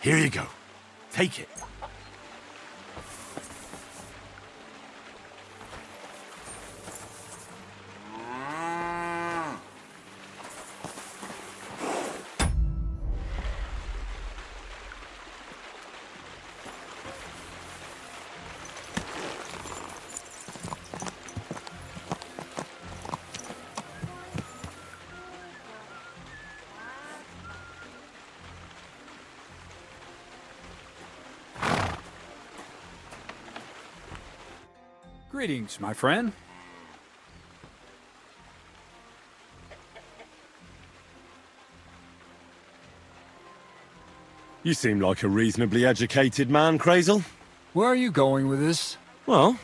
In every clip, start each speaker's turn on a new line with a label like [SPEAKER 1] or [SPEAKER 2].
[SPEAKER 1] Here you go. Take it.
[SPEAKER 2] Greetings, my friend.
[SPEAKER 1] You seem like a reasonably educated man, Crazel.
[SPEAKER 2] Where are you going with this?
[SPEAKER 1] Well,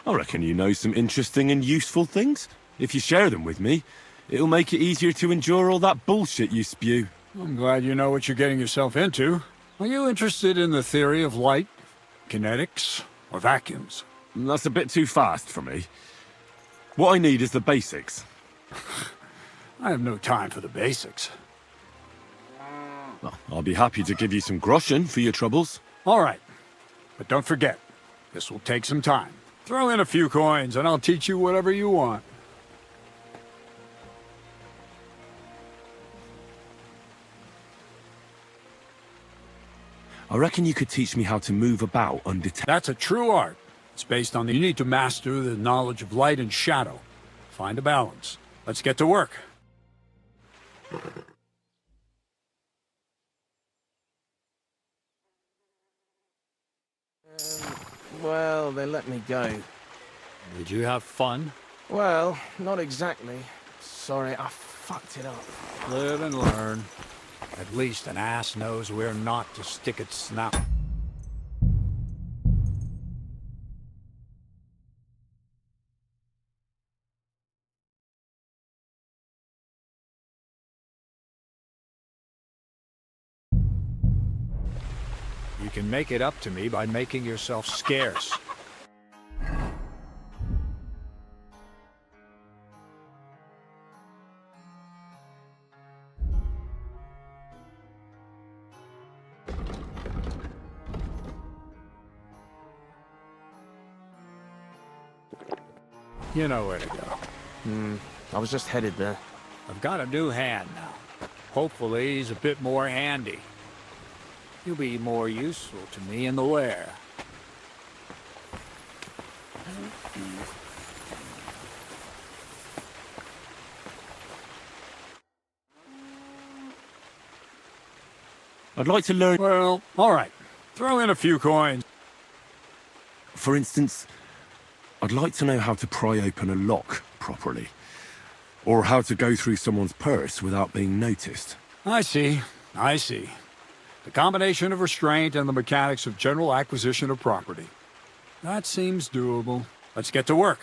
[SPEAKER 1] I reckon you know some interesting and useful things. If you share them with me, it'll make it easier to endure all that bullshit you spew.
[SPEAKER 2] I'm glad you know what you're getting yourself into. Are you interested in the theory of light, kinetics, or vacuums?
[SPEAKER 1] That's a bit too fast for me. What I need is the basics.
[SPEAKER 2] I have no time for the basics.
[SPEAKER 1] Well, I'll be happy to give you some groschen for your troubles.
[SPEAKER 2] All right, but don't forget, this will take some time. Throw in a few coins and I'll teach you whatever you want.
[SPEAKER 1] I reckon you could teach me how to move about undetected.
[SPEAKER 2] That's a true art. It's based on you need to master the knowledge of light and shadow. Find a balance. Let's get to work.
[SPEAKER 3] Well, they let me go.
[SPEAKER 2] Did you have fun?
[SPEAKER 3] Well, not exactly. Sorry, I fucked it up.
[SPEAKER 2] Live and learn. At least an ass knows where not to stick its snout. You can make it up to me by making yourself scarce. You know where to go.
[SPEAKER 3] I was just headed there.
[SPEAKER 2] I've got a new hand now. Hopefully he's a bit more handy. You'll be more useful to me in the lair.
[SPEAKER 1] I'd like to learn...
[SPEAKER 2] Well, all right. Throw in a few coins.
[SPEAKER 1] For instance, I'd like to know how to pry open a lock properly. Or how to go through someone's purse without being noticed.
[SPEAKER 2] I see. I see. The combination of restraint and the mechanics of general acquisition of property. That seems doable. Let's get to work.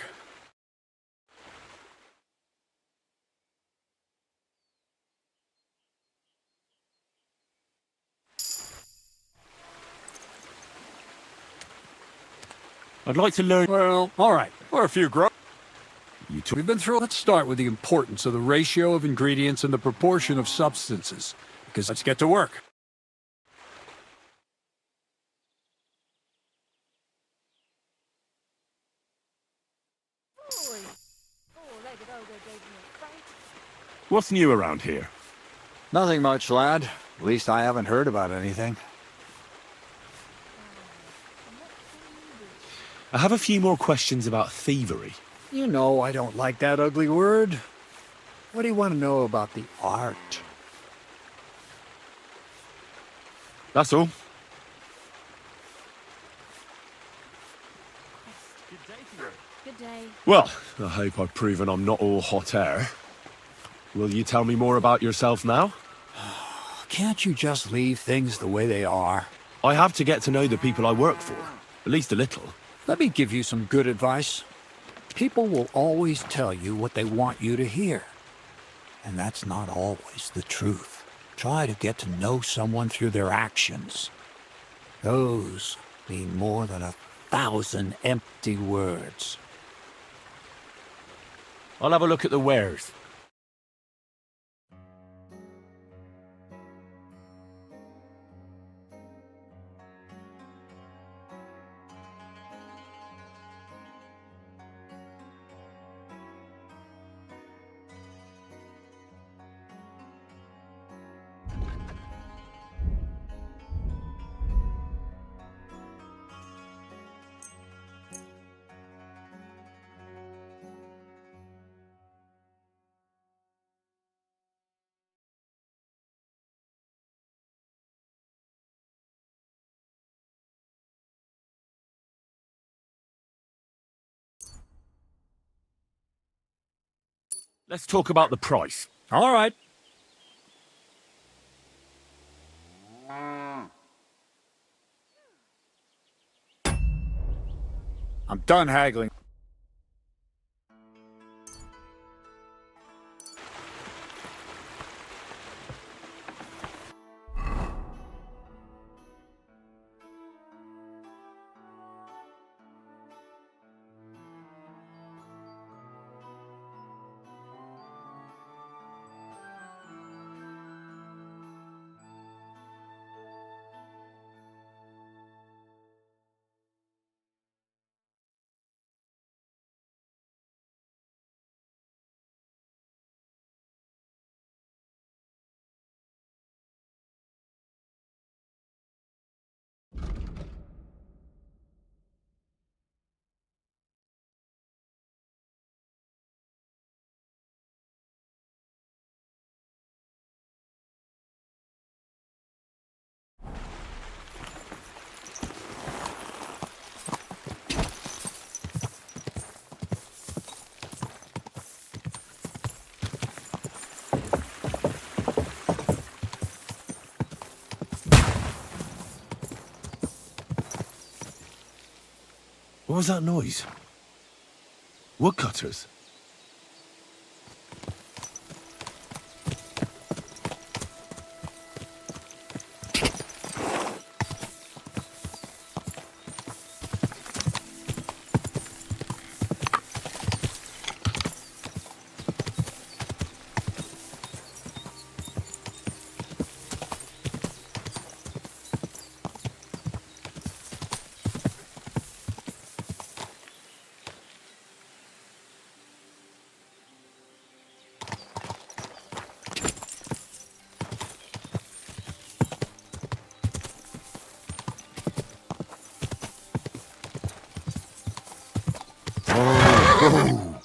[SPEAKER 1] I'd like to learn...
[SPEAKER 2] Well, all right. Or a few
[SPEAKER 1] We've
[SPEAKER 2] been through... Let's start with the importance of the ratio of ingredients and the proportion of substances. Because let's get to work.
[SPEAKER 1] What's new around here?
[SPEAKER 2] Nothing much, lad. At least I haven't heard about anything.
[SPEAKER 1] I have a few more questions about thievery.
[SPEAKER 2] You know I don't like that ugly word. What do you want to know about the art?
[SPEAKER 1] That's all.
[SPEAKER 4] Good day.
[SPEAKER 1] Well, I hope I've proven I'm not all hot air. Will you tell me more about yourself now?
[SPEAKER 2] Can't you just leave things the way they are?
[SPEAKER 1] I have to get to know the people I work for. At least a little.
[SPEAKER 2] Let me give you some good advice. People will always tell you what they want you to hear. And that's not always the truth. Try to get to know someone through their actions. Those mean more than 1,000 empty words.
[SPEAKER 1] I'll have a look at the wares. Let's talk about the price.
[SPEAKER 2] All right. I'm done haggling.
[SPEAKER 1] What was that noise? Woodcutters? Oh.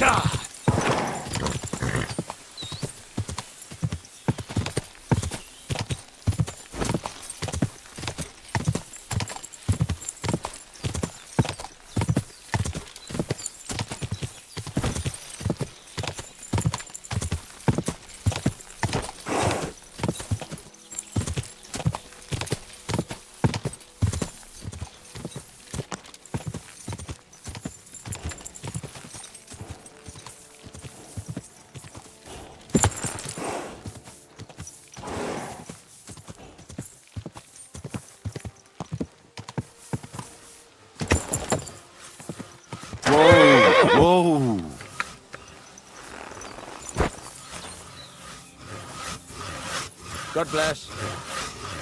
[SPEAKER 2] God!
[SPEAKER 1] Whoa!
[SPEAKER 3] God bless.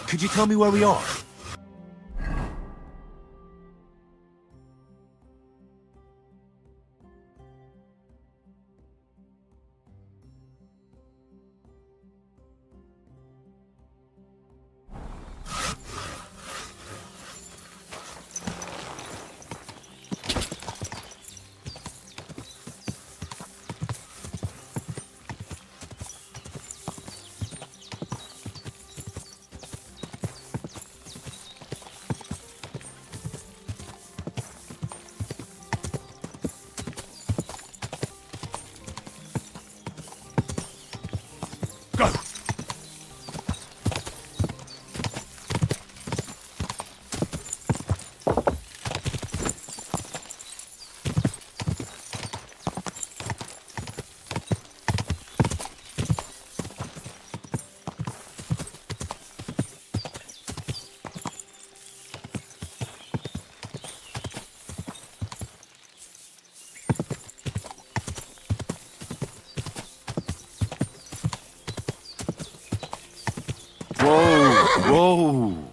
[SPEAKER 1] Could you tell me where we are? Go! Whoa!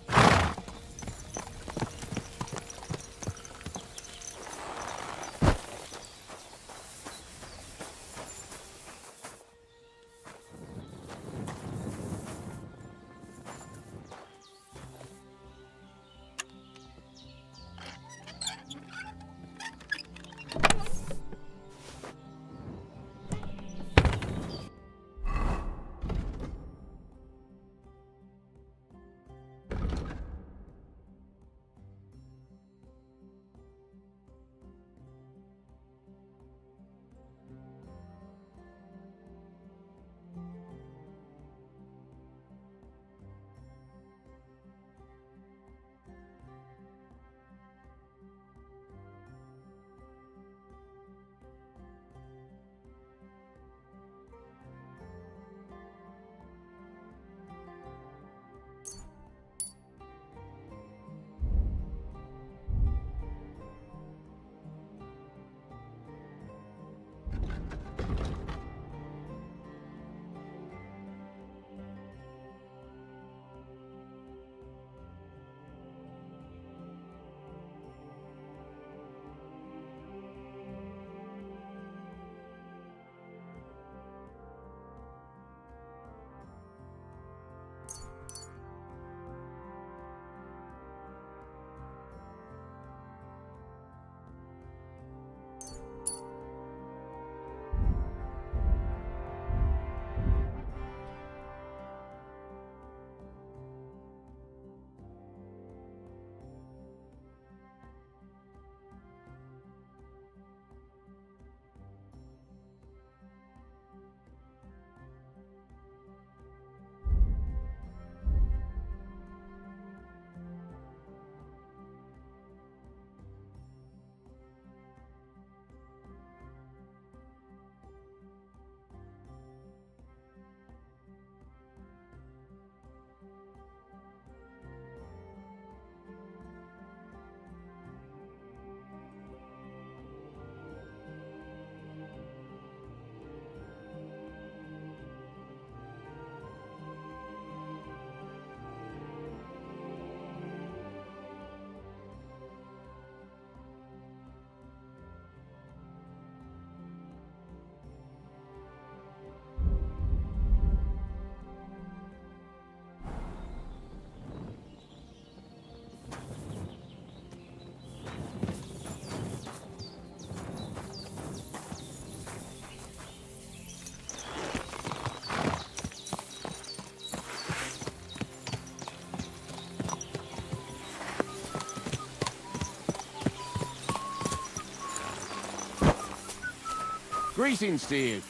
[SPEAKER 3] Greetings to you.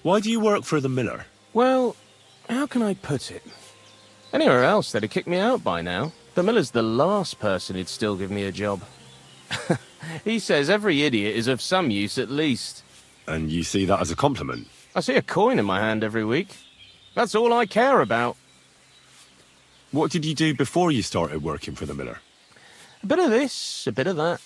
[SPEAKER 1] Why do you work for the miller?
[SPEAKER 3] Well, how can I put it? Anywhere else, they'd have kicked me out by now. The miller's the last person who'd still give me a job. He says every idiot is of some use at least.
[SPEAKER 1] And you see that as a compliment?
[SPEAKER 3] I see a coin in my hand every week. That's all I care about.
[SPEAKER 1] What did you do before you started working for the miller?
[SPEAKER 3] A bit of this, a bit of that.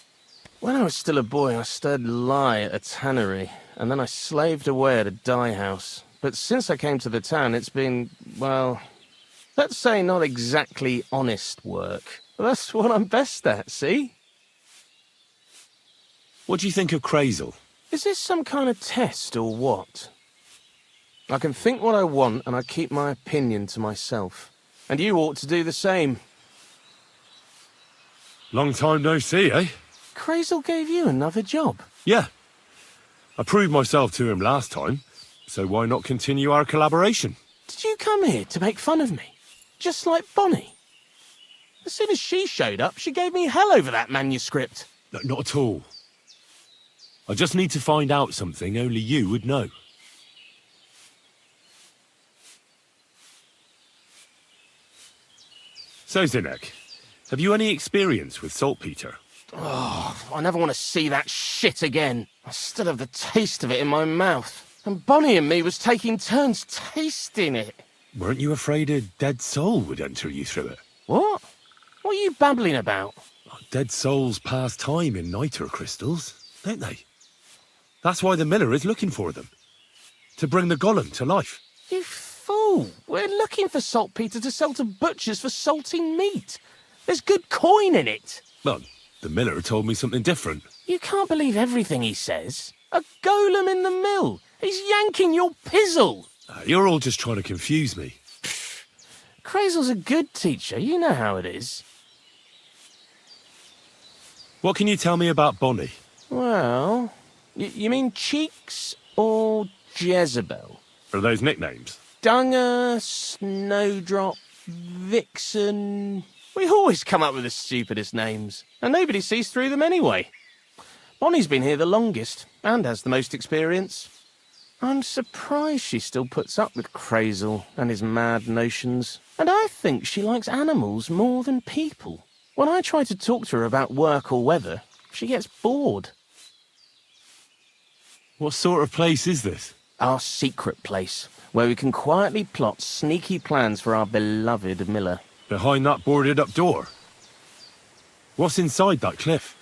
[SPEAKER 3] When I was still a boy, I stirred lye at a tannery, and then I slaved away at a dye house. But since I came to the town, it's been, well, let's say not exactly honest work. That's what I'm best at, see?
[SPEAKER 1] What do you think of Crazel?
[SPEAKER 3] Is this some kind of test or what? I can think what I want and I keep my opinion to myself. And you ought to do the same.
[SPEAKER 1] Long time no see, eh?
[SPEAKER 3] Crazel gave you another job.
[SPEAKER 1] Yeah. I proved myself to him last time, so why not continue our collaboration?
[SPEAKER 3] Did you come here to make fun of me? Just like Bonnie? As soon as she showed up, she gave me hell over that manuscript.
[SPEAKER 1] No, not at all. I just need to find out something only you would know. So, Zinek, have you any experience with saltpeter?
[SPEAKER 3] Oh, I never want to see that shit again. I still have the taste of it in my mouth. And Bonnie and me was taking turns tasting it.
[SPEAKER 1] Weren't you afraid a dead soul would enter you through it?
[SPEAKER 3] What? What are you babbling about?
[SPEAKER 1] Dead souls pass time in niter crystals, don't they? That's why the miller is looking for them. To bring the golem to life.
[SPEAKER 3] You fool! We're looking for saltpeter to sell to butchers for salting meat. There's good coin in it.
[SPEAKER 1] Well, the miller told me something different.
[SPEAKER 3] You can't believe everything he says. A golem in the mill. He's yanking your pizzle.
[SPEAKER 1] You're all just trying to confuse me.
[SPEAKER 3] Crazel's a good teacher. You know how it is.
[SPEAKER 1] What can you tell me about Bonnie?
[SPEAKER 3] Well, you mean Cheeks or Jezebel?
[SPEAKER 1] Are those nicknames?
[SPEAKER 3] Dunger, Snowdrop, Vixen... We always come up with the stupidest names, and nobody sees through them anyway. Bonnie's been here the longest, and has the most experience. I'm surprised she still puts up with Crazel and his mad notions. And I think she likes animals more than people. When I try to talk to her about work or weather, she gets bored.
[SPEAKER 1] What sort of place is this?
[SPEAKER 3] Our secret place, where we can quietly plot sneaky plans for our beloved miller.
[SPEAKER 1] Behind that boarded-up door? What's inside that cliff?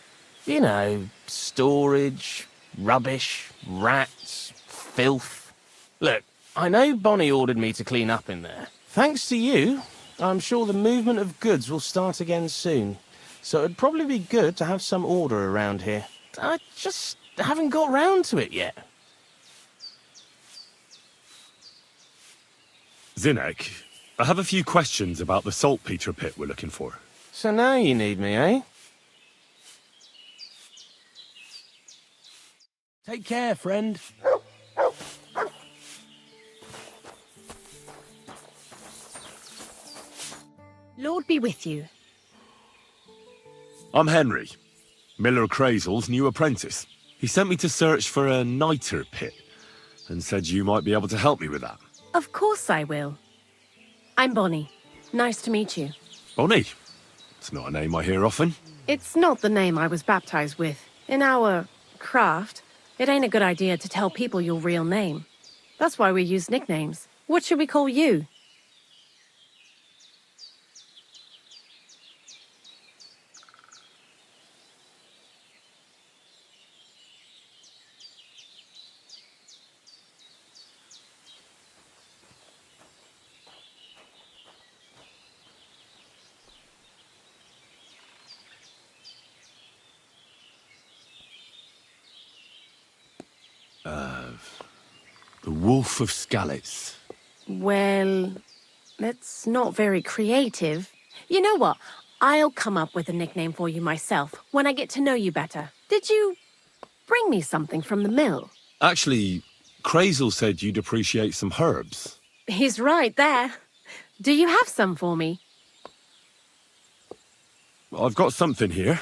[SPEAKER 3] You know, storage, rubbish, rats, filth. Look, I know Bonnie ordered me to clean up in there. Thanks to you, I'm sure the movement of goods will start again soon. So it'd probably be good to have some order around here. I just haven't got round to it yet.
[SPEAKER 1] Zinek, I have a few questions about the saltpeter pit we're looking for.
[SPEAKER 3] So now you need me, eh? Take care, friend.
[SPEAKER 4] Lord be with you.
[SPEAKER 1] I'm Henry, Miller Crazel's new apprentice. He sent me to search for a niter pit and said you might be able to help me with that.
[SPEAKER 4] Of course I will. I'm Bonnie. Nice to meet you.
[SPEAKER 1] Bonnie? It's not a name I hear often.
[SPEAKER 4] It's not the name I was baptized with. In our craft, it ain't a good idea to tell people your real name. That's why we use nicknames. What should we call you?
[SPEAKER 1] The Wolf of Skalitz.
[SPEAKER 4] Well, that's not very creative. You know what? I'll come up with a nickname for you myself when I get to know you better. Did you bring me something from the mill?
[SPEAKER 1] Actually, Crazel said you'd appreciate some herbs.
[SPEAKER 4] He's right there. Do you have some for me?
[SPEAKER 1] I've got something here.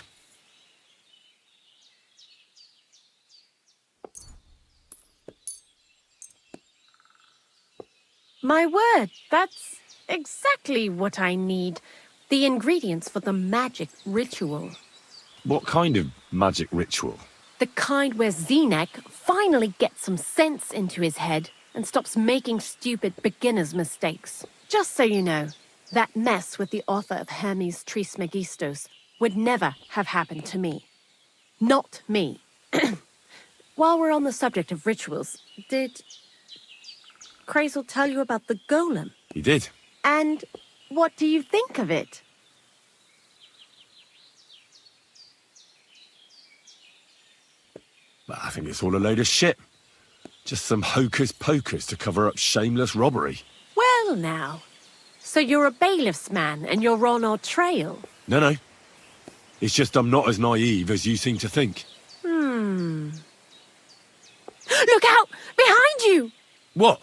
[SPEAKER 4] My word, that's exactly what I need. The ingredients for the magic ritual.
[SPEAKER 1] What kind of magic ritual?
[SPEAKER 4] The kind where Zenek finally gets some sense into his head and stops making stupid beginner's mistakes. Just so you know, that mess with the author of Hermes Trismegistos would never have happened to me. Not me. While we're on the subject of rituals, did Crazel tell you about the golem?
[SPEAKER 1] He did.
[SPEAKER 4] And what do you think of it?
[SPEAKER 1] I think it's all a load of shit. Just some hocus pocus to cover up shameless robbery.
[SPEAKER 4] Well now, so you're a bailiff's man and you're on our trail?
[SPEAKER 1] No. It's just I'm not as naive as you seem to think.
[SPEAKER 4] Look out! Behind you!
[SPEAKER 1] What?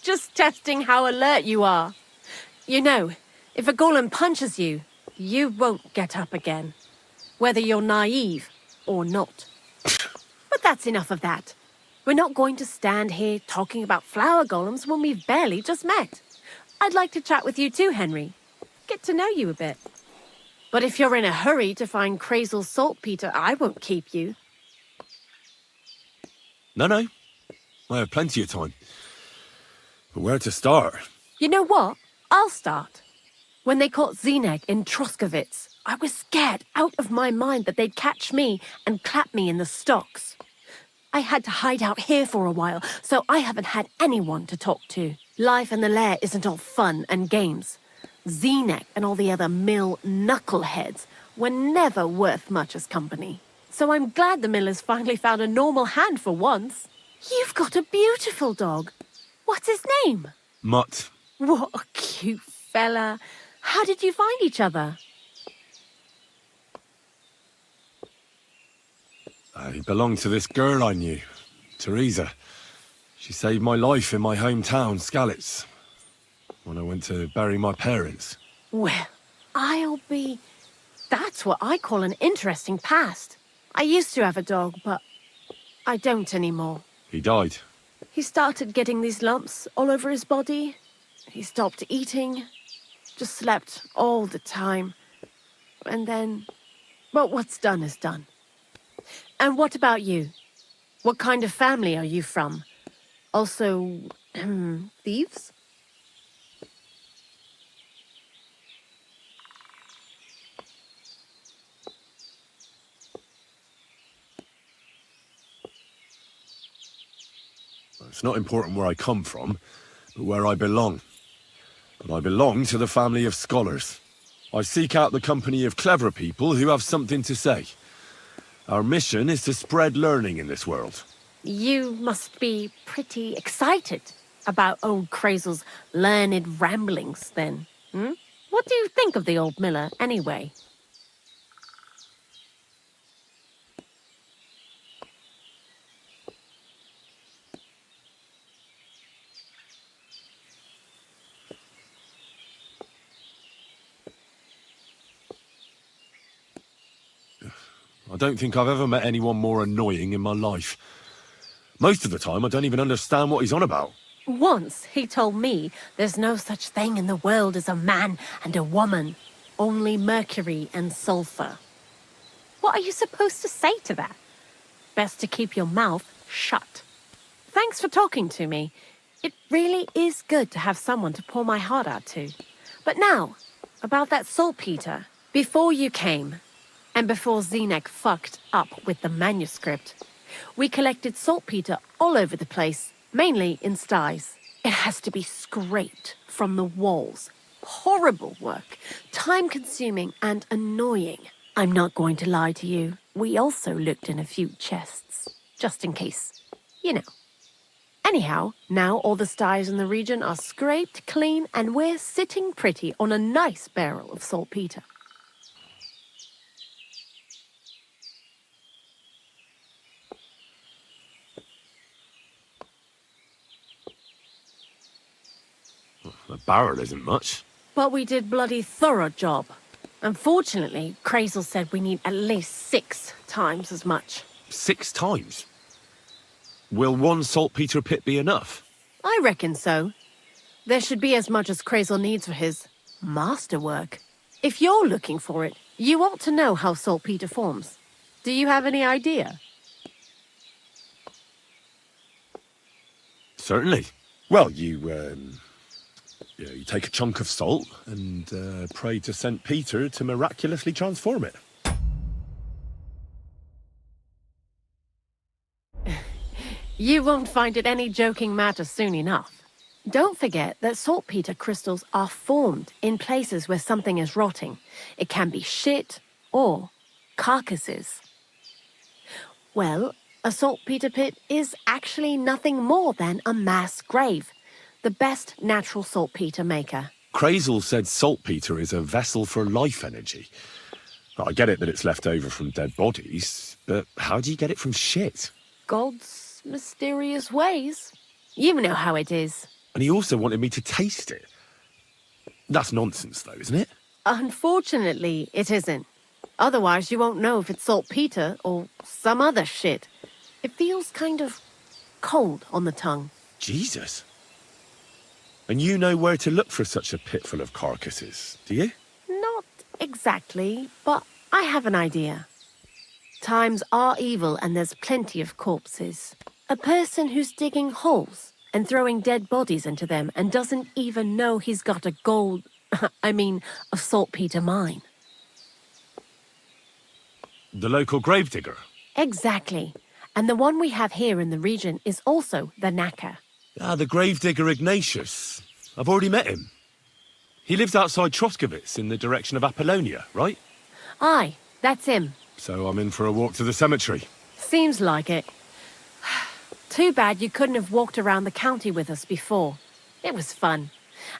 [SPEAKER 4] Just testing how alert you are. You know, if a golem punches you, you won't get up again. Whether you're naive or not. But that's enough of that. We're not going to stand here talking about flower golems when we've barely just met. I'd like to chat with you too, Henry. Get to know you a bit. But if you're in a hurry to find Crazel's saltpeter, I won't keep you.
[SPEAKER 1] No. I have plenty of time. But where to start?
[SPEAKER 4] You know what? I'll start. When they caught Zenek in Troskovitz, I was scared out of my mind that they'd catch me and clap me in the stocks. I had to hide out here for a while, so I haven't had anyone to talk to. Life in the lair isn't all fun and games. Zenek and all the other mill knuckleheads were never worth much as company. So I'm glad the miller's finally found a normal hand for once. You've got a beautiful dog. What's his name?
[SPEAKER 1] Mutt.
[SPEAKER 4] What a cute fella. How did you find each other?
[SPEAKER 1] He belonged to this girl I knew, Teresa. She saved my life in my hometown, Skalitz, when I went to bury my parents.
[SPEAKER 4] Well, That's what I call an interesting past. I used to have a dog, but I don't anymore.
[SPEAKER 1] He died.
[SPEAKER 4] He started getting these lumps all over his body. He stopped eating, just slept all the time. And then, well, what's done is done. And what about you? What kind of family are you from? Also, thieves?
[SPEAKER 1] It's not important where I come from, but where I belong. But I belong to the family of scholars. I seek out the company of clever people who have something to say. Our mission is to spread learning in this world.
[SPEAKER 4] You must be pretty excited about old Crazel's learned ramblings, then. What do you think of the old miller, anyway?
[SPEAKER 1] I don't think I've ever met anyone more annoying in my life. Most of the time, I don't even understand what he's on about.
[SPEAKER 4] Once he told me there's no such thing in the world as a man and a woman, only mercury and sulfur. What are you supposed to say to that? Best to keep your mouth shut. Thanks for talking to me. It really is good to have someone to pour my heart out to. But now, about that saltpeter. Before you came, and before Zenek fucked up with the manuscript, we collected saltpeter all over the place, mainly in sties. It has to be scraped from the walls. Horrible work, time-consuming and annoying. I'm not going to lie to you. We also looked in a few chests, just in case. You know. Anyhow, now all the sties in the region are scraped clean and we're sitting pretty on a nice barrel of saltpeter.
[SPEAKER 1] The barrel isn't much.
[SPEAKER 4] But we did bloody thorough job. Unfortunately, Crazel said we need at least 6 times as much.
[SPEAKER 1] 6 times? Will one saltpeter pit be enough?
[SPEAKER 4] I reckon so. There should be as much as Crazel needs for his masterwork. If you're looking for it, you ought to know how saltpeter forms. Do you have any idea?
[SPEAKER 1] Certainly. Well, you take a chunk of salt and pray to St. Peter to miraculously transform it.
[SPEAKER 4] You won't find it any joking matter soon enough. Don't forget that saltpeter crystals are formed in places where something is rotting. It can be shit or carcasses. Well, a saltpeter pit is actually nothing more than a mass grave, the best natural saltpeter maker.
[SPEAKER 1] Crazel said saltpeter is a vessel for life energy. I get it that it's left over from dead bodies, but how do you get it from shit?
[SPEAKER 4] God's mysterious ways. You know how it is.
[SPEAKER 1] And he also wanted me to taste it. That's nonsense, though, isn't it?
[SPEAKER 4] Unfortunately, it isn't. Otherwise, you won't know if it's saltpeter or some other shit. It feels kind of cold on the tongue.
[SPEAKER 1] Jesus. And you know where to look for such a pit full of carcasses, do you?
[SPEAKER 4] Not exactly, but I have an idea. Times are evil and there's plenty of corpses. A person who's digging holes and throwing dead bodies into them and doesn't even know he's got a a saltpeter mine.
[SPEAKER 1] The local gravedigger.
[SPEAKER 4] Exactly. And the one we have here in the region is also the knacker.
[SPEAKER 1] Ah, the gravedigger Ignatius. I've already met him. He lives outside Troskowitz in the direction of Apollonia, right?
[SPEAKER 4] Aye, that's him.
[SPEAKER 1] So I'm in for a walk to the cemetery.
[SPEAKER 4] Seems like it. Too bad you couldn't have walked around the county with us before. It was fun.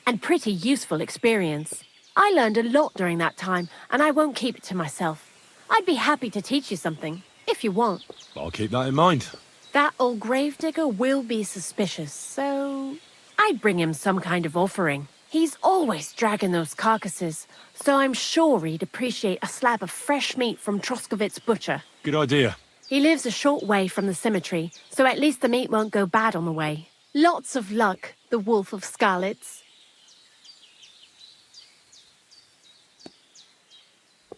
[SPEAKER 4] And pretty useful experience. I learned a lot during that time, and I won't keep it to myself. I'd be happy to teach you something, if you want.
[SPEAKER 1] I'll keep that in mind.
[SPEAKER 4] That old gravedigger will be suspicious, so I'd bring him some kind of offering. He's always dragging those carcasses, so I'm sure he'd appreciate a slab of fresh meat from Troskowitz Butcher.
[SPEAKER 1] Good idea.
[SPEAKER 4] He lives a short way from the cemetery, so at least the meat won't go bad on the way. Lots of luck, the Wolf of Scarlets.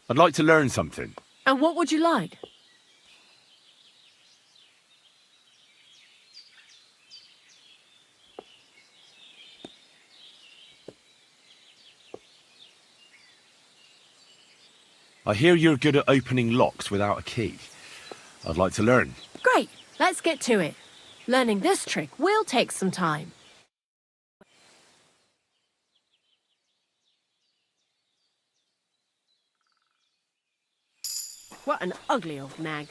[SPEAKER 1] I'd like to learn something.
[SPEAKER 4] And what would you like?
[SPEAKER 1] I hear you're good at opening locks without a key. I'd like to learn.
[SPEAKER 4] Great, let's get to it. Learning this trick will take some time. What an ugly old nag.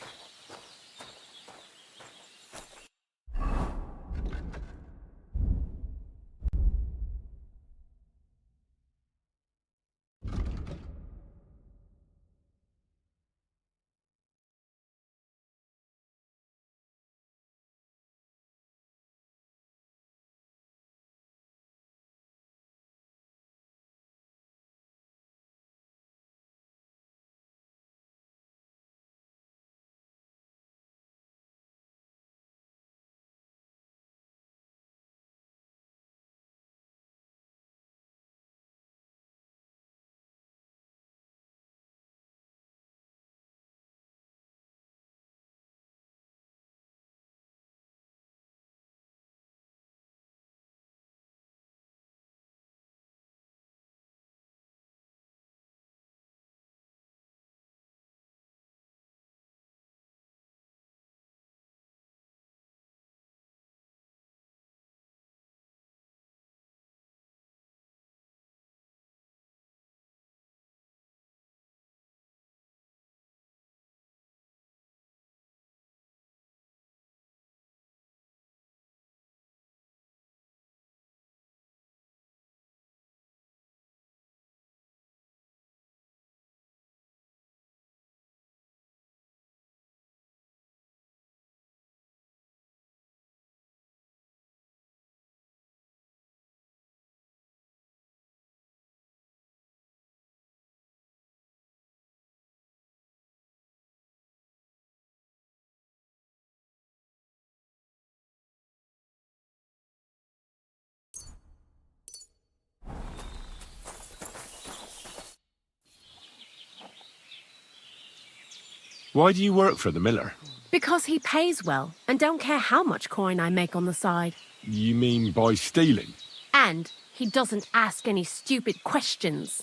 [SPEAKER 1] Why do you work for the miller?
[SPEAKER 4] Because he pays well and don't care how much coin I make on the side.
[SPEAKER 1] You mean by stealing?
[SPEAKER 4] And he doesn't ask any stupid questions.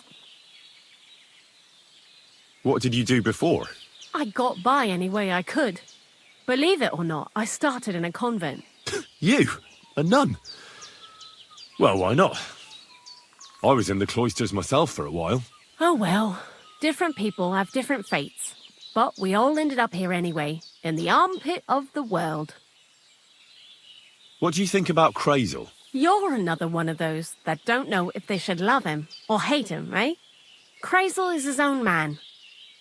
[SPEAKER 1] What did you do before?
[SPEAKER 4] I got by any way I could. Believe it or not, I started in a convent.
[SPEAKER 1] You? A nun? Well, why not? I was in the cloisters myself for a while.
[SPEAKER 4] Oh well, different people have different fates. But we all ended up here anyway, in the armpit of the world.
[SPEAKER 1] What do you think about Crazel?
[SPEAKER 4] You're another one of those that don't know if they should love him or hate him, eh? Crazel is his own man.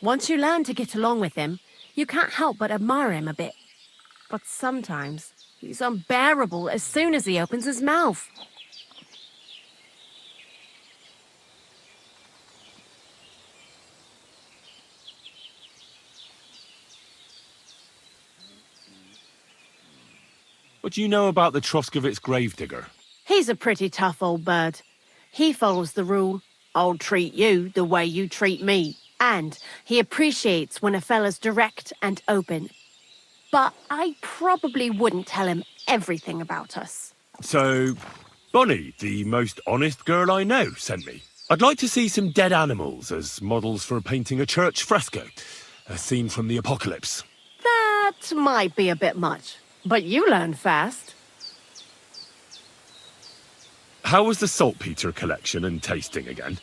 [SPEAKER 4] Once you learn to get along with him, you can't help but admire him a bit. But sometimes he's unbearable as soon as he opens his mouth.
[SPEAKER 1] What do you know about the Troskovitz gravedigger?
[SPEAKER 4] He's a pretty tough old bird. He follows the rule, I'll treat you the way you treat me. And he appreciates when a fella's direct and open. But I probably wouldn't tell him everything about us.
[SPEAKER 1] So, Bonnie, the most honest girl I know, sent me. I'd like to see some dead animals as models for painting a church fresco. A scene from the apocalypse.
[SPEAKER 4] That might be a bit much, but you learn fast.
[SPEAKER 1] How was the saltpeter collection and tasting again?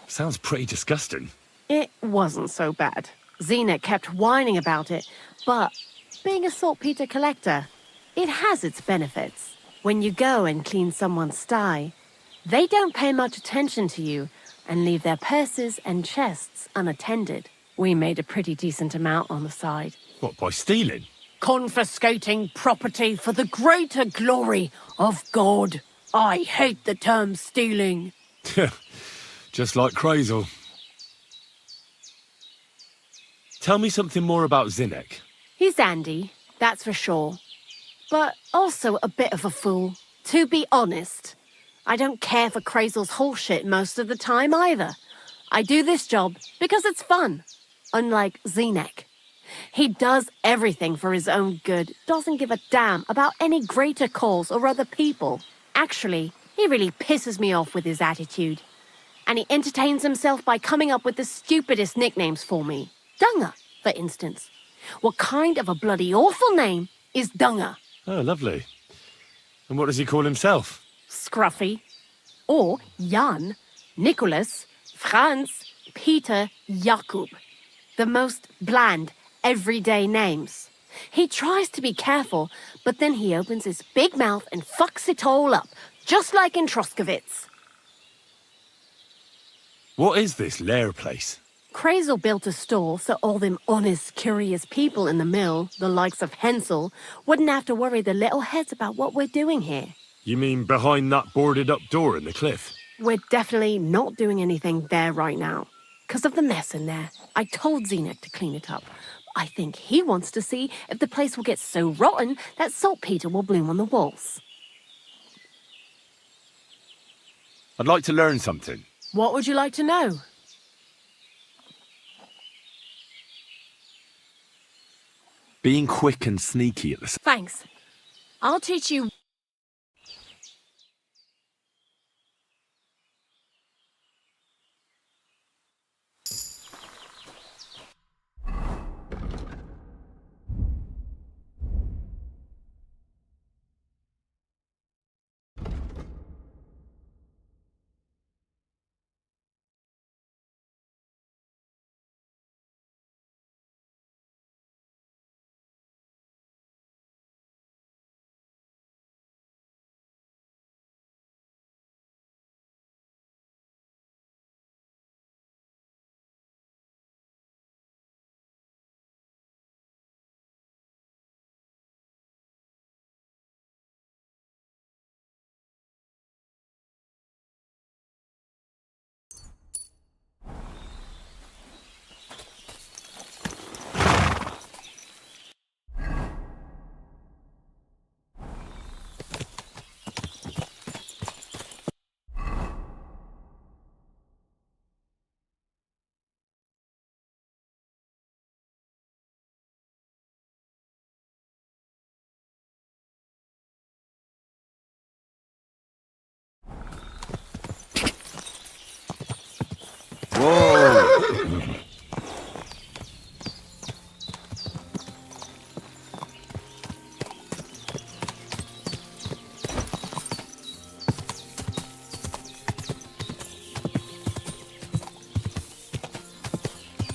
[SPEAKER 1] Sounds pretty disgusting.
[SPEAKER 4] It wasn't so bad. Xena kept whining about it, but being a saltpeter collector, it has its benefits. When you go and clean someone's sty, they don't pay much attention to you and leave their purses and chests unattended. We made a pretty decent amount on the side.
[SPEAKER 1] What, by stealing?
[SPEAKER 4] Confiscating property for the greater glory of God. I hate the term stealing.
[SPEAKER 1] Just like Crazel. Tell me something more about Zinnek.
[SPEAKER 4] He's Andy, that's for sure. But also a bit of a fool. To be honest, I don't care for Crazel's bullshit most of the time either. I do this job because it's fun, unlike Zinnek. He does everything for his own good, doesn't give a damn about any greater cause or other people. Actually, he really pisses me off with his attitude. And he entertains himself by coming up with the stupidest nicknames for me. Dunga, for instance. What kind of a bloody awful name is Dunga?
[SPEAKER 1] Oh, lovely. And what does he call himself?
[SPEAKER 4] Scruffy. Or Jan, Nicholas, Franz, Peter, Jakub. The most bland, everyday names. He tries to be careful, but then he opens his big mouth and fucks it all up, just like in Troskovitz.
[SPEAKER 1] What is this lair place?
[SPEAKER 4] Crazel built a store so all them honest, curious people in the mill, the likes of Hensel, wouldn't have to worry their little heads about what we're doing here.
[SPEAKER 1] You mean behind that boarded-up door in the cliff?
[SPEAKER 4] We're definitely not doing anything there right now. Because of the mess in there. I told Zinnek to clean it up. I think he wants to see if the place will get so rotten that saltpeter will bloom on the walls.
[SPEAKER 1] I'd like to learn something.
[SPEAKER 4] What would you like to know?
[SPEAKER 1] Being quick and sneaky at the
[SPEAKER 4] Thanks. I'll teach you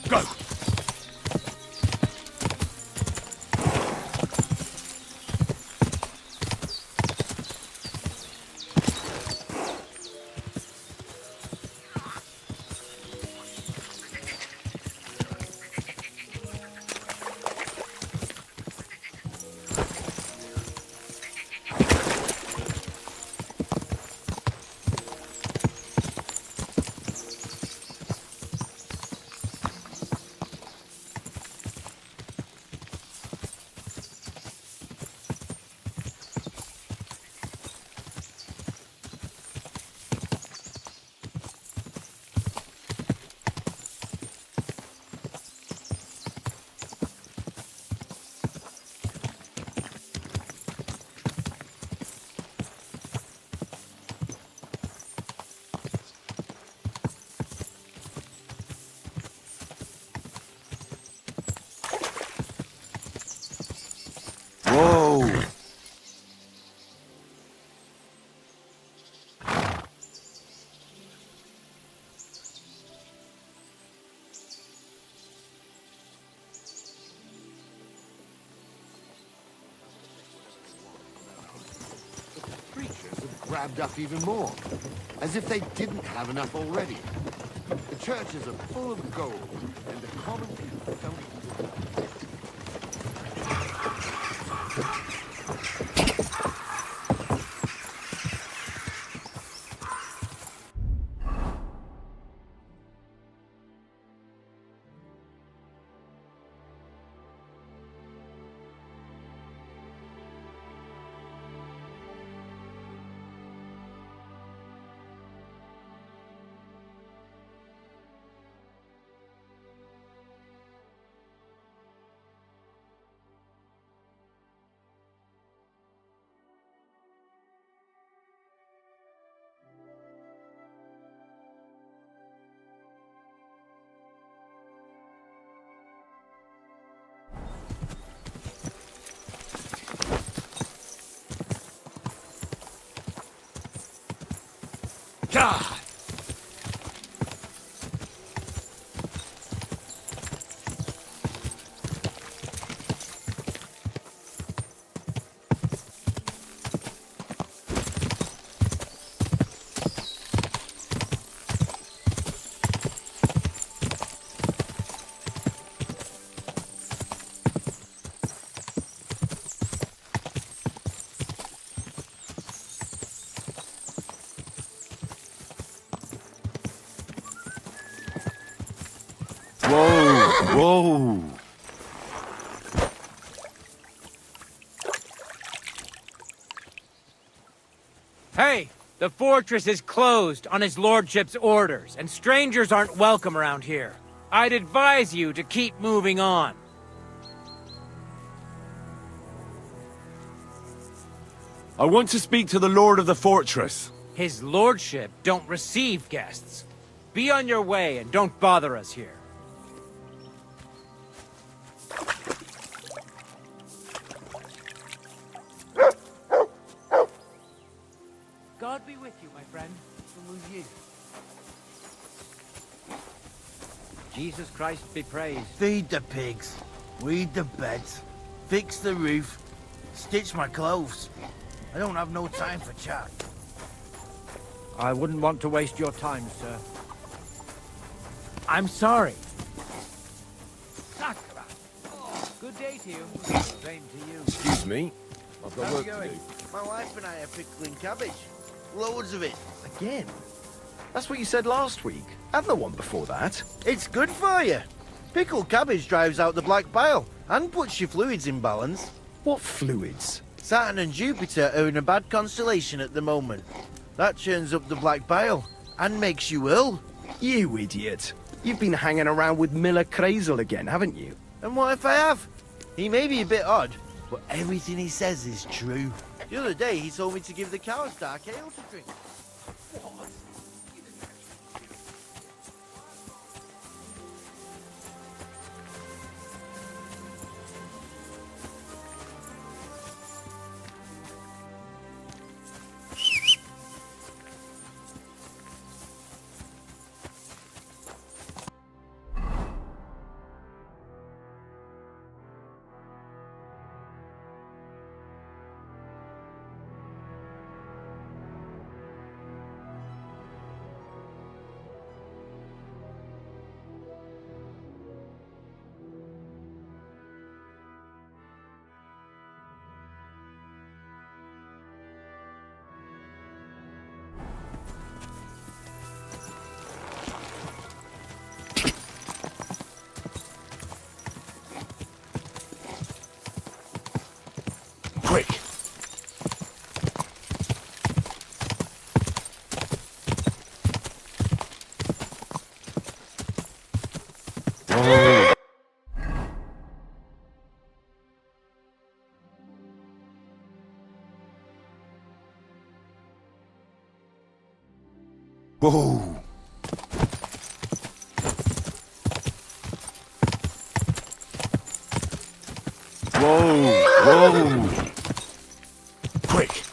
[SPEAKER 1] Go! Whoa!
[SPEAKER 5] Creatures have grabbed up even more, as if they didn't have enough already. The churches are full of gold, and the common people don't...
[SPEAKER 1] God! Whoa! Whoa!
[SPEAKER 6] Hey, the fortress is closed on his lordship's orders, and strangers aren't welcome around here. I'd advise you to keep moving on.
[SPEAKER 1] I want to speak to the Lord of the Fortress.
[SPEAKER 6] His lordship don't receive guests. Be on your way and don't bother us here. God be with you, my friend.
[SPEAKER 5] And with you.
[SPEAKER 6] Jesus Christ be praised.
[SPEAKER 7] Feed the pigs, weed the beds, fix the roof, stitch my clothes. I don't have no time for chat.
[SPEAKER 6] I wouldn't want to waste your time, sir. I'm sorry.
[SPEAKER 7] Sakra!
[SPEAKER 6] Good day to you. Same to you.
[SPEAKER 1] Excuse me. I've got
[SPEAKER 7] How's
[SPEAKER 1] work
[SPEAKER 7] it
[SPEAKER 1] to
[SPEAKER 7] going?
[SPEAKER 1] do.
[SPEAKER 7] My wife and I are pickling cabbage. Loads of it.
[SPEAKER 8] Again? That's what you said last week, and the one before that.
[SPEAKER 7] It's good for you. Pickled cabbage drives out the black bile and puts your fluids in balance.
[SPEAKER 8] What fluids?
[SPEAKER 7] Saturn and Jupiter are in a bad constellation at the moment. That churns up the black bile and makes you ill.
[SPEAKER 8] You idiot. You've been hanging around with Miller Crazel again, haven't you?
[SPEAKER 7] And what if I have? He may be a bit odd, but everything he says is true. The other day he told me to give the cows dark ale to drink.
[SPEAKER 1] Whoa! Whoa! Whoa! Quick!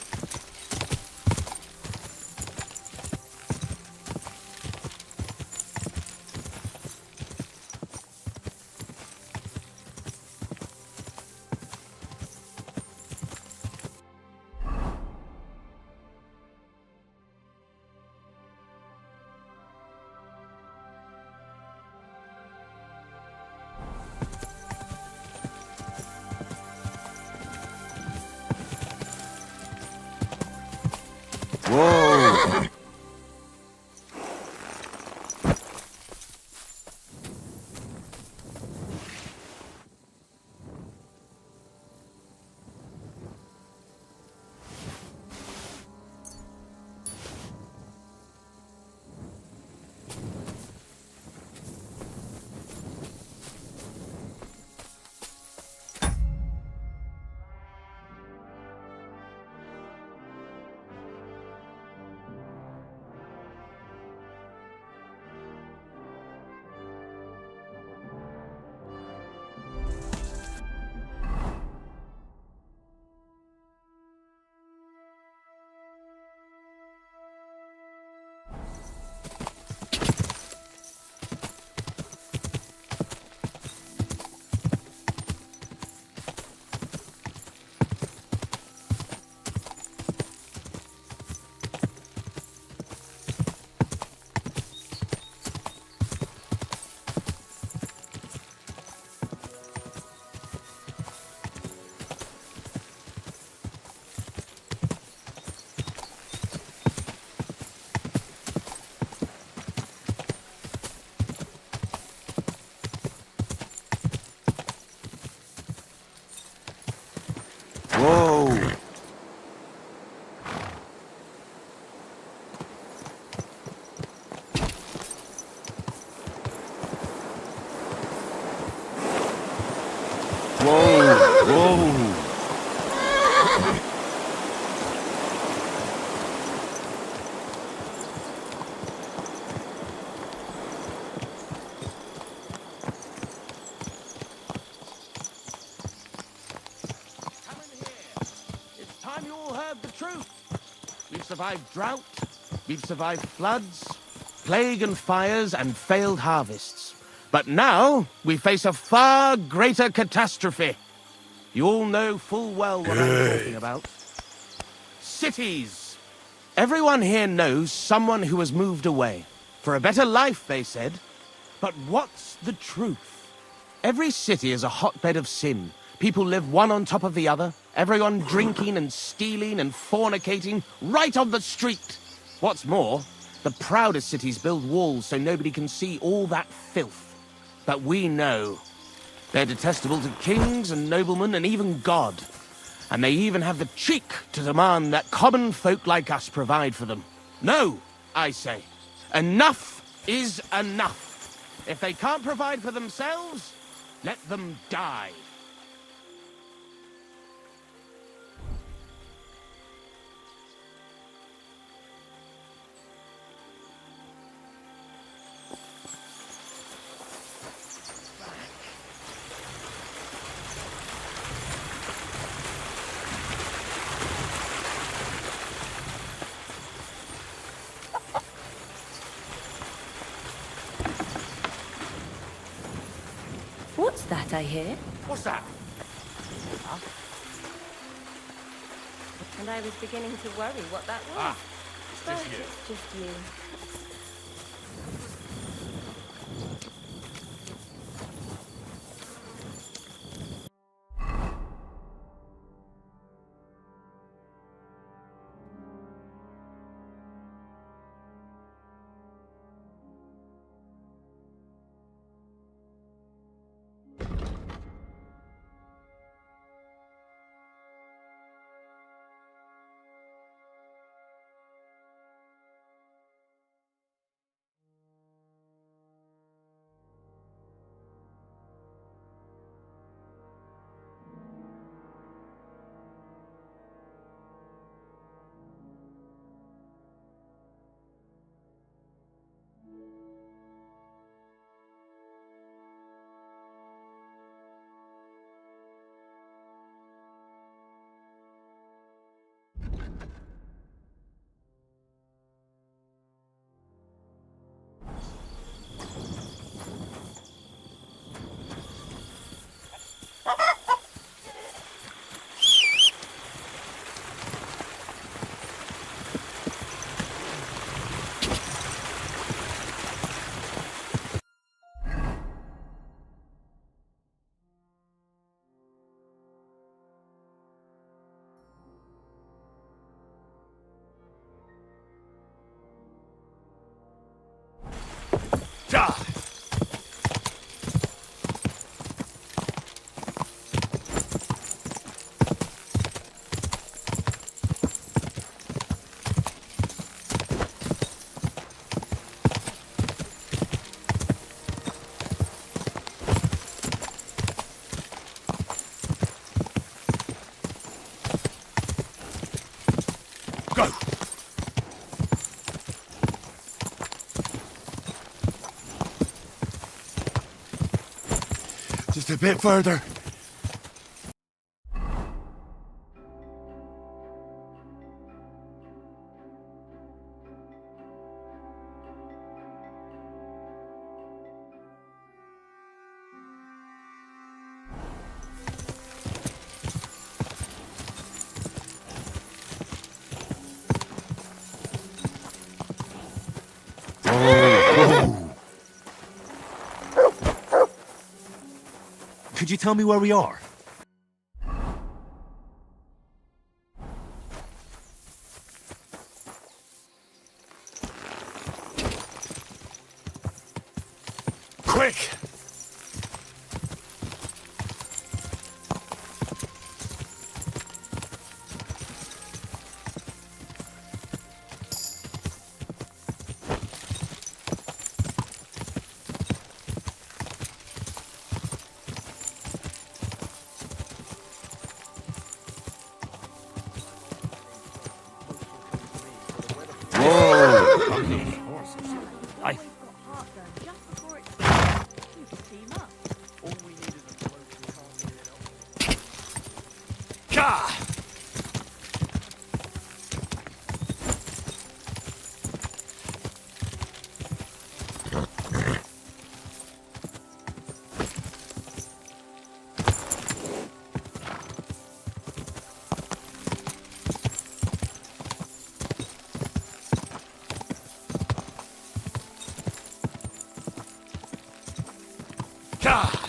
[SPEAKER 1] Whoa! Whoa! Whoa! Whoa!
[SPEAKER 3] Come in here. It's time you all heard the truth. We've survived drought, we've survived floods, plague and fires, and failed harvests. But now we face a far greater catastrophe. You all know full well what I'm talking about. Cities. Everyone here knows someone who has moved away. For a better life, they said. But what's the truth? Every city is a hotbed of sin. People live one on top of the other. Everyone drinking and stealing and fornicating right on the street. What's more, the proudest cities build walls so nobody can see all that filth. But we know they're detestable to kings and noblemen and even God. And they even have the cheek to demand that common folk like us provide for them. No, I say. Enough is enough. If they can't provide for themselves, let them die.
[SPEAKER 4] What's that I hear?
[SPEAKER 3] What's that?
[SPEAKER 4] And I was beginning to worry what that was.
[SPEAKER 3] Ah,
[SPEAKER 4] But it's just you.
[SPEAKER 1] Go! Just a bit further.
[SPEAKER 9] Could you tell me where we are?
[SPEAKER 1] Quick!
[SPEAKER 9] I...
[SPEAKER 1] Gah! Gah!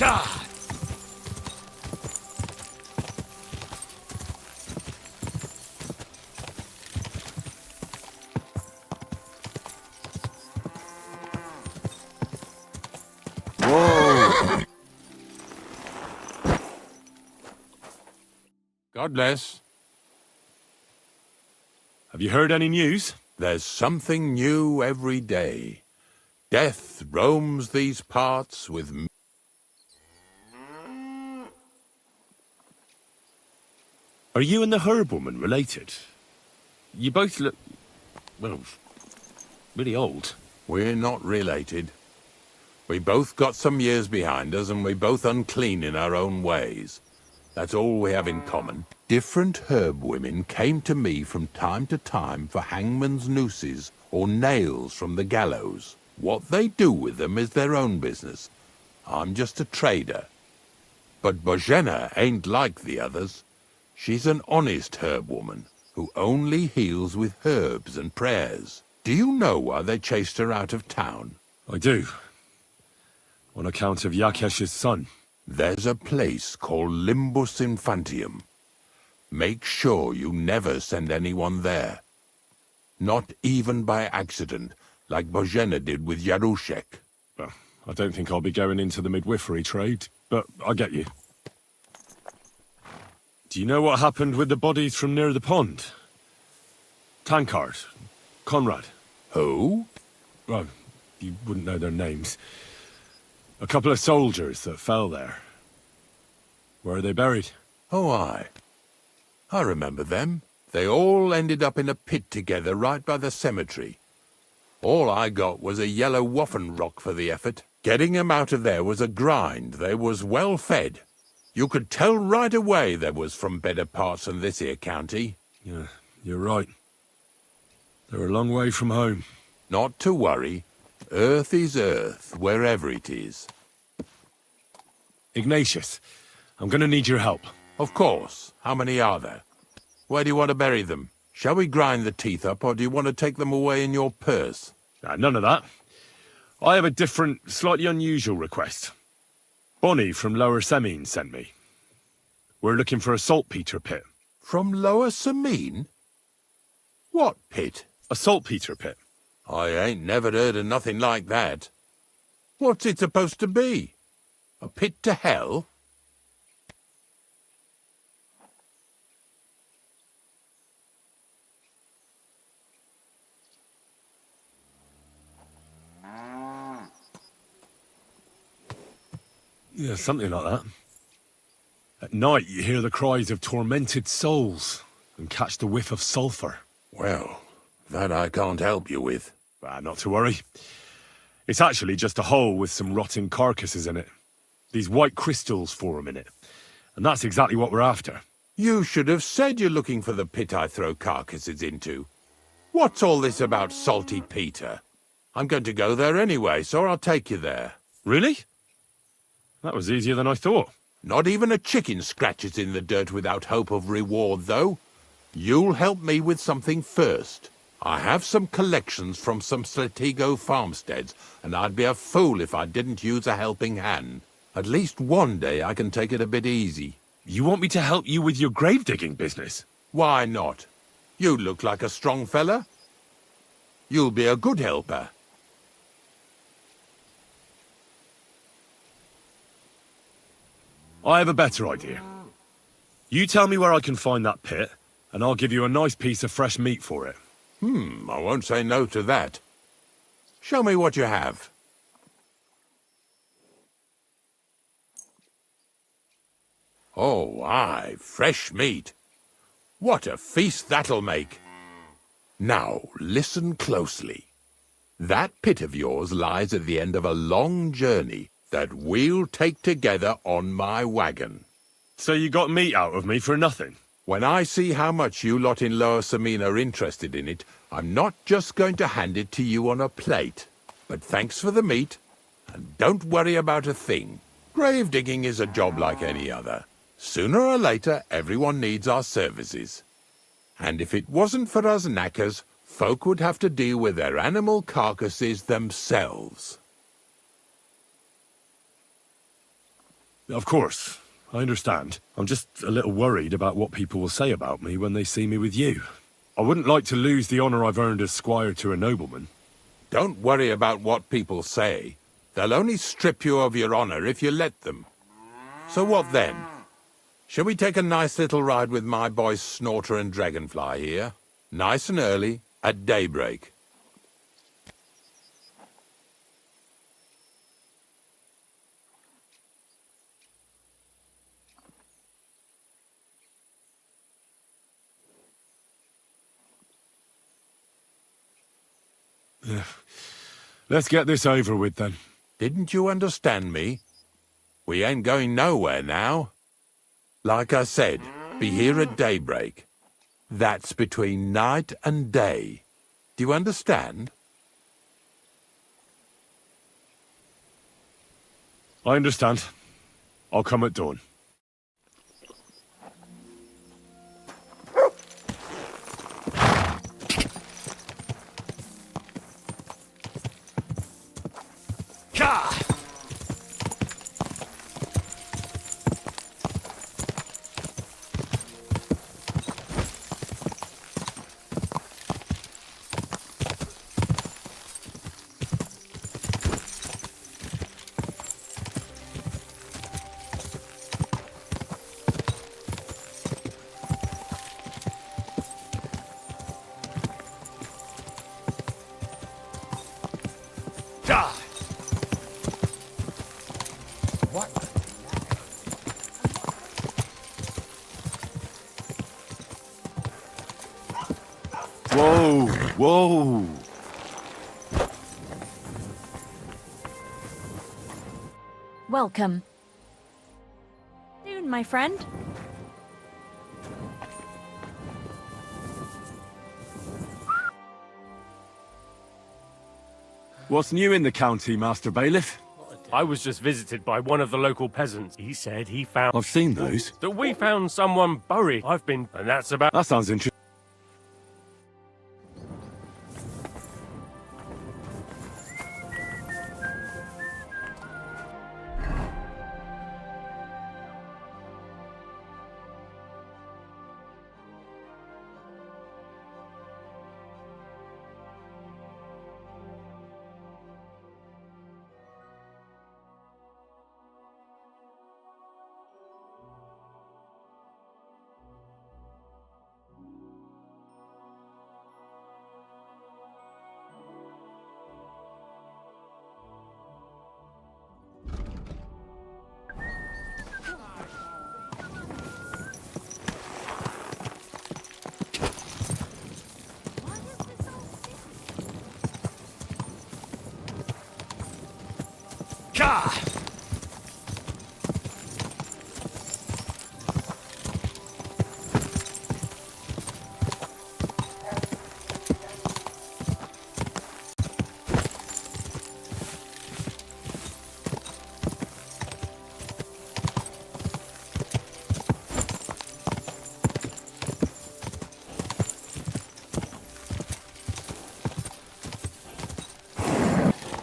[SPEAKER 1] God!
[SPEAKER 10] Whoa! God bless.
[SPEAKER 1] Have you heard any news?
[SPEAKER 10] There's something new every day. Death roams these parts with...
[SPEAKER 1] Are you and the herb woman related? You both look, well, really old.
[SPEAKER 10] We're not related. We both got some years behind us, and we're both unclean in our own ways. That's all we have in common. Different herb women came to me from time to time for hangman's nooses or nails from the gallows. What they do with them is their own business. I'm just a trader. But Bozhena ain't like the others. She's an honest herb woman who only heals with herbs and prayers. Do you know why they chased her out of town?
[SPEAKER 1] I do. On account of Yakesh's son.
[SPEAKER 10] There's a place called Limbus Infantium. Make sure you never send anyone there. Not even by accident, like Bozhena did with Yarushek.
[SPEAKER 1] Well, I don't think I'll be going into the midwifery trade, but I get you. Do you know what happened with the bodies from near the pond? Tankard, Conrad.
[SPEAKER 10] Who?
[SPEAKER 1] Well, you wouldn't know their names. A couple of soldiers that fell there. Where are they buried?
[SPEAKER 10] Oh, I remember them. They all ended up in a pit together right by the cemetery. All I got was a yellow waffen rock for the effort. Getting 'em out of there was a grind. They was well fed. You could tell right away they was from better parts than this here county.
[SPEAKER 1] Yeah, you're right. They're a long way from home.
[SPEAKER 10] Not to worry. Earth is earth, wherever it is.
[SPEAKER 1] Ignatius, I'm gonna need your help.
[SPEAKER 10] Of course. How many are there? Where do you want to bury them? Shall we grind the teeth up, or do you want to take them away in your purse?
[SPEAKER 1] None of that. I have a different, slightly unusual request. Bonnie from Lower Semine sent me. We're looking for a saltpeter pit.
[SPEAKER 10] From Lower Semine? What pit?
[SPEAKER 1] A saltpeter pit.
[SPEAKER 10] I ain't never heard of nothing like that. What's it supposed to be? A pit to hell?
[SPEAKER 1] Yeah, something like that. At night, you hear the cries of tormented souls and catch the whiff of sulphur.
[SPEAKER 10] Well, that I can't help you with.
[SPEAKER 1] Not to worry. It's actually just a hole with some rotting carcasses in it. These white crystals form in it. And that's exactly what we're after.
[SPEAKER 10] You should have said you're looking for the pit I throw carcasses into. What's all this about Salty Peter? I'm going to go there anyway, so I'll take you there.
[SPEAKER 1] Really? That was easier than I thought.
[SPEAKER 10] Not even a chicken scratches in the dirt without hope of reward, though. You'll help me with something first. I have some collections from some Slatigo farmsteads, and I'd be a fool if I didn't use a helping hand. At least one day I can take it a bit easy.
[SPEAKER 1] You want me to help you with your grave-digging business?
[SPEAKER 10] Why not? You look like a strong fella. You'll be a good helper.
[SPEAKER 1] I have a better idea. You tell me where I can find that pit, and I'll give you a nice piece of fresh meat for it.
[SPEAKER 10] I won't say no to that. Show me what you have. Oh, aye, fresh meat. What a feast that'll make. Now, listen closely. That pit of yours lies at the end of a long journey that we'll take together on my wagon.
[SPEAKER 1] So you got meat out of me for nothing?
[SPEAKER 10] When I see how much you lot in Lower Semine are interested in it, I'm not just going to hand it to you on a plate. But thanks for the meat, and don't worry about a thing. Grave digging is a job like any other. Sooner or later, everyone needs our services. And if it wasn't for us knackers, folk would have to deal with their animal carcasses themselves.
[SPEAKER 1] Of course, I understand. I'm just a little worried about what people will say about me when they see me with you. I wouldn't like to lose the honour I've earned as squire to a nobleman.
[SPEAKER 10] Don't worry about what people say. They'll only strip you of your honour if you let them. So what then? Shall we take a nice little ride with my boys Snorter and Dragonfly here? Nice and early, at daybreak.
[SPEAKER 1] Let's get this over with then.
[SPEAKER 10] Didn't you understand me? We ain't going nowhere now. Like I said, be here at daybreak. That's between night and day. Do you understand?
[SPEAKER 1] I understand. I'll come at dawn. Whoa, whoa.
[SPEAKER 11] Welcome. Soon, my friend.
[SPEAKER 1] What's new in the county, Master Bailiff?
[SPEAKER 12] I was just visited by one of the local peasants. He said he found...
[SPEAKER 1] I've seen those.
[SPEAKER 12] that we found someone buried. I've been... and that's about...
[SPEAKER 1] That sounds interesting.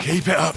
[SPEAKER 1] Keep it up.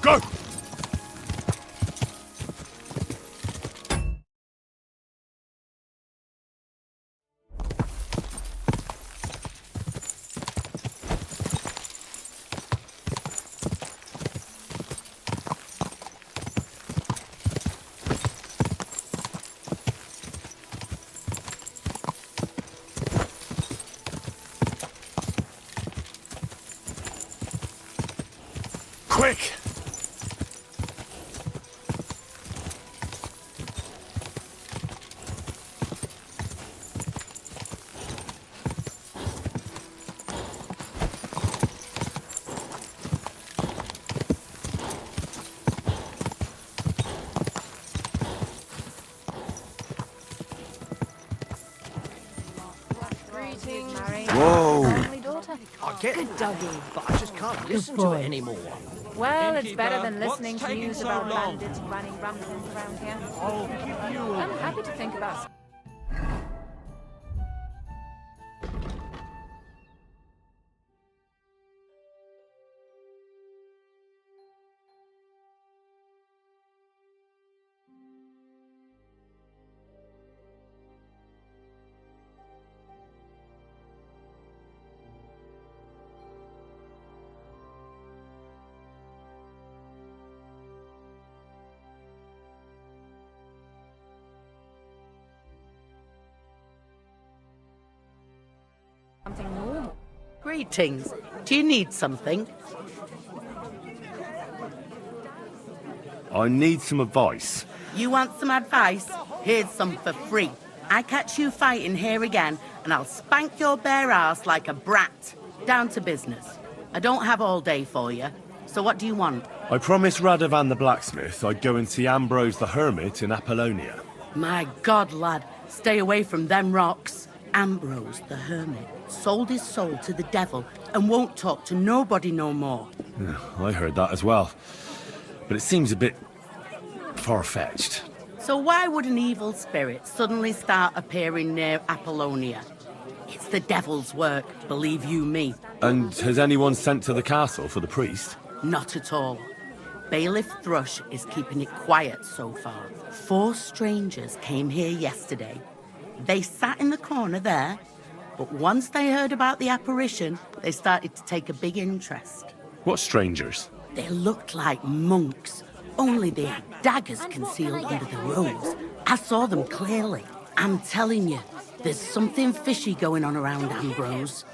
[SPEAKER 1] Go! Quick! Whoa!
[SPEAKER 8] I get it, but I just can't listen to it anymore.
[SPEAKER 13] Well, it's better than listening to news about bandits running rampant around here. I'm happy to think about. Something normal.
[SPEAKER 14] Greetings. Do you need something?
[SPEAKER 1] I need some advice.
[SPEAKER 14] You want some advice? Here's some for free. I catch you fighting here again, and I'll spank your bare ass like a brat. Down to business. I don't have all day for you, so what do you want?
[SPEAKER 1] I promised Radovan the blacksmith I'd go and see Ambrose the hermit in Apollonia.
[SPEAKER 14] My God, lad, stay away from them rocks. Ambrose the hermit sold his soul to the devil and won't talk to nobody no more.
[SPEAKER 1] Yeah, I heard that as well. But it seems a bit far-fetched.
[SPEAKER 14] So why would an evil spirit suddenly start appearing near Apollonia? It's the devil's work, believe you me.
[SPEAKER 1] And has anyone sent to the castle for the priest?
[SPEAKER 14] Not at all. Bailiff Thrush is keeping it quiet so far. 4 strangers came here yesterday. They sat in the corner there, but once they heard about the apparition, they started to take a big interest.
[SPEAKER 1] What strangers?
[SPEAKER 14] They looked like monks, only they had daggers concealed under the robes. I saw them clearly. I'm telling you, there's something fishy going on around Ambrose.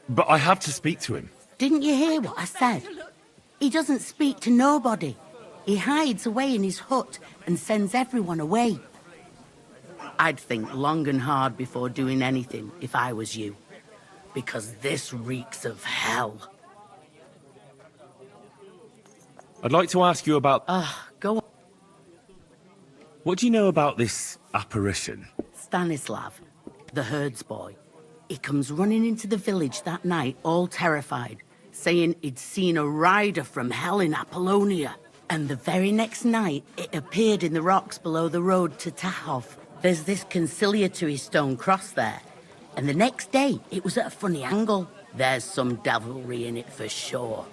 [SPEAKER 1] But I have to speak to him.
[SPEAKER 14] Didn't you hear what I said? He doesn't speak to nobody. He hides away in his hut and sends everyone away. I'd think long and hard before doing anything if I was you. Because this reeks of hell.
[SPEAKER 1] I'd like to ask you about...
[SPEAKER 14] Go on.
[SPEAKER 1] What do you know about this apparition?
[SPEAKER 14] Stanislav, the herds boy. He comes running into the village that night, all terrified, saying he'd seen a rider from hell in Apollonia. And the very next night, it appeared in the rocks below the road to Tahov. There's this conciliatory stone cross there. And the next day, it was at a funny angle. There's some devilry in it for sure.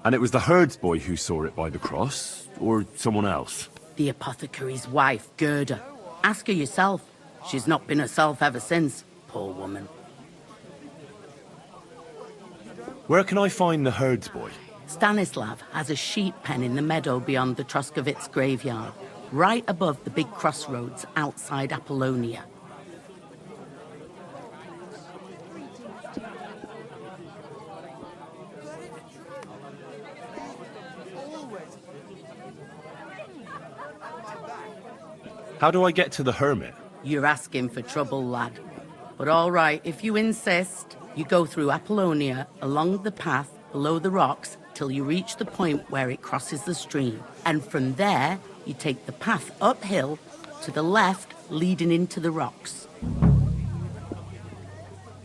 [SPEAKER 1] And it was the herds boy who saw it by the cross, or someone else?
[SPEAKER 14] The apothecary's wife, Gerda. Ask her yourself. She's not been herself ever since, poor woman.
[SPEAKER 1] Where can I find the herds boy?
[SPEAKER 14] Stanislav has a sheep pen in the meadow beyond the Troskovitz graveyard, right above the big crossroads outside Apollonia.
[SPEAKER 1] How do I get to the hermit?
[SPEAKER 14] You're asking for trouble, lad. But all right, if you insist, you go through Apollonia, along the path, below the rocks, till you reach the point where it crosses the stream. And from there, you take the path uphill, to the left, leading into the rocks.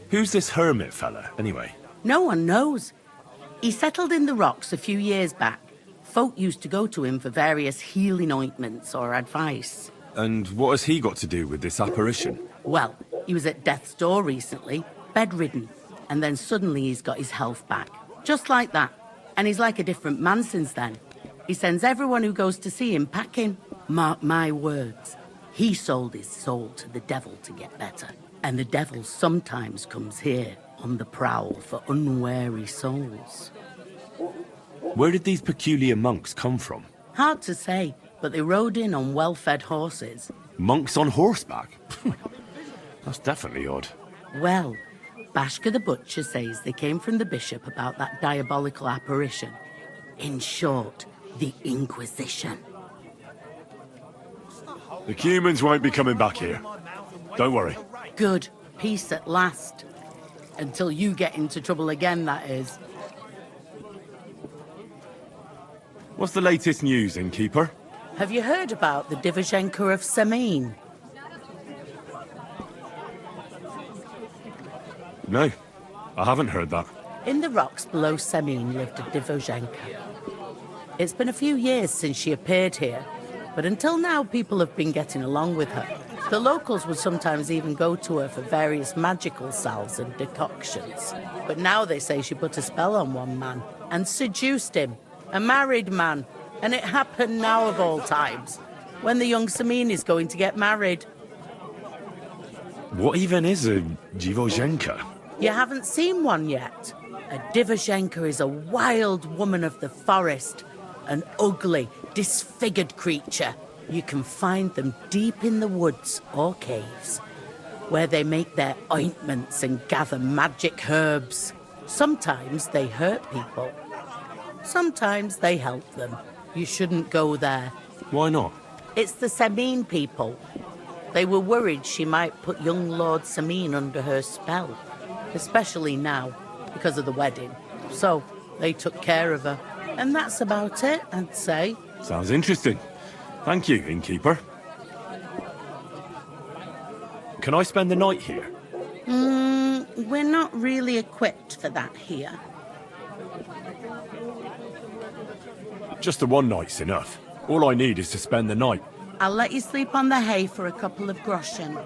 [SPEAKER 1] Who's this hermit fella, anyway?
[SPEAKER 14] No one knows. He settled in the rocks a few years back. Folk used to go to him for various healing ointments or advice.
[SPEAKER 1] And what has he got to do with this apparition?
[SPEAKER 14] Well, he was at death's door recently, bedridden, and then suddenly he's got his health back. Just like that. And he's like a different man since then. He sends everyone who goes to see him packing. Mark my words. He sold his soul to the devil to get better. And the devil sometimes comes here on the prowl for unwary souls.
[SPEAKER 1] Where did these peculiar monks come from?
[SPEAKER 14] Hard to say, but they rode in on well-fed horses.
[SPEAKER 1] Monks on horseback? That's definitely odd.
[SPEAKER 14] Well, Bashka the Butcher says they came from the bishop about that diabolical apparition. In short, the Inquisition.
[SPEAKER 1] The humans won't be coming back here. Don't worry.
[SPEAKER 14] Good. Peace at last. Until you get into trouble again, that is.
[SPEAKER 1] What's the latest news, innkeeper?
[SPEAKER 14] Have you heard about the Divashenka of Samin?
[SPEAKER 1] No, I haven't heard that.
[SPEAKER 14] In the rocks below Samin lived a Divashenka. It's been a few years since she appeared here, but until now people have been getting along with her. The locals would sometimes even go to her for various magical salves and decoctions. But now they say she put a spell on one man and seduced him, a married man. And it happened now of all times, when the young Samin is going to get married.
[SPEAKER 1] What even is a Divashenka?
[SPEAKER 14] You haven't seen one yet. A Divashenka is a wild woman of the forest, an ugly, disfigured creature. You can find them deep in the woods or caves, where they make their ointments and gather magic herbs. Sometimes they hurt people. Sometimes they help them. You shouldn't go there.
[SPEAKER 1] Why not?
[SPEAKER 14] It's the Samin people. They were worried she might put young Lord Samin under her spell, especially now, because of the wedding. So they took care of her. And that's about it, I'd say.
[SPEAKER 1] Sounds interesting. Thank you, innkeeper. Can I spend the night here?
[SPEAKER 14] We're not really equipped for that here.
[SPEAKER 1] Just the one night's enough. All I need is to spend the night.
[SPEAKER 14] I'll let you sleep on the hay for a couple of groschen.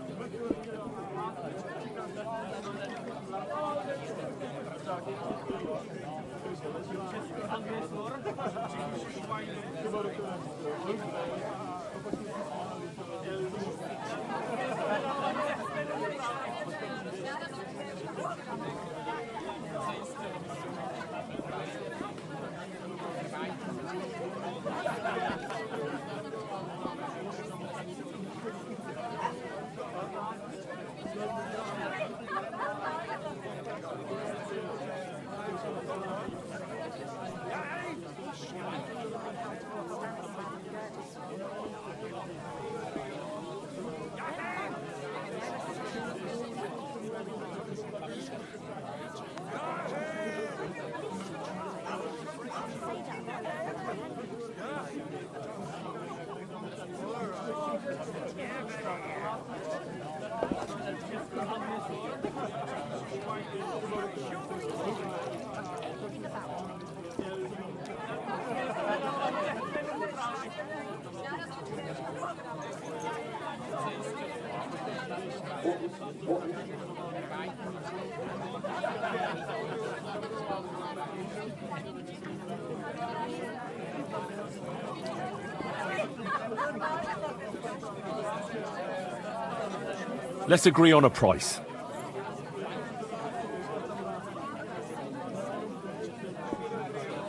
[SPEAKER 1] Let's agree on a price.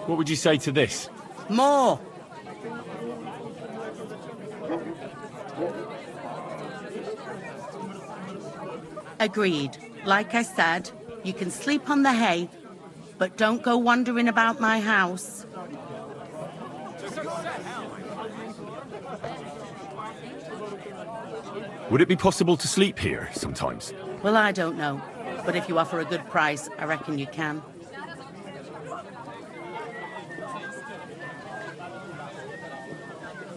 [SPEAKER 1] What would you say to this?
[SPEAKER 14] More! Agreed. Like I said, you can sleep on the hay, but don't go wandering about my house.
[SPEAKER 1] Would it be possible to sleep here sometimes?
[SPEAKER 14] Well, I don't know. But if you offer a good price, I reckon you can.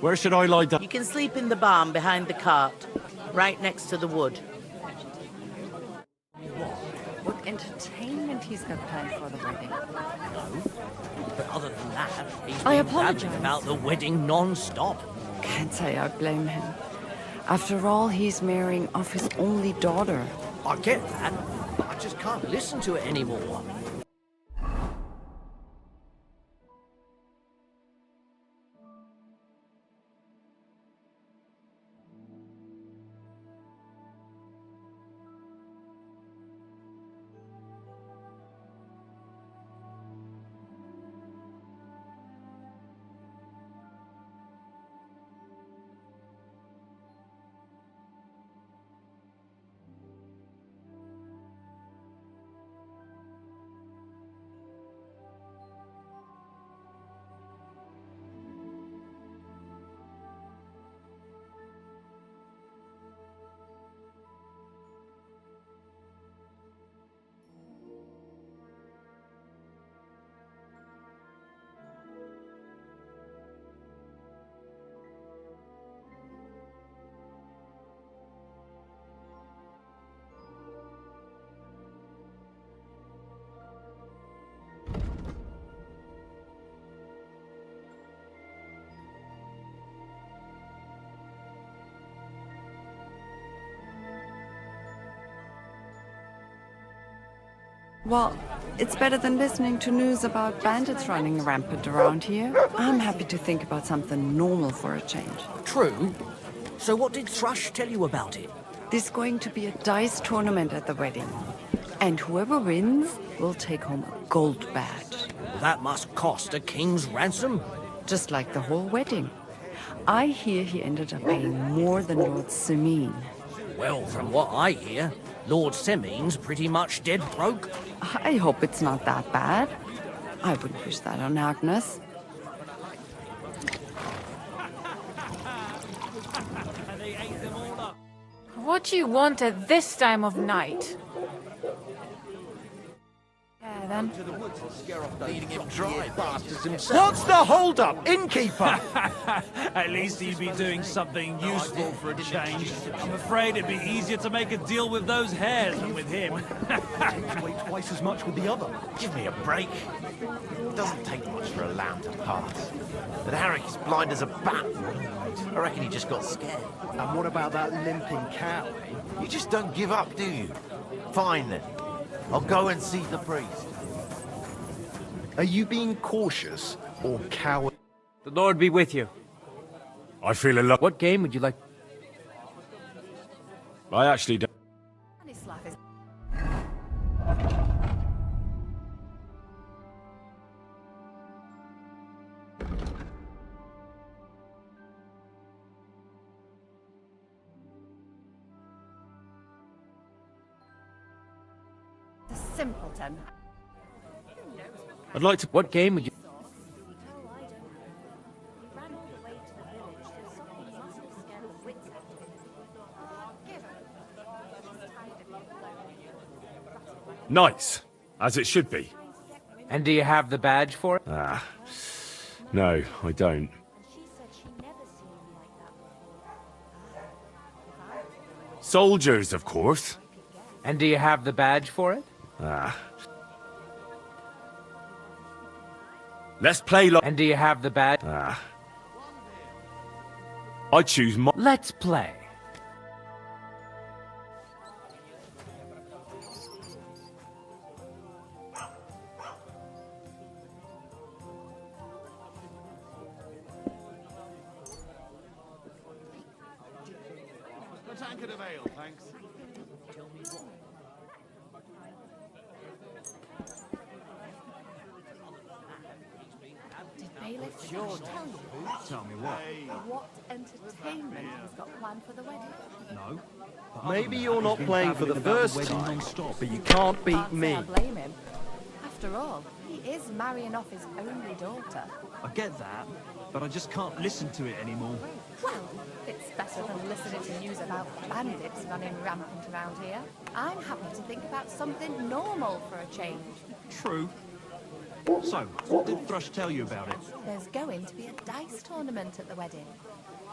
[SPEAKER 1] Where should I lie down?
[SPEAKER 14] You can sleep in the barn behind the cart, right next to the wood.
[SPEAKER 13] What entertainment he's got planned for the wedding.
[SPEAKER 15] But other than that, he's
[SPEAKER 13] I
[SPEAKER 15] been
[SPEAKER 13] apologize.
[SPEAKER 15] blabbing about the wedding non-stop.
[SPEAKER 13] Can't say I blame him. After all, he's marrying off his only daughter.
[SPEAKER 15] I get that, but I just can't listen to it anymore.
[SPEAKER 16] Well, it's better than listening to news about bandits running rampant around here. I'm happy to think about something normal for a change.
[SPEAKER 15] True. So what did Thrush tell you about it?
[SPEAKER 16] There's going to be a dice tournament at the wedding. And whoever wins will take home a gold badge.
[SPEAKER 15] That must cost a king's ransom.
[SPEAKER 16] Just like the whole wedding. I hear he ended up paying more than Lord Semin.
[SPEAKER 15] Well, from what I hear, Lord Semin's pretty much dead broke.
[SPEAKER 16] I hope it's not that bad. I wouldn't wish that on Agnes.
[SPEAKER 13] What do you want at this time of night? Yeah, then.
[SPEAKER 7] Leading him dry, bastards himself.
[SPEAKER 8] What's the hold-up, innkeeper?
[SPEAKER 9] At least he'd be doing something useful for a change. I'm afraid it'd be easier to make a deal with those hares than with him.
[SPEAKER 8] Weigh twice as much with the other.
[SPEAKER 7] Give me a break. It doesn't take much for a lamb to pass. But Harry's blind as a bat. I reckon he just got scared.
[SPEAKER 8] And what about that limping cow, eh?
[SPEAKER 7] You just don't give up, do you? Fine then. I'll go and see the priest.
[SPEAKER 8] Are you being cautious or coward?
[SPEAKER 6] The Lord be with you.
[SPEAKER 1] I feel a lot.
[SPEAKER 6] What game would you like?
[SPEAKER 1] I actually don't.
[SPEAKER 13] The simpleton.
[SPEAKER 1] I'd like to.
[SPEAKER 6] What game would you?
[SPEAKER 1] Nice, as it should be.
[SPEAKER 6] And do you have the badge for it?
[SPEAKER 1] No, I don't. Soldiers, of course.
[SPEAKER 6] And do you have the badge for it?
[SPEAKER 1] Let's play like.
[SPEAKER 6] And do you have the badge?
[SPEAKER 1] I choose my.
[SPEAKER 6] Let's play.
[SPEAKER 5] A tankard of ale, thanks.
[SPEAKER 17] Did Bailiff Thrush tell you?
[SPEAKER 9] Tell me what?
[SPEAKER 17] What entertainment he's got planned for the wedding?
[SPEAKER 9] No.
[SPEAKER 8] Maybe you're not playing for the first time, but you can't beat
[SPEAKER 17] Can't say
[SPEAKER 8] me.
[SPEAKER 17] I blame him. After all, he is marrying off his only daughter.
[SPEAKER 9] I get that, but I just can't listen to it anymore.
[SPEAKER 17] Well, it's better than listening to news about bandits running rampant around here. I'm happy to think about something normal for a change.
[SPEAKER 9] True. So, what did Thrush tell you about it?
[SPEAKER 17] There's going to be a dice tournament at the wedding.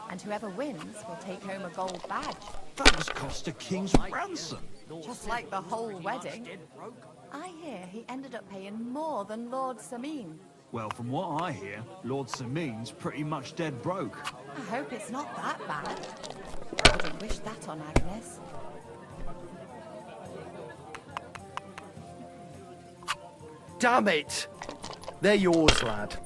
[SPEAKER 17] And whoever wins will take home a gold badge.
[SPEAKER 9] That must cost a king's ransom.
[SPEAKER 17] Just like the whole wedding. I hear he ended up paying more than Lord Semin.
[SPEAKER 9] Well, from what I hear, Lord Semin's pretty much dead broke.
[SPEAKER 17] I hope it's not that bad. I wouldn't wish that on Agnes.
[SPEAKER 8] Damn it! They're yours, lad.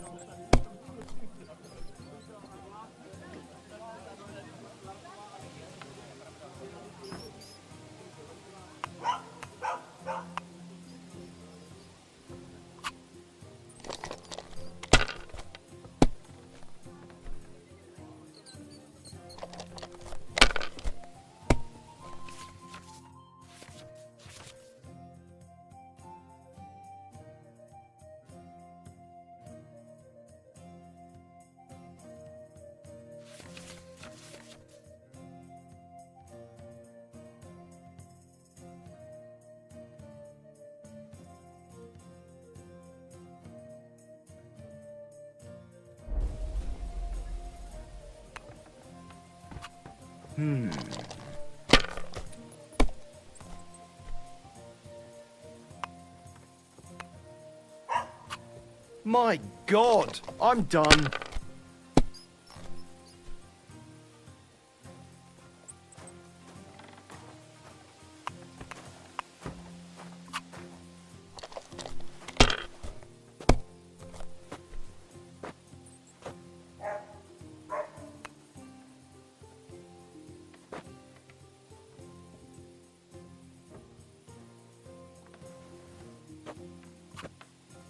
[SPEAKER 8] My God, I'm done.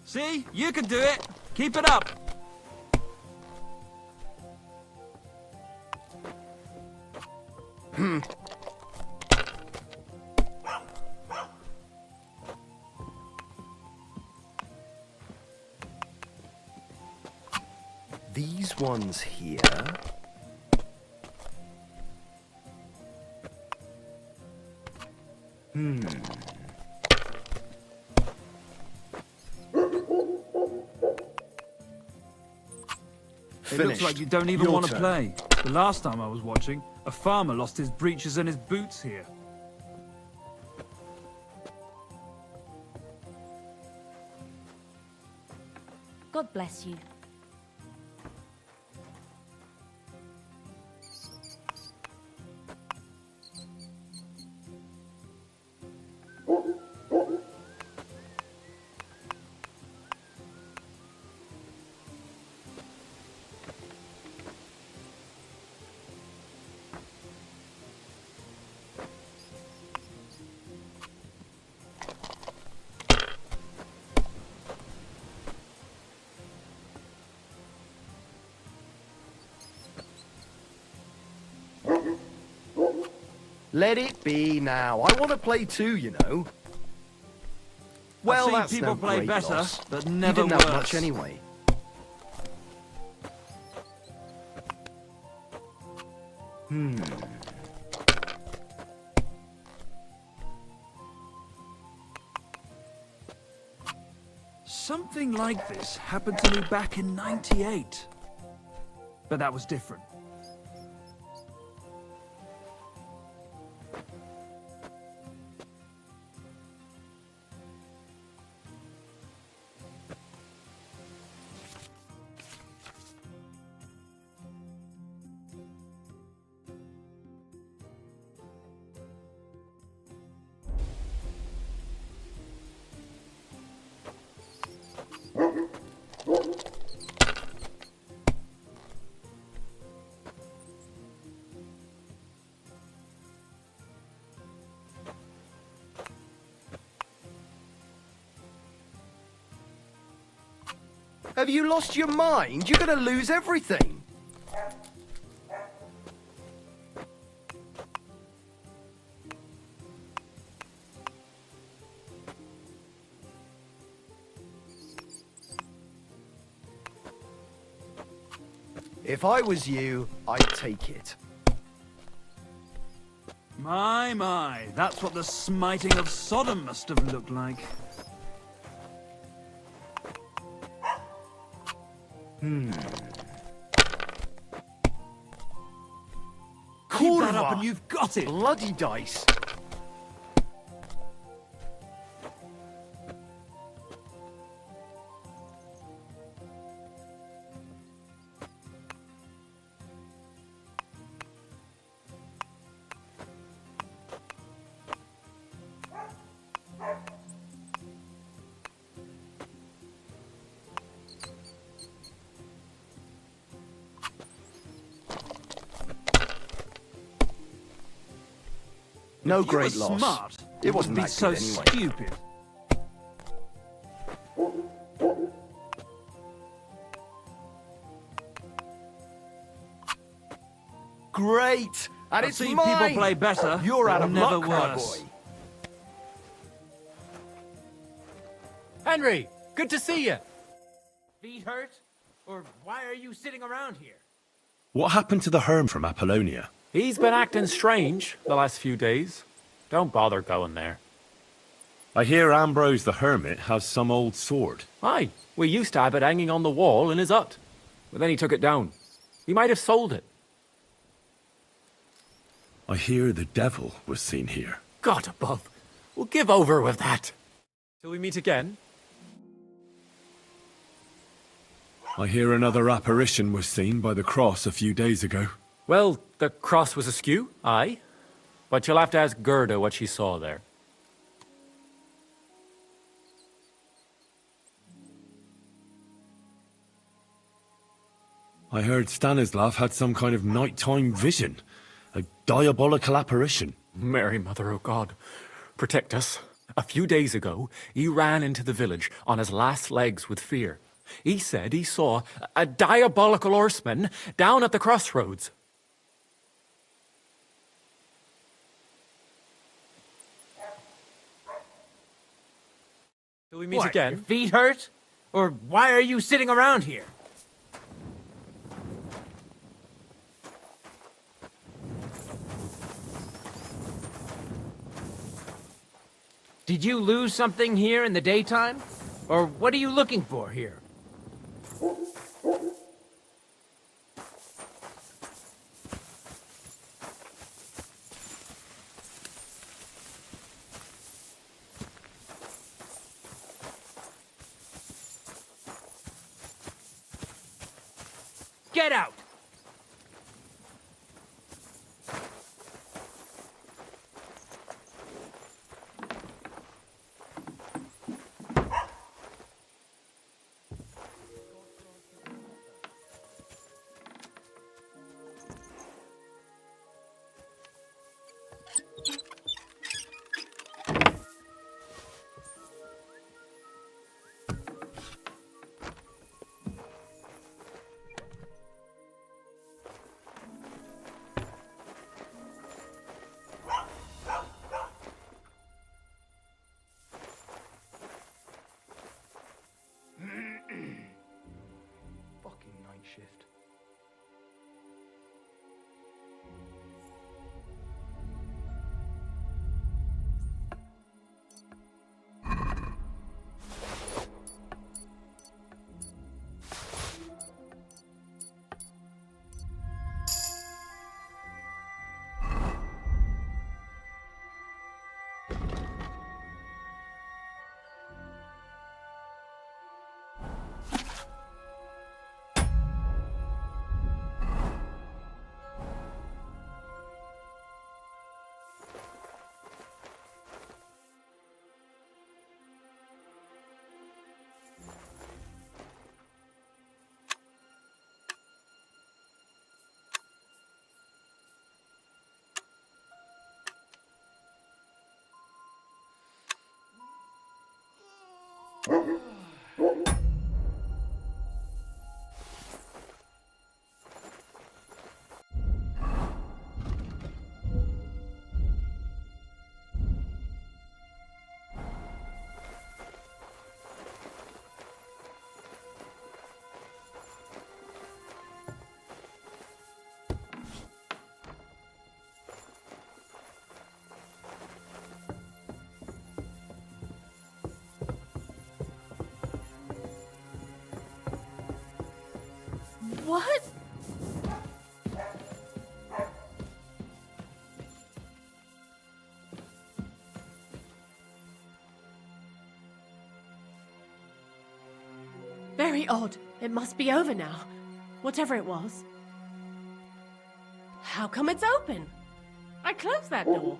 [SPEAKER 9] See? You can do it. Keep it up.
[SPEAKER 8] These ones here.
[SPEAKER 9] It looks like you don't even want to play. The last time I was watching, a farmer lost his breeches and his boots here.
[SPEAKER 11] God bless you.
[SPEAKER 8] Let it be now. I want to play too, you know. Well,
[SPEAKER 9] I've seen
[SPEAKER 8] that's
[SPEAKER 9] people
[SPEAKER 8] no
[SPEAKER 9] play
[SPEAKER 8] great
[SPEAKER 9] better,
[SPEAKER 8] loss.
[SPEAKER 9] but
[SPEAKER 8] You
[SPEAKER 9] never
[SPEAKER 8] didn't have
[SPEAKER 9] worse.
[SPEAKER 8] much anyway.
[SPEAKER 9] Something like this happened to me back in '98. But that was different.
[SPEAKER 8] Have you lost your mind? You're going to lose everything. If I was you, I'd take it.
[SPEAKER 9] My, that's what the smiting of Sodom must have looked like. Keep that up and you've got it!
[SPEAKER 8] Bloody dice. No
[SPEAKER 9] If you
[SPEAKER 8] great
[SPEAKER 9] were
[SPEAKER 8] loss.
[SPEAKER 9] Smart,
[SPEAKER 8] It wasn't
[SPEAKER 9] be
[SPEAKER 8] that
[SPEAKER 9] so
[SPEAKER 8] good anyway.
[SPEAKER 9] stupid.
[SPEAKER 8] Great! And
[SPEAKER 9] I've
[SPEAKER 8] it's
[SPEAKER 9] seen
[SPEAKER 8] mine!
[SPEAKER 9] people play better,
[SPEAKER 8] You're out
[SPEAKER 9] but
[SPEAKER 8] of
[SPEAKER 9] never
[SPEAKER 8] luck,
[SPEAKER 9] worse.
[SPEAKER 8] cowboy.
[SPEAKER 6] Henry, good to see you. Feet hurt? Or why are you sitting around here?
[SPEAKER 1] What happened to the Herm from Apollonia?
[SPEAKER 18] He's been acting strange the last few days. Don't bother going there.
[SPEAKER 1] I hear Ambrose the Hermit has some old sword.
[SPEAKER 18] Aye, we used to have it hanging on the wall in his hut. But then he took it down. He might have sold it.
[SPEAKER 1] I hear the devil was seen here.
[SPEAKER 18] God above. We'll give over with that. Till we meet again.
[SPEAKER 1] I hear another apparition was seen by the cross a few days ago.
[SPEAKER 18] Well, the cross was askew, aye. But you'll have to ask Gerda what she saw there.
[SPEAKER 1] I heard Stanislav had some kind of nighttime vision. A diabolical apparition.
[SPEAKER 18] Mary, Mother of God, protect us. A few days ago, he ran into the village on his last legs with fear. He said he saw a diabolical horseman down at the crossroads. Till we meet
[SPEAKER 6] What,
[SPEAKER 18] again.
[SPEAKER 6] your feet hurt? Or why are you sitting around here? Did you lose something here in the daytime? Or what are you looking for here? Get out!
[SPEAKER 8] Fucking night shift.
[SPEAKER 4] What? Very odd. It must be over now. Whatever it was. How come it's open? I closed that door.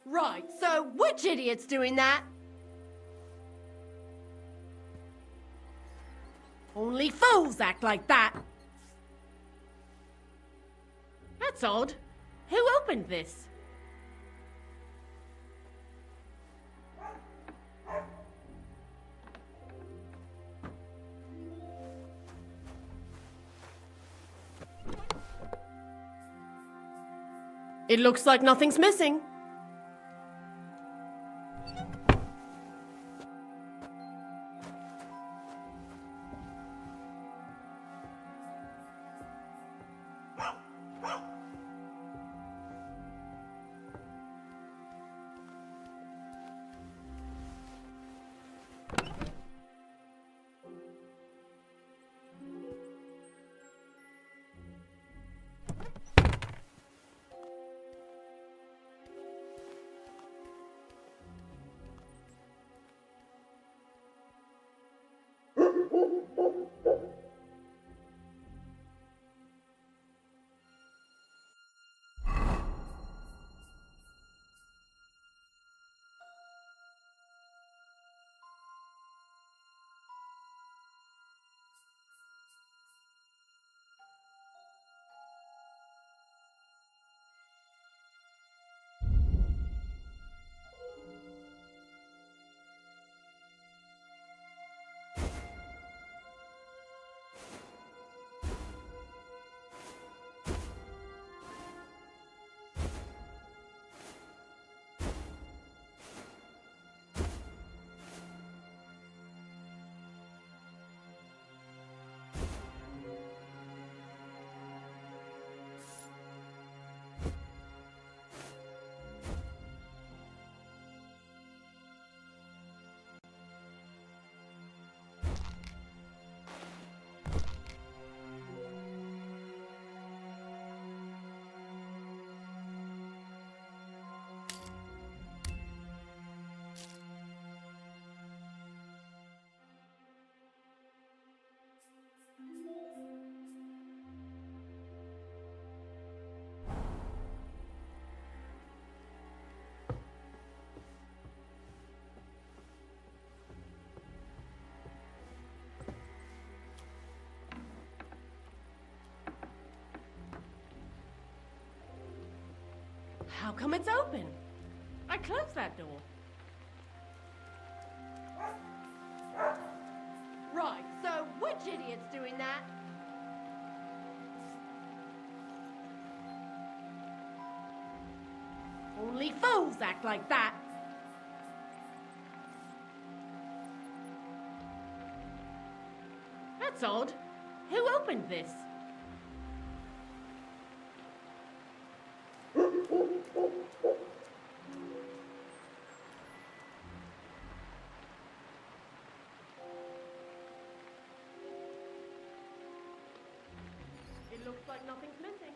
[SPEAKER 4] Right, so which idiot's doing that? Only fools act like that. That's odd. Who opened this? It looks like nothing's missing. How come it's open? I closed that door. Right, so which idiot's doing that? Only fools act like that. That's odd. Who opened this? It looks like nothing's missing.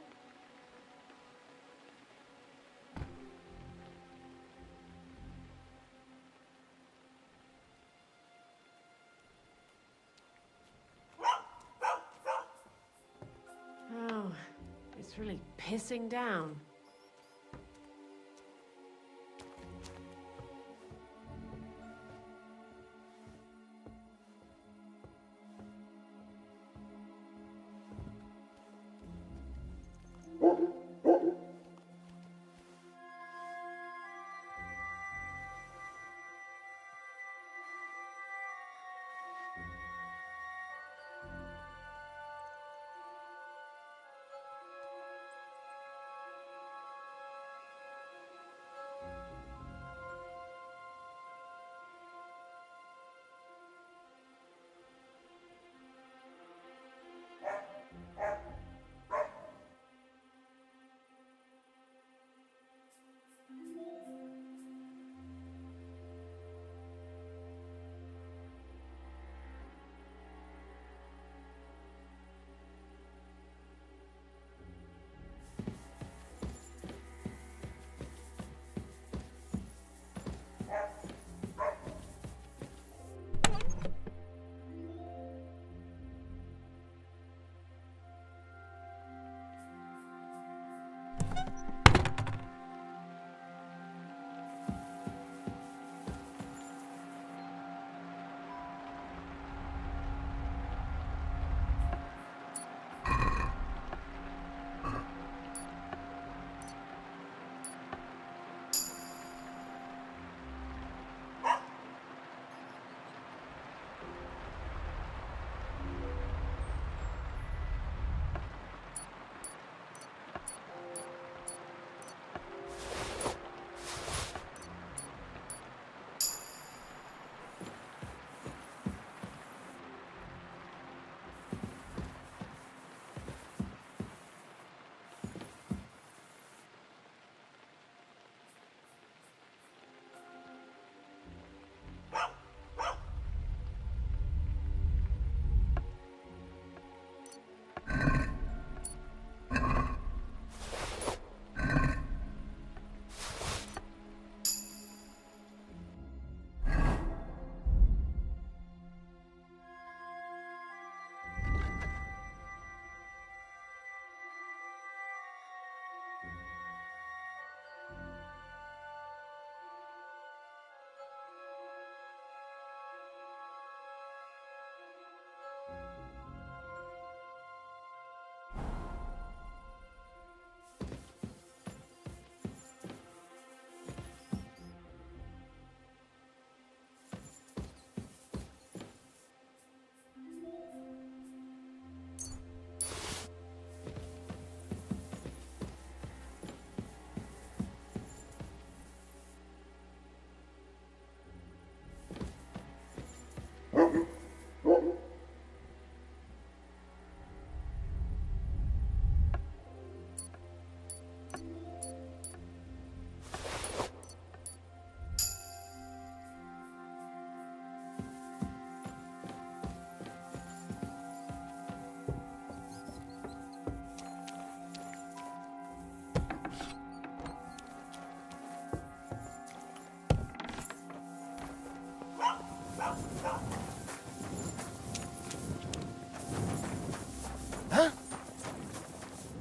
[SPEAKER 4] Oh, it's really pissing down.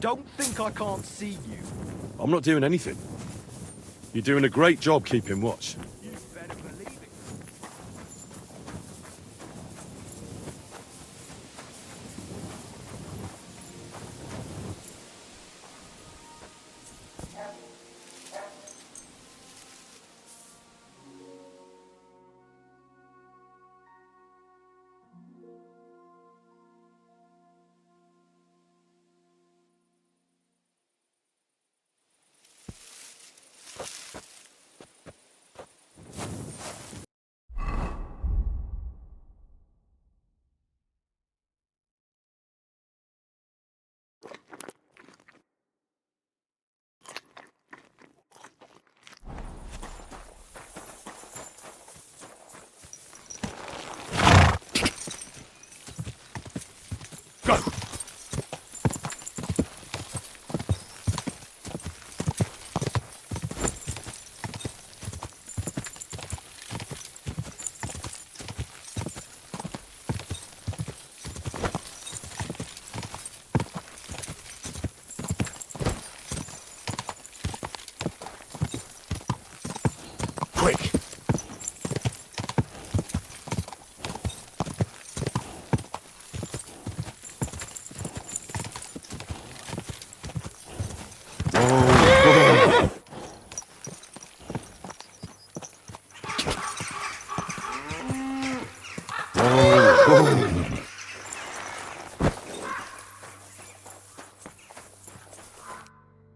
[SPEAKER 8] Don't think I can't see you.
[SPEAKER 1] I'm not doing anything. You're doing a great job keeping watch.
[SPEAKER 8] You better believe it.
[SPEAKER 1] quick!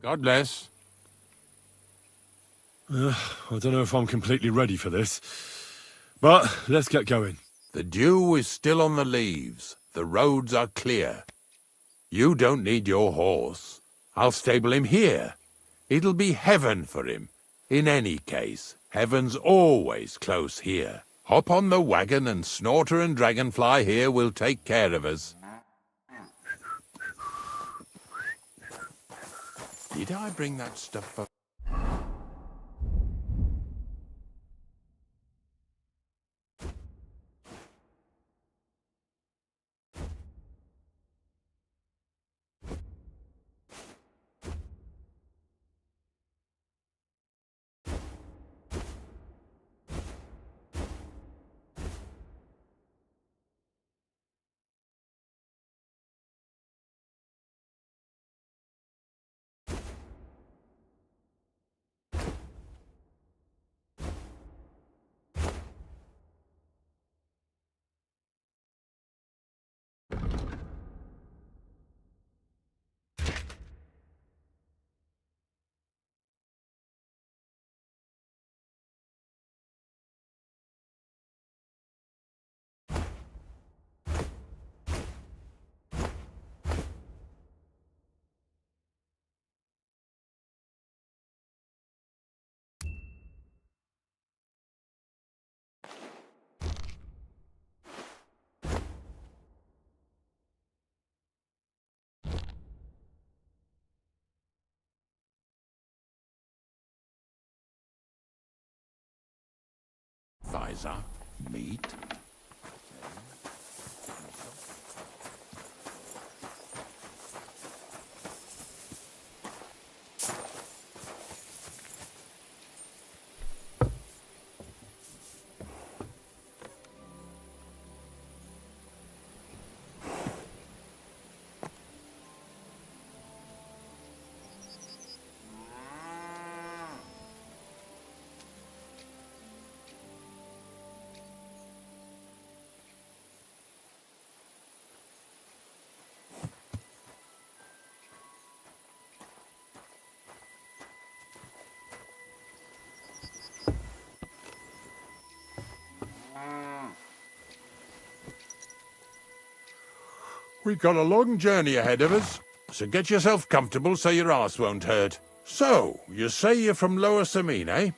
[SPEAKER 10] God bless.
[SPEAKER 1] I don't know if I'm completely ready for this, but let's get going.
[SPEAKER 10] The dew is still on the leaves. The roads are clear. You don't need your horse. I'll stable him here. It'll be heaven for him. In any case, heaven's always close here. Hop on the wagon and Snorter and Dragonfly here will take care of us. Did I bring that stuff up? Visor, meat. We've got a long journey ahead of us, so get yourself comfortable so your arse won't hurt. So, you say you're from Lower Samine, eh?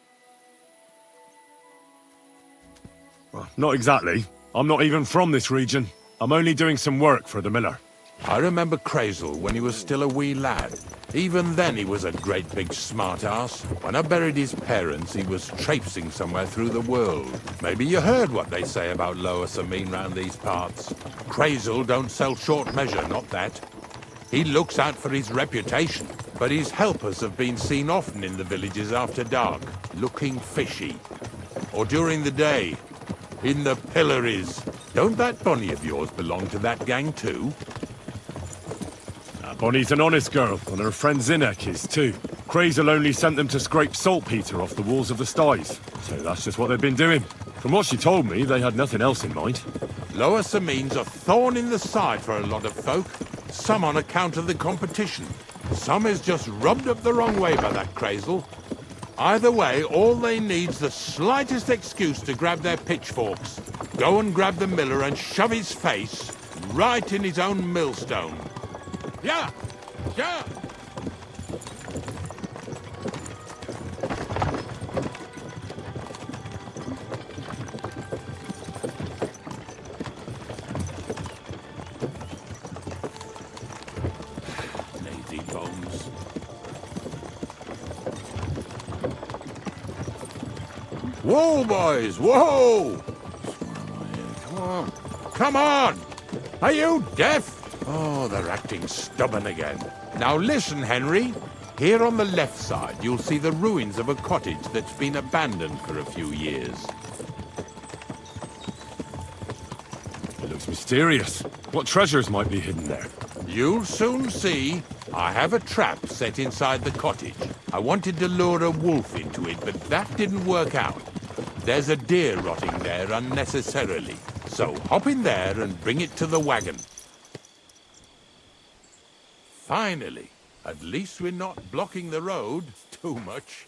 [SPEAKER 1] Well, not exactly. I'm not even from this region. I'm only doing some work for the miller.
[SPEAKER 10] I remember Crazel when he was still a wee lad. Even then he was a great big smart-ass. When I buried his parents, he was traipsing somewhere through the world. Maybe you heard what they say about Lower Samine round these parts. Crazel don't sell short measure, not that. He looks out for his reputation, but his helpers have been seen often in the villages after dark, looking fishy. Or during the day, in the pillories. Don't that Bonnie of yours belong to that gang too?
[SPEAKER 1] Bonnie's an honest girl, and her friend Zinnek is too. Crazel only sent them to scrape saltpeter off the walls of the sties, so that's just what they've been doing. From what she told me, they had nothing else in mind.
[SPEAKER 10] Lower Samine's a thorn in the side for a lot of folk. Some on account of the competition. Some is just rubbed up the wrong way by that Crazel. Either way, all they need's the slightest excuse to grab their pitchforks. Go and grab the miller and shove his face right in his own millstone. Yeah! Yeah! Lazy bones. Whoa, boys! Whoa! Come on! Come on! Are you deaf? Oh, they're acting stubborn again. Now listen, Henry. Here on the left side, you'll see the ruins of a cottage that's been abandoned for a few years.
[SPEAKER 1] It looks mysterious. What treasures might be hidden there?
[SPEAKER 10] You'll soon see. I have a trap set inside the cottage. I wanted to lure a wolf into it, but that didn't work out. There's a deer rotting there unnecessarily. So hop in there and bring it to the wagon. Finally. At least we're not blocking the road too much.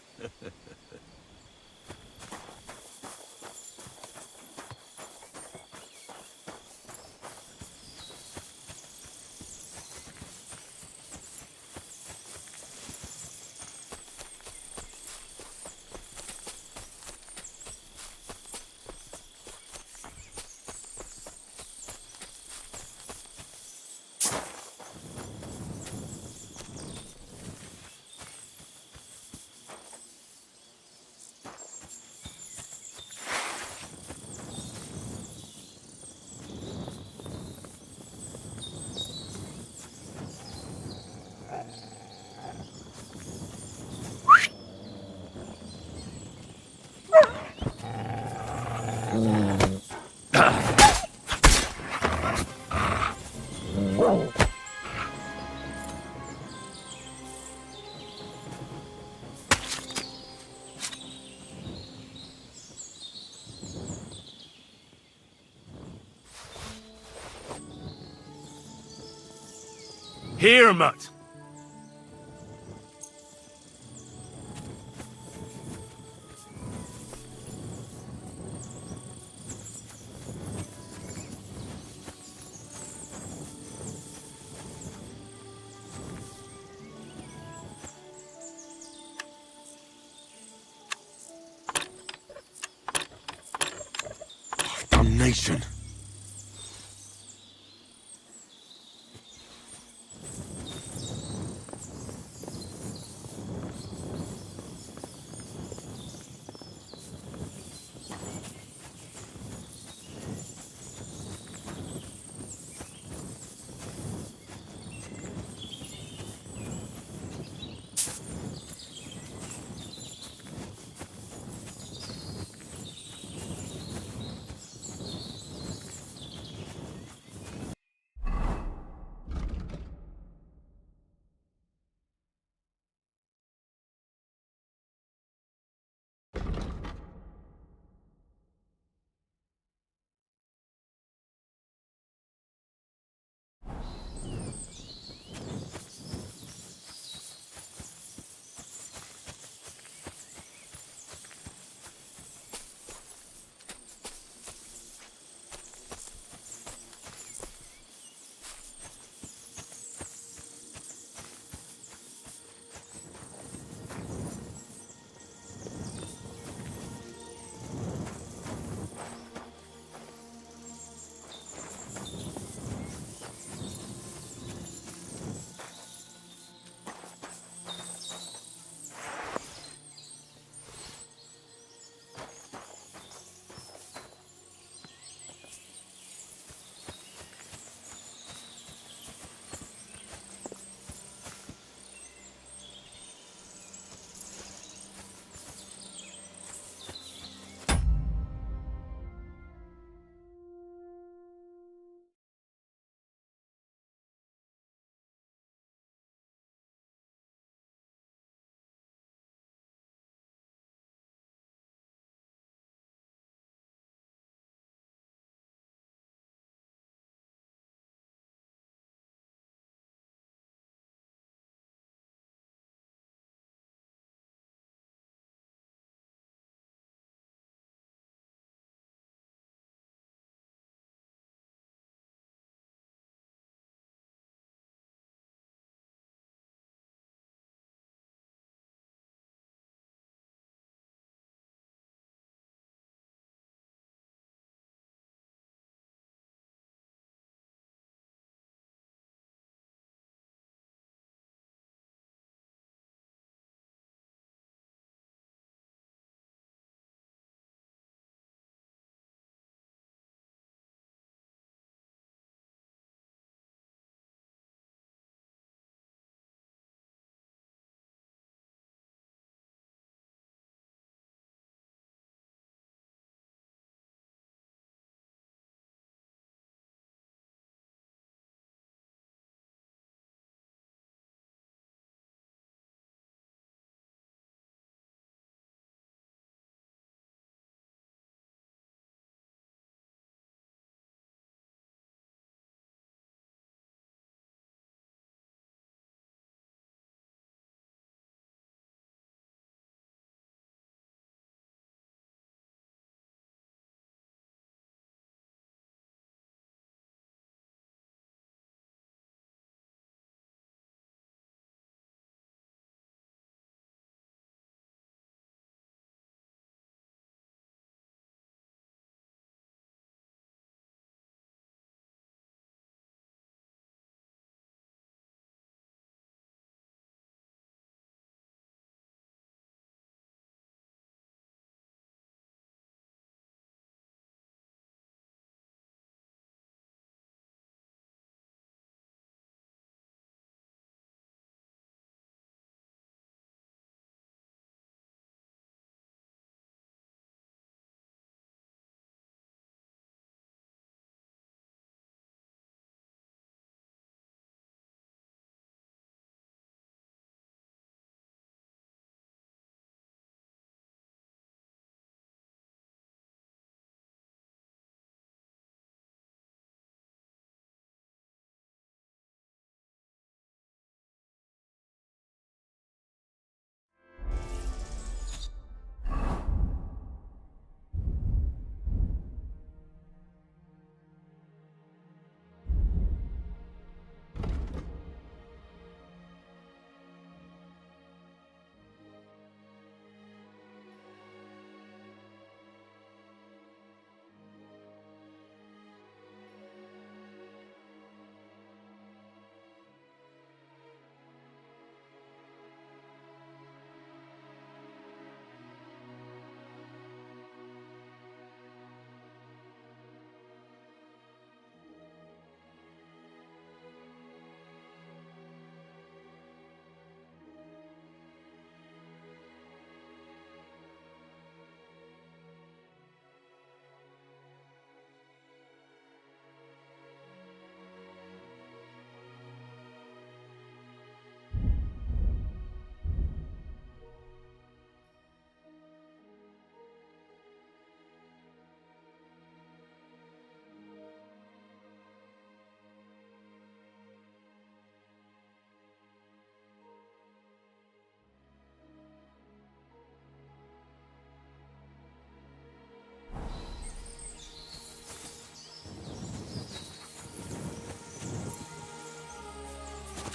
[SPEAKER 1] Here, mutt! Damnation!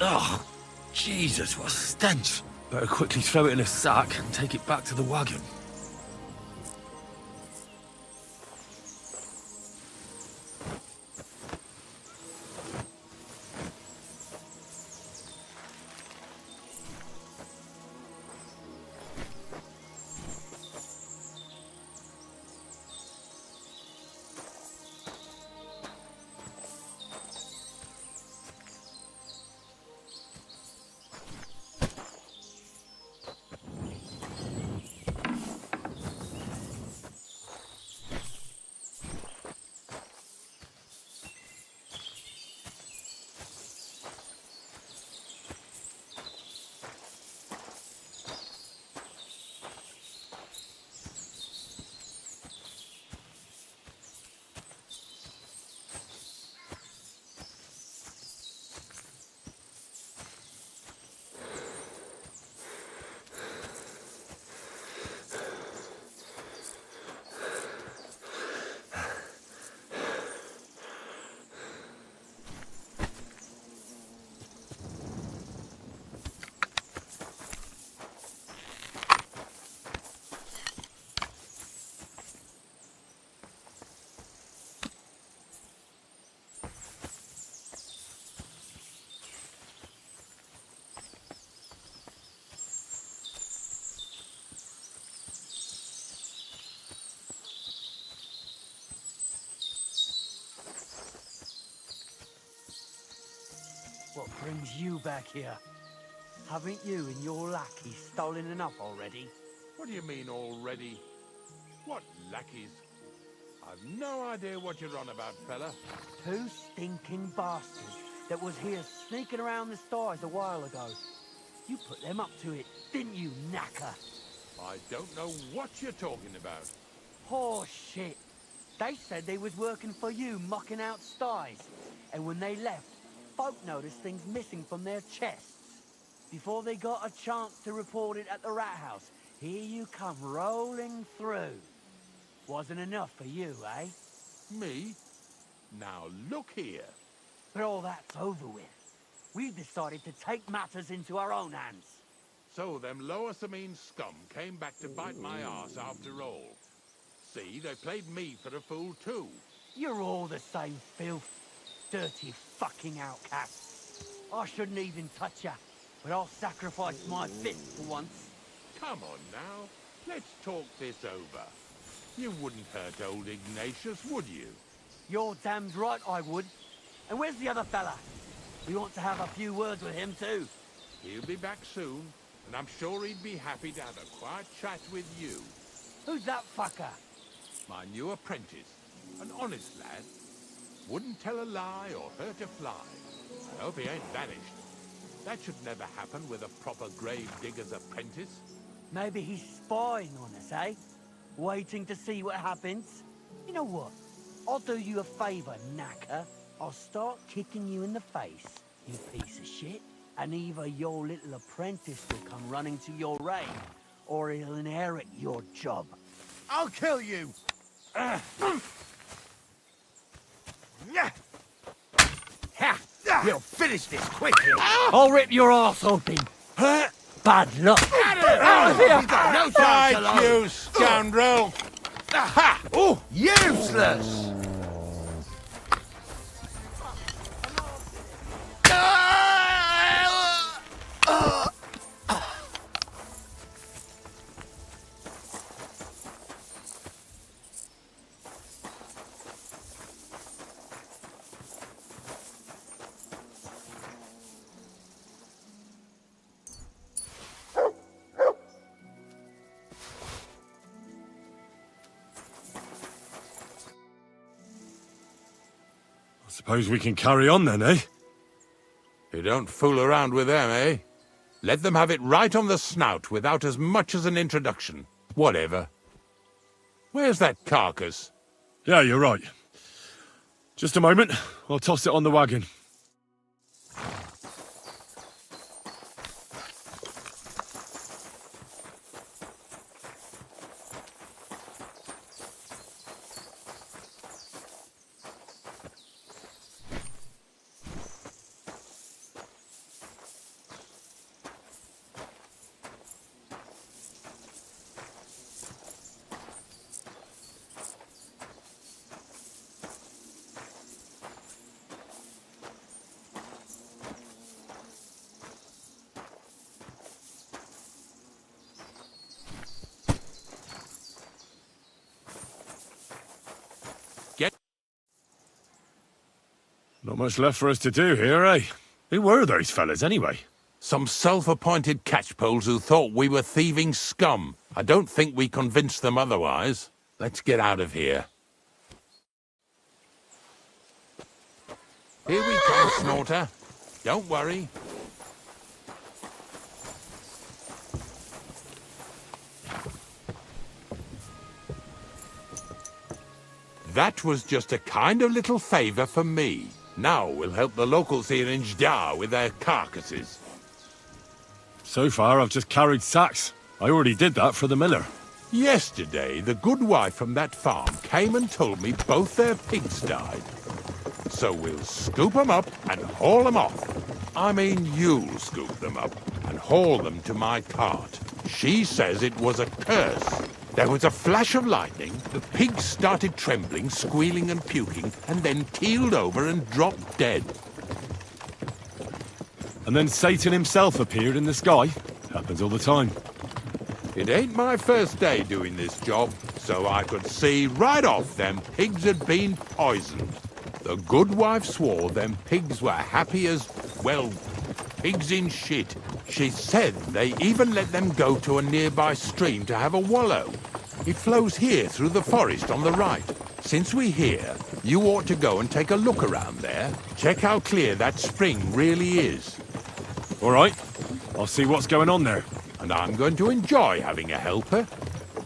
[SPEAKER 1] Oh, Jesus, what a stench. Better quickly throw it in a sack and take it back to the wagon.
[SPEAKER 19] What brings you back here? Haven't you and your lackey stolen enough already?
[SPEAKER 10] What do you mean already? What lackeys? I've no idea what you're on about, fella.
[SPEAKER 19] Two stinking bastards that was here sneaking around the stars a while ago. You put them up to it, didn't you, knacker?
[SPEAKER 10] I don't know what you're talking about.
[SPEAKER 19] Horse shit. They said they was working for you, mucking out sties. And when they left, folk noticed things missing from their chests. Before they got a chance to report it at the rat house, here you come rolling through. Wasn't enough for you, eh?
[SPEAKER 10] Me? Now look here.
[SPEAKER 19] But all that's over with. We've decided to take matters into our own hands.
[SPEAKER 10] So them Lower Samine scum came back to bite my arse after all. See, they played me for a fool too.
[SPEAKER 19] You're all the same filth. Dirty fucking outcasts. I shouldn't even touch you, but I'll sacrifice my fist for once.
[SPEAKER 10] Come on now, let's talk this over. You wouldn't hurt old Ignatius, would you?
[SPEAKER 19] You're damned right I would. And where's the other fella? We want to have a few words with him too.
[SPEAKER 10] He'll be back soon, and I'm sure he'd be happy to have a quiet chat with you.
[SPEAKER 19] Who's that fucker?
[SPEAKER 10] My new apprentice, an honest lad. Wouldn't tell a lie or hurt a fly. I hope he ain't vanished. That should never happen with a proper grave digger's apprentice.
[SPEAKER 19] Maybe he's spying on us, eh? Waiting to see what happens. You know what? I'll do you a favor, knacker. I'll start kicking you in the face, you piece of shit. And either your little apprentice will come running to your aid, or he'll inherit your job.
[SPEAKER 7] I'll kill you!
[SPEAKER 19] We'll finish this quickly. I'll rip your arse open. Bad luck.
[SPEAKER 7] No
[SPEAKER 10] Fight, you scoundrel!
[SPEAKER 7] Aha! Oh, useless!
[SPEAKER 1] Suppose we can carry on then, eh?
[SPEAKER 10] You don't fool around with them, eh? Let them have it right on the snout without as much as an introduction. Whatever. Where's that carcass?
[SPEAKER 1] Yeah, you're right. Just a moment. I'll toss it on the wagon. Not much left for us to do here, eh? Who were those fellas, anyway?
[SPEAKER 10] Some self-appointed catchpoles who thought we were thieving scum. I don't think we convinced them otherwise. Let's get out of here. Here we come, Snorter. Don't worry. That was just a kind of little favour for me. Now we'll help the locals here in Jda with their carcasses.
[SPEAKER 1] So far, I've just carried sacks. I already did that for the miller.
[SPEAKER 10] Yesterday, the good wife from that farm came and told me both their pigs died. So we'll scoop them up and haul them off. I mean, you'll scoop them up and haul them to my cart. She says it was a curse. There was a flash of lightning, the pigs started trembling, squealing and puking, and then keeled over and dropped dead.
[SPEAKER 1] And then Satan himself appeared in the sky. Happens all the time.
[SPEAKER 10] It ain't my first day doing this job, so I could see right off them pigs had been poisoned. The good wife swore them pigs were happy as, well, pigs in shit. She said they even let them go to a nearby stream to have a wallow. It flows here through the forest on the right. Since we're here, you ought to go and take a look around there. Check how clear that spring really is.
[SPEAKER 1] All right. I'll see what's going on there.
[SPEAKER 10] And I'm going to enjoy having a helper.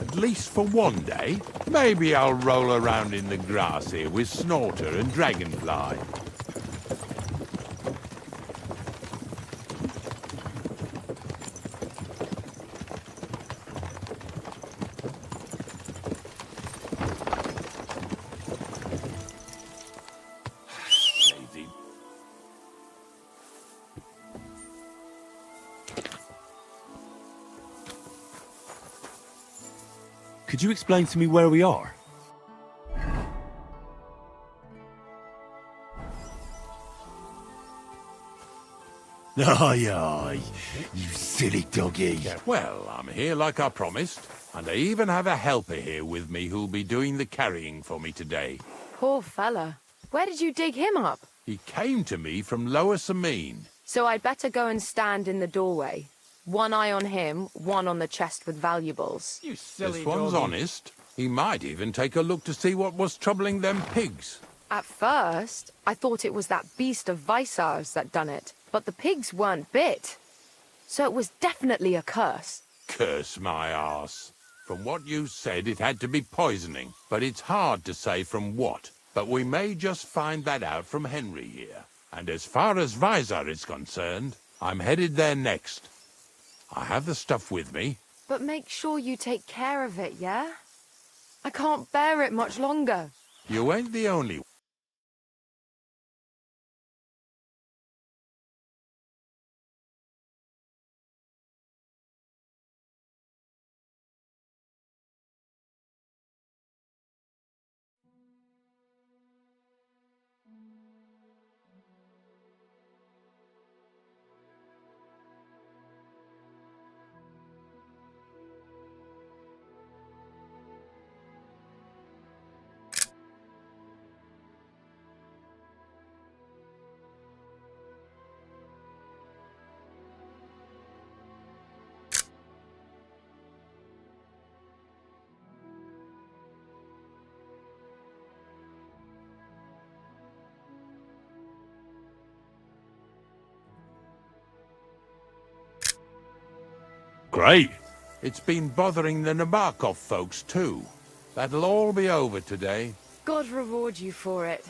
[SPEAKER 10] At least for one day. Maybe I'll roll around in the grass here with Snorter and Dragonfly.
[SPEAKER 1] Could you explain to me where we are?
[SPEAKER 5] Aye, aye, you silly doggy.
[SPEAKER 10] Well, I'm here like I promised, and I even have a helper here with me who'll be doing the carrying for me today.
[SPEAKER 13] Poor fella. Where did you dig him up?
[SPEAKER 10] He came to me from Lower Sameen.
[SPEAKER 13] So I'd better go and stand in the doorway. One eye on him, one on the chest with valuables.
[SPEAKER 10] You silly This one's honest. He might even take a look to see what was troubling them pigs.
[SPEAKER 13] At first, I thought it was that beast of Visar's that done it, but the pigs weren't bit. So it was definitely a curse.
[SPEAKER 10] Curse my arse. From what you said, it had to be poisoning, but it's hard to say from what. But we may just find that out from Henry here. And as far as Visar is concerned, I'm headed there next. I have the stuff with me.
[SPEAKER 13] But make sure you take care of it, yeah? I can't bear it much longer.
[SPEAKER 10] You ain't the only one.
[SPEAKER 1] Great.
[SPEAKER 10] It's been bothering the Nabokov folks, too. That'll all be over today.
[SPEAKER 13] God reward you for it.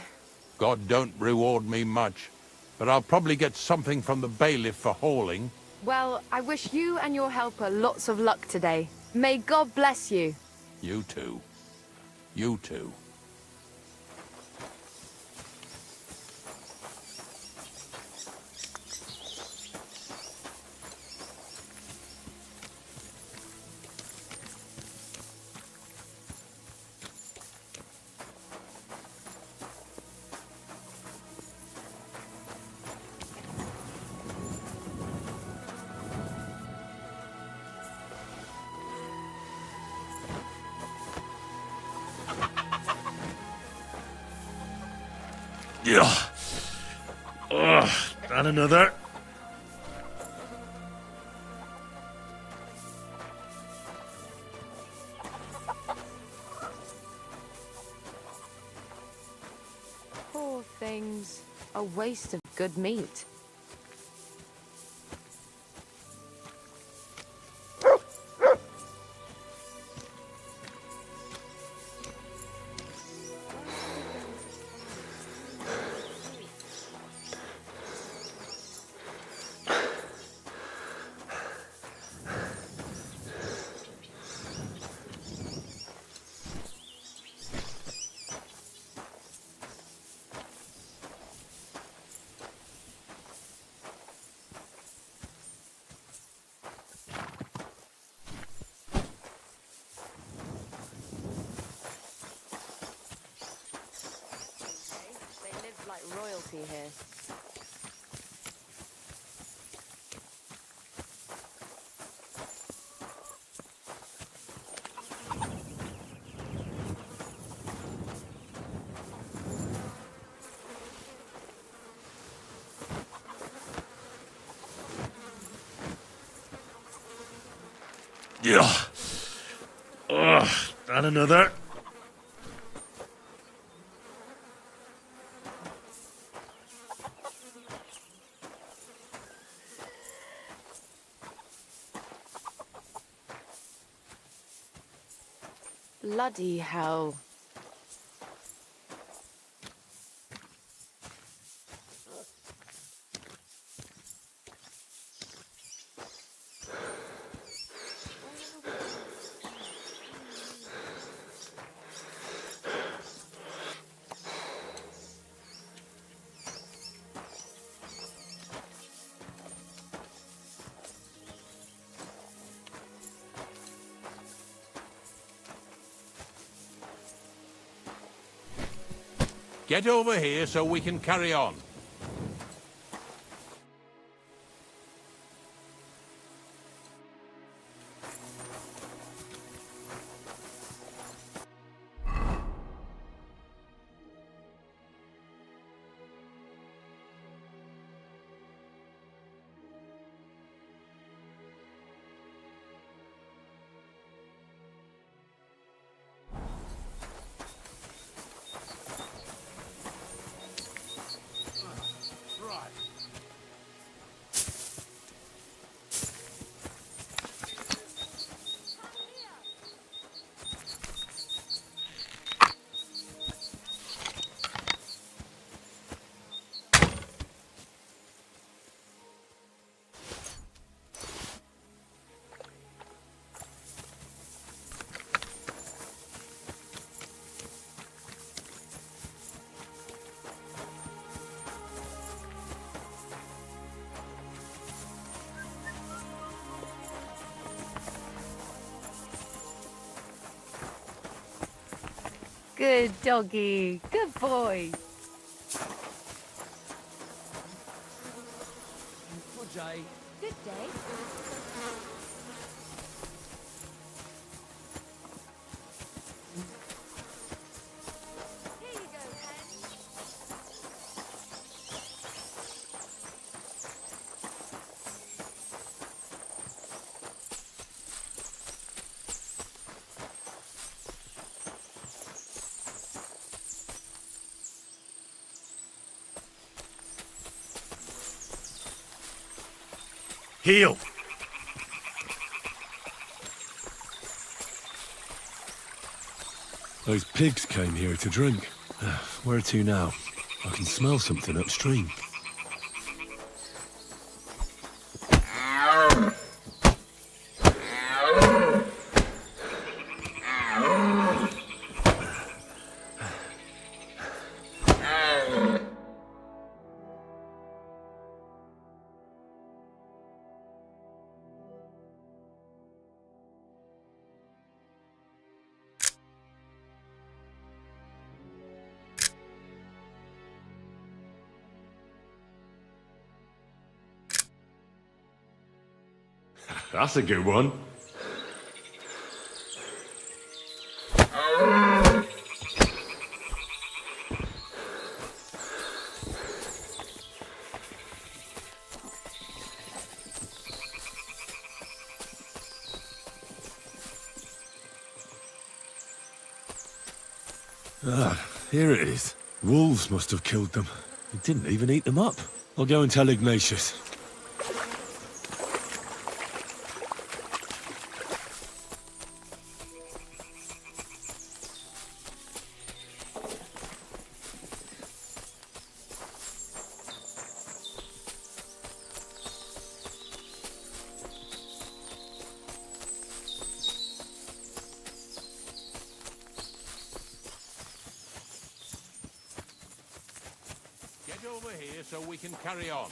[SPEAKER 10] God don't reward me much, but I'll probably get something from the bailiff for hauling.
[SPEAKER 13] Well, I wish you and your helper lots of luck today. May God bless you.
[SPEAKER 10] You too. You too.
[SPEAKER 1] Ugh, and another.
[SPEAKER 13] Poor things. A waste of good meat. They live like royalty here.
[SPEAKER 1] Yeah. Ugh, and another.
[SPEAKER 13] Bloody hell.
[SPEAKER 10] Get over here so we can carry on.
[SPEAKER 13] Good doggy. Good boy.
[SPEAKER 19] Good day.
[SPEAKER 17] Good day. Here you go, hen.
[SPEAKER 1] Heel. Those pigs came here to drink. Where to now? I can smell something upstream. That's a good one. Ah, here it is. Wolves must have killed them. It didn't even eat them up. I'll go and tell Ignatius.
[SPEAKER 10] Get over here so we can carry on.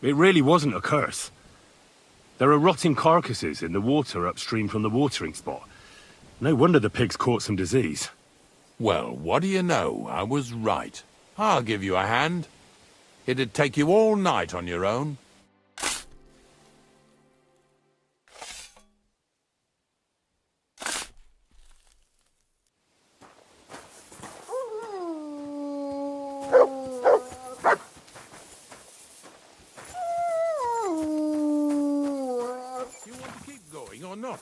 [SPEAKER 12] It really wasn't a curse. There are rotting carcasses in the water upstream from the watering spot. No wonder the pigs caught some disease.
[SPEAKER 10] Well, what do you know? I was right. I'll give you a hand. It'd take you all night on your own. You want to keep going or not?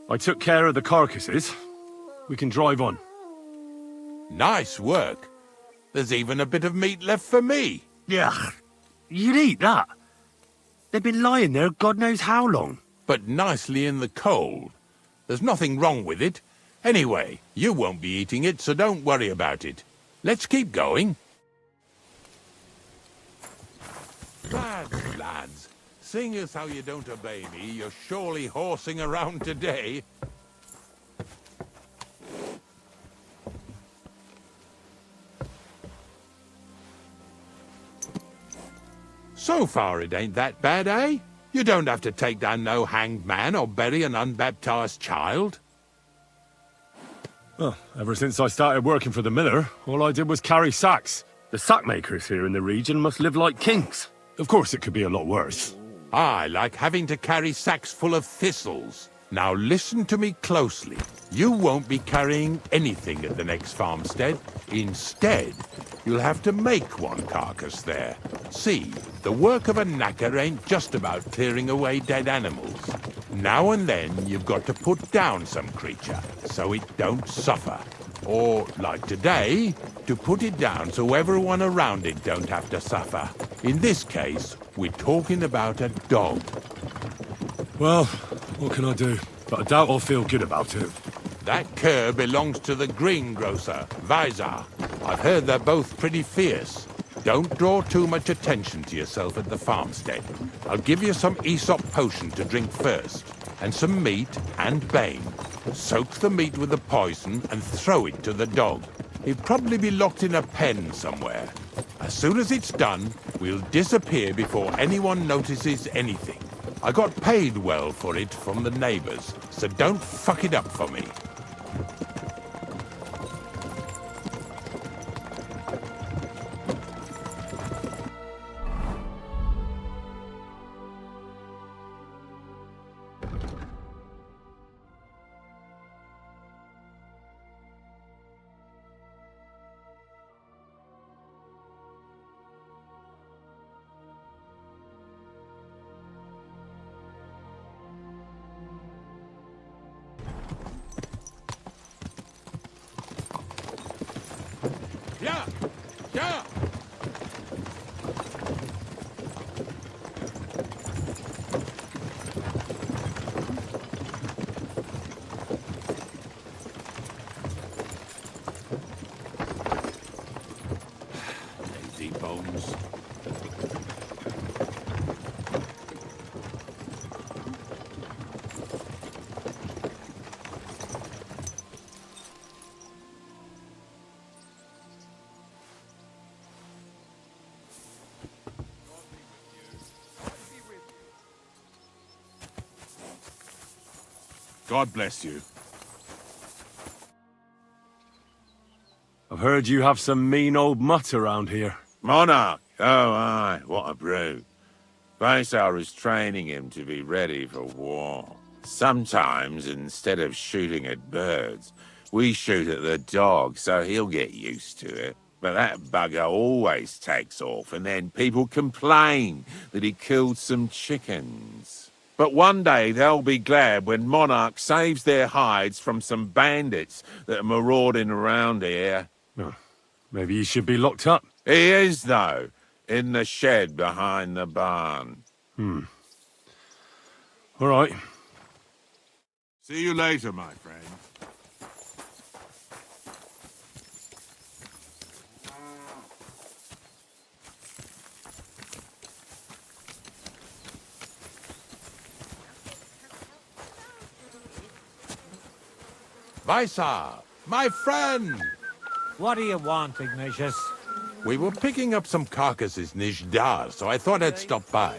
[SPEAKER 12] I took care of the carcasses. We can drive on.
[SPEAKER 10] Nice work. There's even a bit of meat left for me.
[SPEAKER 12] Yeah, you'd eat that. They've been lying there God knows how long.
[SPEAKER 10] But nicely in the cold. There's nothing wrong with it. Anyway, you won't be eating it, so don't worry about it. Let's keep going. Lads, seeing as how you don't obey me, you're surely horsing around today. So far it ain't that bad, eh? You don't have to take down no hanged man or bury an unbaptized child.
[SPEAKER 12] Well, ever since I started working for the miller, all I did was carry sacks. The sack makers here in the region must live like kings. Of course it could be a lot worse.
[SPEAKER 10] I like having to carry sacks full of thistles. Now listen to me closely. You won't be carrying anything at the next farmstead. Instead, you'll have to make one carcass there. See, the work of a knacker ain't just about clearing away dead animals. Now and then you've got to put down some creature, so it don't suffer. Or, like today, to put it down so everyone around it don't have to suffer. In this case, we're talking about a dog.
[SPEAKER 12] Well, what can I do? But I doubt I'll feel good about it.
[SPEAKER 10] That cur belongs to the greengrocer, Visar. I've heard they're both pretty fierce. Don't draw too much attention to yourself at the farmstead. I'll give you some Aesop potion to drink first, and some meat and bane. Soak the meat with the poison and throw it to the dog. He'll probably be locked in a pen somewhere. As soon as it's done, we'll disappear before anyone notices anything. I got paid well for it from the neighbors, so don't fuck it up for me. Yeah! Yeah! Lazy bones. God bless you.
[SPEAKER 1] I've heard you have some mean old mutt around here.
[SPEAKER 10] Monarch! Oh, aye, what a brute. Vaisar is training him to be ready for war. Sometimes, instead of shooting at birds, we shoot at the dog, so he'll get used to it. But that bugger always takes off, and then people complain that he killed some chickens. But one day they'll be glad when Monarch saves their hides from some bandits that are marauding around here.
[SPEAKER 1] Oh, maybe he should be locked up.
[SPEAKER 10] He is, though, in the shed behind the barn.
[SPEAKER 1] All right.
[SPEAKER 10] See you later, my friend. Vaisar, my friend!
[SPEAKER 6] What do you want, Ignatius?
[SPEAKER 10] We were picking up some carcasses near Jdar, so I thought I'd stop by.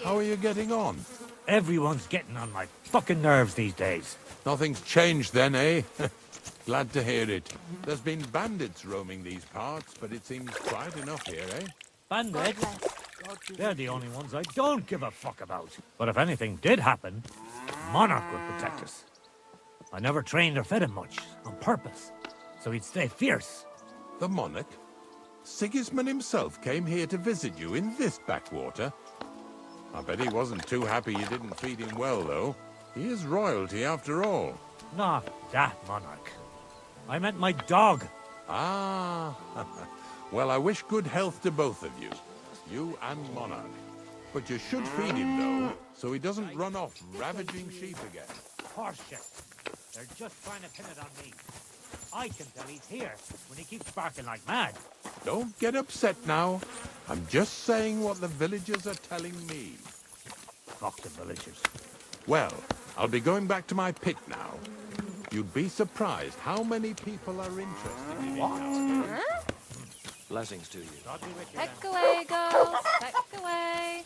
[SPEAKER 10] How are you getting on?
[SPEAKER 6] Everyone's getting on my fucking nerves these days.
[SPEAKER 10] Nothing's changed then, eh? Glad to hear it. There's been bandits roaming these parts, but it seems quiet enough here, eh?
[SPEAKER 6] Bandits? They're the only ones I don't give a fuck about. But if anything did happen, Monarch would protect us. I never trained or fed him much, on purpose, so he'd stay fierce.
[SPEAKER 10] The Monarch? Sigismund himself came here to visit you in this backwater. I bet he wasn't too happy you didn't feed him well, though. He is royalty after all.
[SPEAKER 6] Not that Monarch. I meant my dog.
[SPEAKER 10] Ah. Well, I wish good health to both of you. You and Monarch. But you should feed him, though, so he doesn't run off ravaging sheep again.
[SPEAKER 6] Horseshit. They're just trying to pin it on me. I can tell he's here when he keeps barking like mad.
[SPEAKER 10] Don't get upset now. I'm just saying what the villagers are telling me.
[SPEAKER 6] Fuck the villagers.
[SPEAKER 10] Well, I'll be going back to my pit now. You'd be surprised how many people are interested in it now.
[SPEAKER 15] Blessings to you.
[SPEAKER 17] Peck away, girls. Peck away.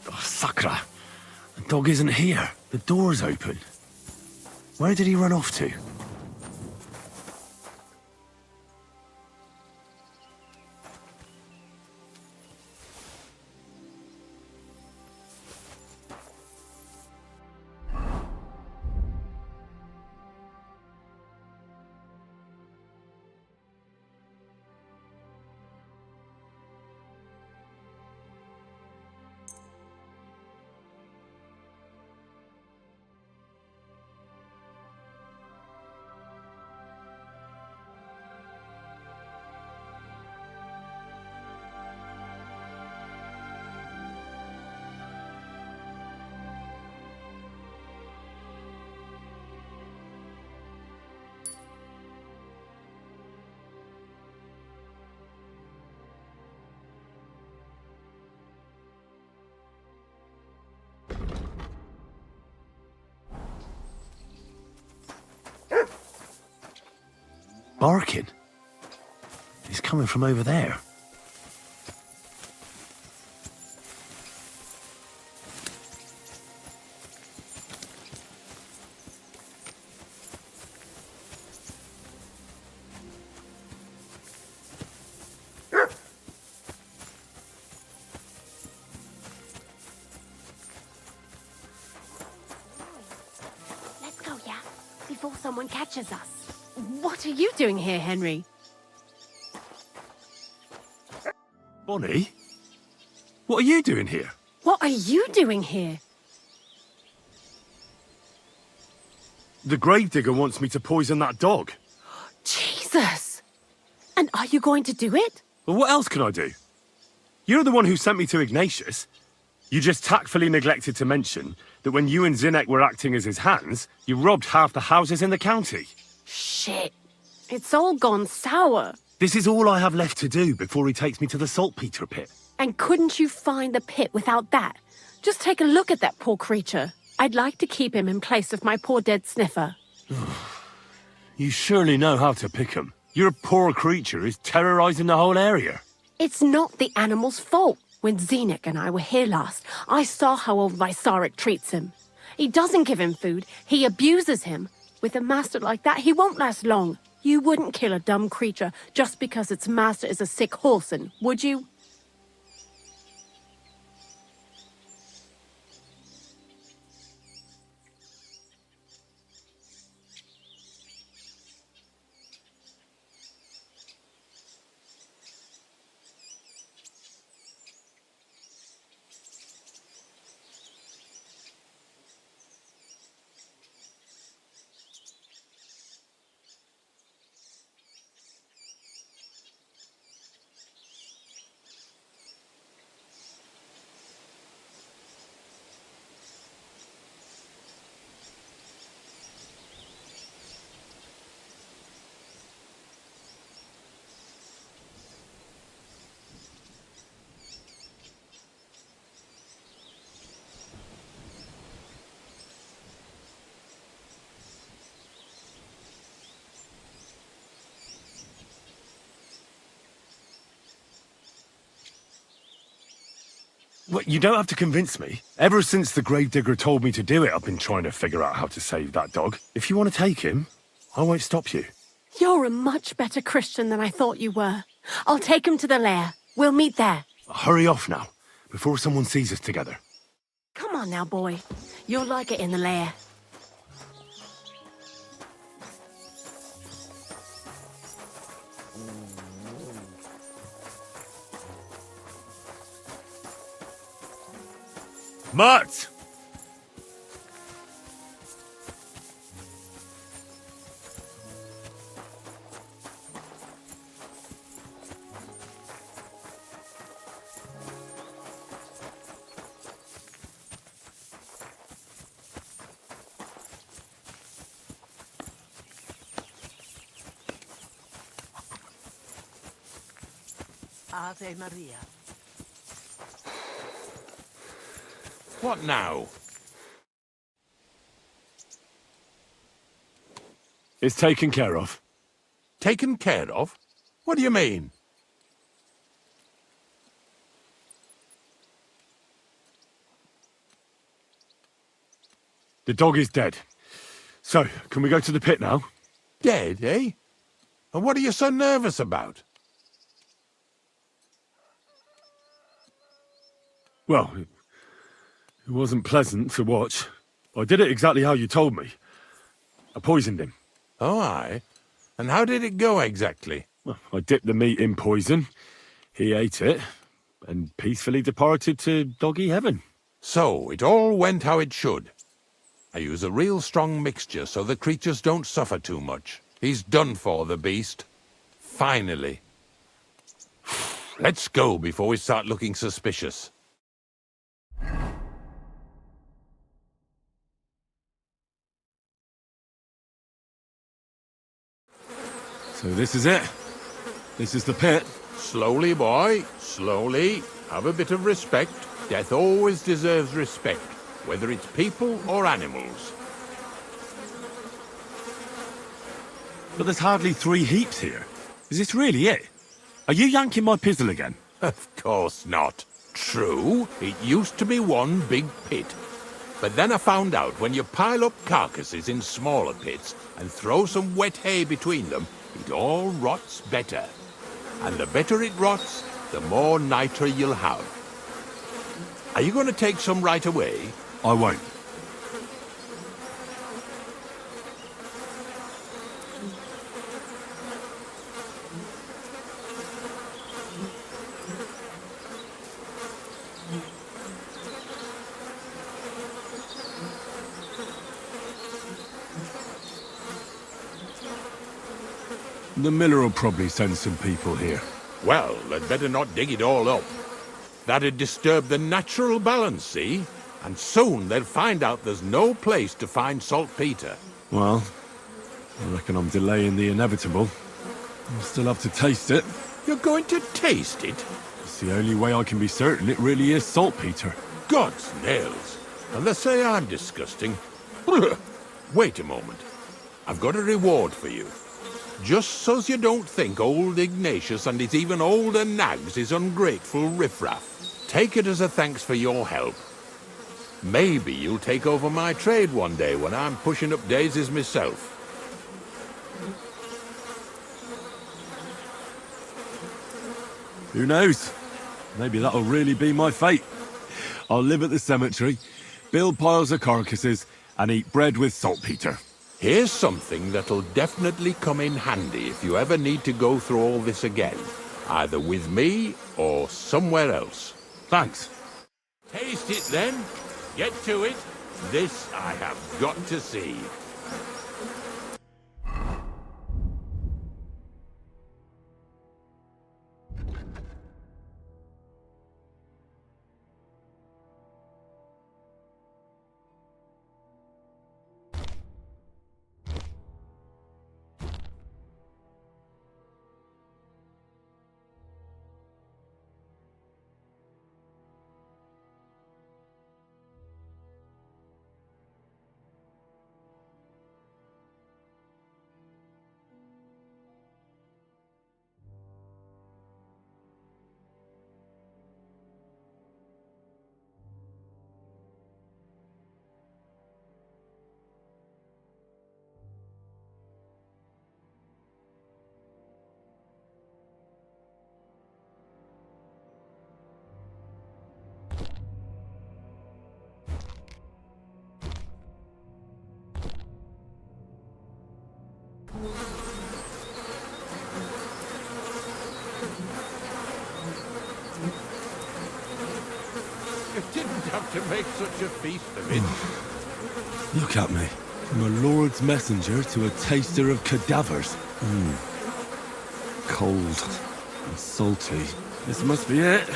[SPEAKER 1] Oh, Sakra. The dog isn't here. The door's open. Where did he run off to? Barking? He's coming from over there.
[SPEAKER 4] Let's go, yeah? Before someone catches us. What are you doing here, Henry?
[SPEAKER 1] Bonnie? What are you doing here?
[SPEAKER 4] What are you doing here?
[SPEAKER 1] The gravedigger wants me to poison that dog.
[SPEAKER 4] Jesus! And are you going to do it?
[SPEAKER 12] Well, what else can I do? You're the one who sent me to Ignatius. You just tactfully neglected to mention that when you and Zinnek were acting as his hands, you robbed half the houses in the county.
[SPEAKER 4] Shit. It's all gone sour.
[SPEAKER 12] This is all I have left to do before he takes me to the saltpeter pit.
[SPEAKER 4] And couldn't you find the pit without that? Just take a look at that poor creature. I'd like to keep him in place of my poor dead sniffer.
[SPEAKER 12] You surely know how to pick 'em. Your poor creature is terrorizing the whole area.
[SPEAKER 4] It's not the animal's fault. When Zinnek and I were here last, I saw how old Vysarik treats him. He doesn't give him food, he abuses him. With a master like that, he won't last long. You wouldn't kill a dumb creature just because its master is a sick horseman, would you?
[SPEAKER 12] Well, you don't have to convince me. Ever since the gravedigger told me to do it, I've been trying to figure out how to save that dog. If you want to take him, I won't stop you.
[SPEAKER 4] You're a much better Christian than I thought you were. I'll take him to the lair. We'll meet there.
[SPEAKER 12] Hurry off now, before someone sees us together.
[SPEAKER 4] Come on now, boy. You'll like it in the lair.
[SPEAKER 12] Mutt!
[SPEAKER 14] Ave Maria.
[SPEAKER 10] What now?
[SPEAKER 12] It's taken care of.
[SPEAKER 10] Taken care of? What do you mean?
[SPEAKER 12] The dog is dead. So, can we go to the pit now?
[SPEAKER 10] Dead, eh? And what are you so nervous about?
[SPEAKER 12] Well, it wasn't pleasant to watch. I did it exactly how you told me. I poisoned him.
[SPEAKER 10] Oh, aye? And how did it go exactly?
[SPEAKER 12] Well, I dipped the meat in poison. He ate it, and peacefully departed to doggy heaven.
[SPEAKER 10] So, it all went how it should. I use a real strong mixture so the creatures don't suffer too much. He's done for, the beast. Finally. Let's go before we start looking suspicious.
[SPEAKER 12] So this is it. This is the pit.
[SPEAKER 10] Slowly, boy, slowly. Have a bit of respect. Death always deserves respect, whether it's people or animals.
[SPEAKER 12] But there's hardly 3 heaps here. Is this really it? Are you yanking my pizzle again?
[SPEAKER 10] Of course not. True, it used to be one big pit. But then I found out when you pile up carcasses in smaller pits and throw some wet hay between them, it all rots better. And the better it rots, the more nitre you'll have. Are you going to take some right away?
[SPEAKER 12] I won't.
[SPEAKER 1] The miller will probably send some people here.
[SPEAKER 10] Well, they'd better not dig it all up. That'd disturb the natural balance, see? And soon they'll find out there's no place to find saltpeter.
[SPEAKER 1] Well, I reckon I'm delaying the inevitable. I'll still have to taste it.
[SPEAKER 10] You're going to taste it?
[SPEAKER 1] It's the only way I can be certain it really is saltpeter.
[SPEAKER 10] God's nails. And they say I'm disgusting. Wait a moment. I've got a reward for you. Just so's you don't think old Ignatius and his even older nags is ungrateful riffraff. Take it as a thanks for your help. Maybe you'll take over my trade one day when I'm pushing up daisies myself.
[SPEAKER 1] Who knows? Maybe that'll really be my fate. I'll live at the cemetery, build piles of carcasses, and eat bread with saltpeter.
[SPEAKER 10] Here's something that'll definitely come in handy if you ever need to go through all this again. Either with me or somewhere else.
[SPEAKER 1] Thanks.
[SPEAKER 10] Taste it then. Get to it. This I have got to see. You didn't have to make such a feast of it.
[SPEAKER 1] Look at me. From a lord's messenger to a taster of cadavers. Cold and salty. This must be it.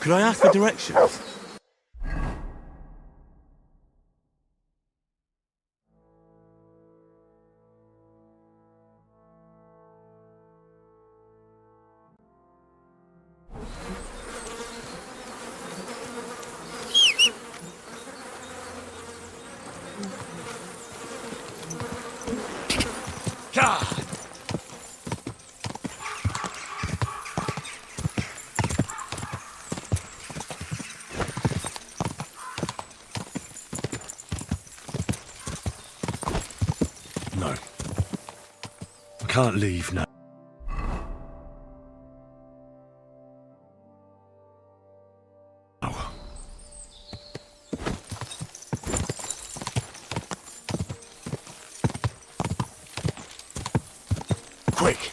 [SPEAKER 1] Could I ask for directions? No. I can't leave now. Quick!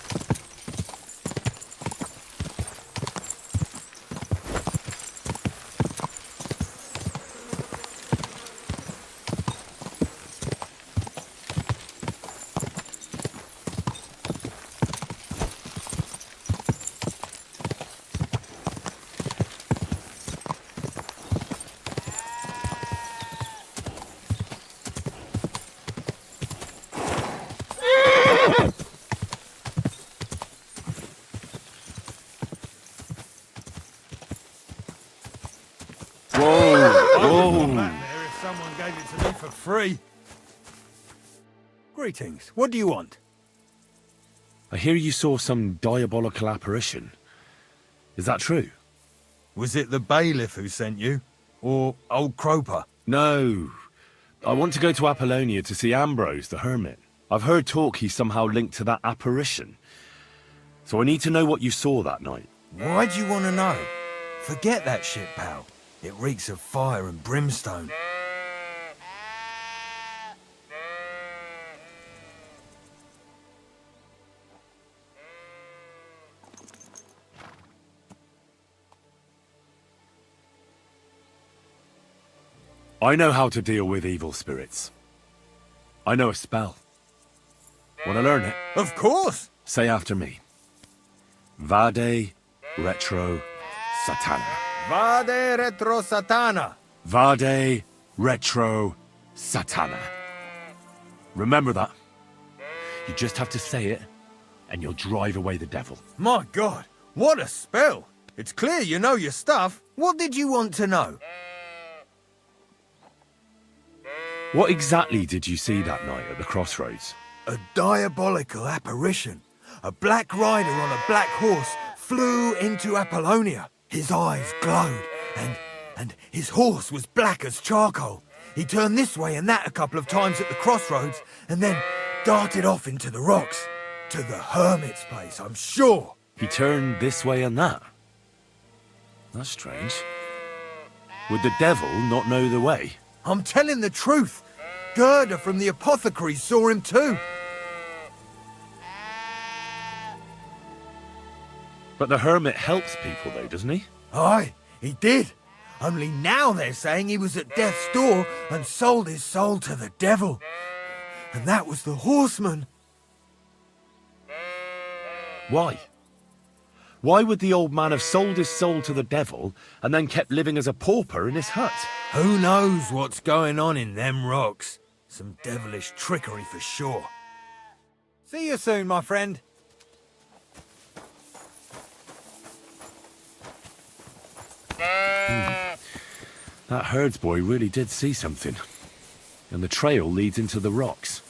[SPEAKER 9] If someone gave it to me for free.
[SPEAKER 2] Greetings. What do you want?
[SPEAKER 1] I hear you saw some diabolical apparition. Is that true?
[SPEAKER 9] Was it the bailiff who sent you? Or old Croper?
[SPEAKER 1] No. I want to go to Apollonia to see Ambrose, the hermit. I've heard talk he's somehow linked to that apparition. So I need to know what you saw that night.
[SPEAKER 20] Why do you want to know? Forget that shit, pal. It reeks of fire and brimstone.
[SPEAKER 1] I know how to deal with evil spirits. I know a spell. Want to learn it?
[SPEAKER 20] Of course!
[SPEAKER 1] Say after me. Vade retro satana.
[SPEAKER 20] Vade retro satana.
[SPEAKER 1] Vade retro satana. Remember that. You just have to say it, and you'll drive away the devil.
[SPEAKER 20] My God, what a spell! It's clear you know your stuff. What did you want to know?
[SPEAKER 1] What exactly did you see that night at the crossroads?
[SPEAKER 20] A diabolical apparition. A black rider on a black horse flew into Apollonia. His eyes glowed, and his horse was black as charcoal. He turned this way and that a couple of times at the crossroads, and then darted off into the rocks. To the hermit's place, I'm sure.
[SPEAKER 1] He turned this way and that? That's strange. Would the devil not know the way?
[SPEAKER 20] I'm telling the truth. Gerda from the apothecary saw him too.
[SPEAKER 1] But the hermit helps people though, doesn't he?
[SPEAKER 20] Aye, he did. Only now they're saying he was at death's door and sold his soul to the devil. And that was the horseman.
[SPEAKER 1] Why? Why would the old man have sold his soul to the devil and then kept living as a pauper in his hut?
[SPEAKER 20] Who knows what's going on in them rocks? Some devilish trickery for sure. See you soon, my friend.
[SPEAKER 1] That herdsboy really did see something. And the trail leads into the rocks.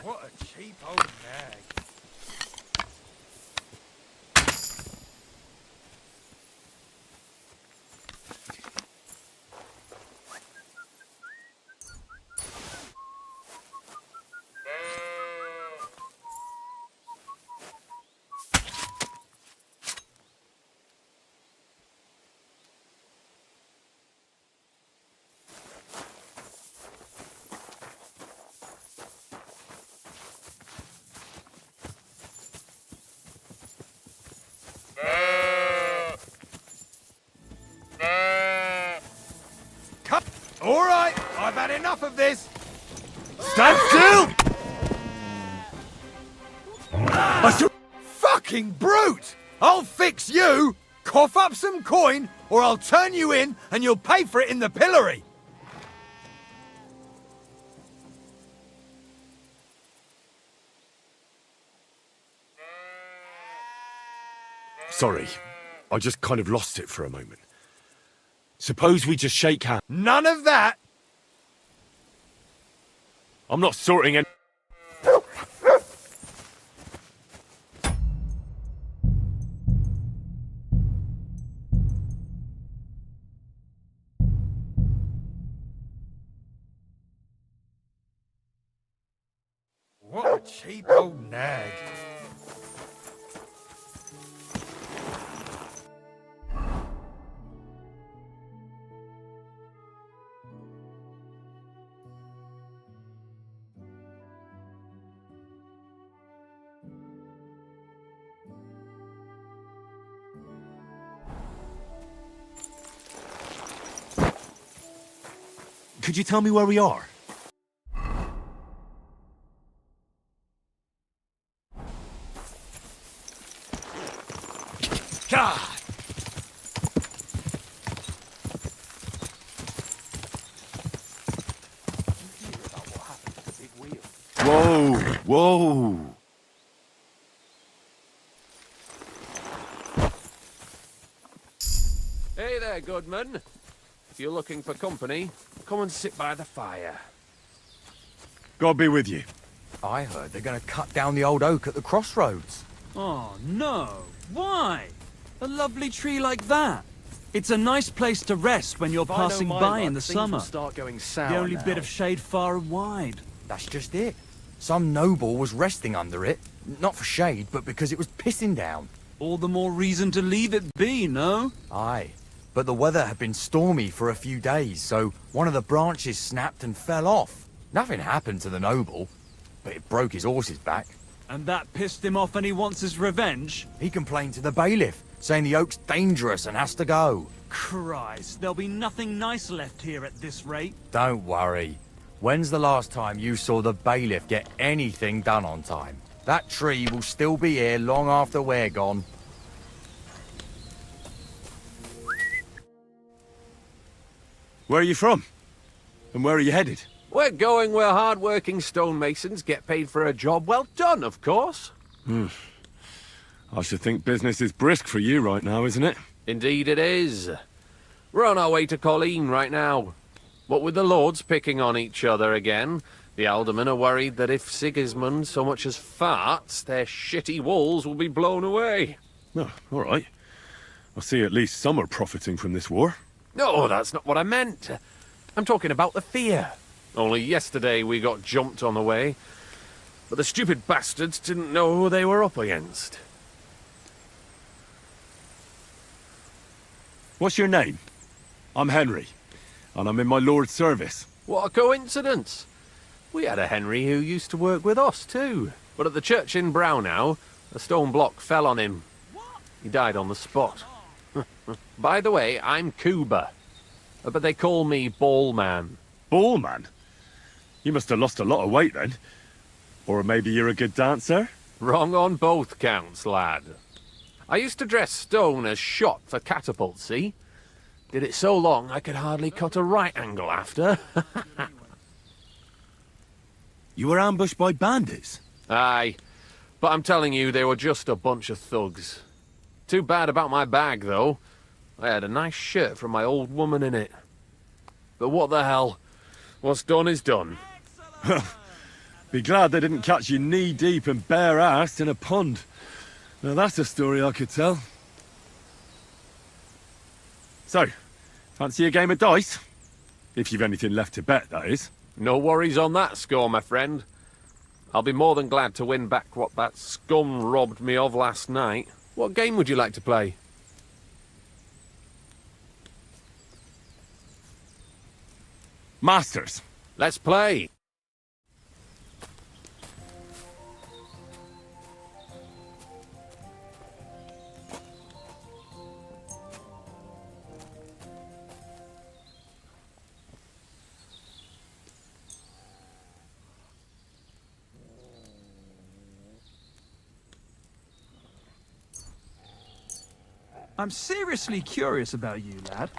[SPEAKER 20] What a cheap old nag. All right, I've had enough of this.
[SPEAKER 1] Stand still!
[SPEAKER 20] Fucking brute! I'll fix you! Cough up some coin, or I'll turn you in and you'll pay for it in the pillory!
[SPEAKER 1] Sorry, I just kind of lost it for a moment. Suppose we just shake hands.
[SPEAKER 20] None of that!
[SPEAKER 1] I'm not sorting any...
[SPEAKER 20] What a cheap old nag.
[SPEAKER 1] Could you tell me where we are? God! Whoa! Whoa!
[SPEAKER 10] Hey there, Goodman. If you're looking for company, come and sit by the fire.
[SPEAKER 1] God be with you.
[SPEAKER 21] I heard they're going to cut down the old oak at the crossroads.
[SPEAKER 9] Oh, no. Why? A lovely tree like that. It's a nice place to rest when you're
[SPEAKER 8] If I know
[SPEAKER 9] passing
[SPEAKER 8] my
[SPEAKER 9] by
[SPEAKER 8] luck,
[SPEAKER 9] in the
[SPEAKER 8] things will
[SPEAKER 9] summer.
[SPEAKER 8] start going sour
[SPEAKER 9] The only
[SPEAKER 8] now.
[SPEAKER 9] bit of shade far and wide.
[SPEAKER 21] That's just it. Some noble was resting under it. Not for shade, but because it was pissing down.
[SPEAKER 9] All the more reason to leave it be, no?
[SPEAKER 21] Aye. But the weather had been stormy for a few days, so one of the branches snapped and fell off. Nothing happened to the noble, but it broke his horse's back.
[SPEAKER 9] And that pissed him off and he wants his revenge?
[SPEAKER 21] He complained to the bailiff, saying the oak's dangerous and has to go.
[SPEAKER 9] Christ, there'll be nothing nice left here at this rate.
[SPEAKER 21] Don't worry. When's the last time you saw the bailiff get anything done on time? That tree will still be here long after we're gone.
[SPEAKER 1] Where are you from? And where are you headed?
[SPEAKER 10] We're going where hard-working stonemasons get paid for a job well done, of course.
[SPEAKER 1] I should think business is brisk for you right now, isn't it?
[SPEAKER 10] Indeed it is. We're on our way to Colleen right now. What with the lords picking on each other again, the aldermen are worried that if Sigismund so much as farts, their shitty walls will be blown away.
[SPEAKER 1] Oh, all right. I see at least some are profiting from this war.
[SPEAKER 10] No, that's not what I meant. I'm talking about the fear. Only yesterday we got jumped on the way, but the stupid bastards didn't know who they were up against.
[SPEAKER 1] What's your name? I'm Henry, and I'm in my lord's service.
[SPEAKER 10] What a coincidence. We had a Henry who used to work with us too, but at the church in Brownhow, a stone block fell on him. He died on the spot. By the way, I'm Cuba, but they call me Ballman.
[SPEAKER 1] Ballman? You must have lost a lot of weight then. Or maybe you're a good dancer?
[SPEAKER 10] Wrong on both counts, lad. I used to dress stone as shot for catapult, see? Did it so long I could hardly cut a right angle after.
[SPEAKER 1] You were ambushed by bandits?
[SPEAKER 10] Aye, but I'm telling you, they were just a bunch of thugs. Too bad about my bag, though. I had a nice shirt from my old woman in it. But what the hell? What's done is done.
[SPEAKER 1] Be glad they didn't catch you knee-deep and bare-assed in a pond. Now that's a story I could tell. So, fancy a game of dice? If you've anything left to bet, that is.
[SPEAKER 10] No worries on that score, my friend. I'll be more than glad to win back what that scum robbed me of last night. What game would you like to play?
[SPEAKER 1] Masters.
[SPEAKER 10] Let's play.
[SPEAKER 9] I'm seriously curious about you, lad.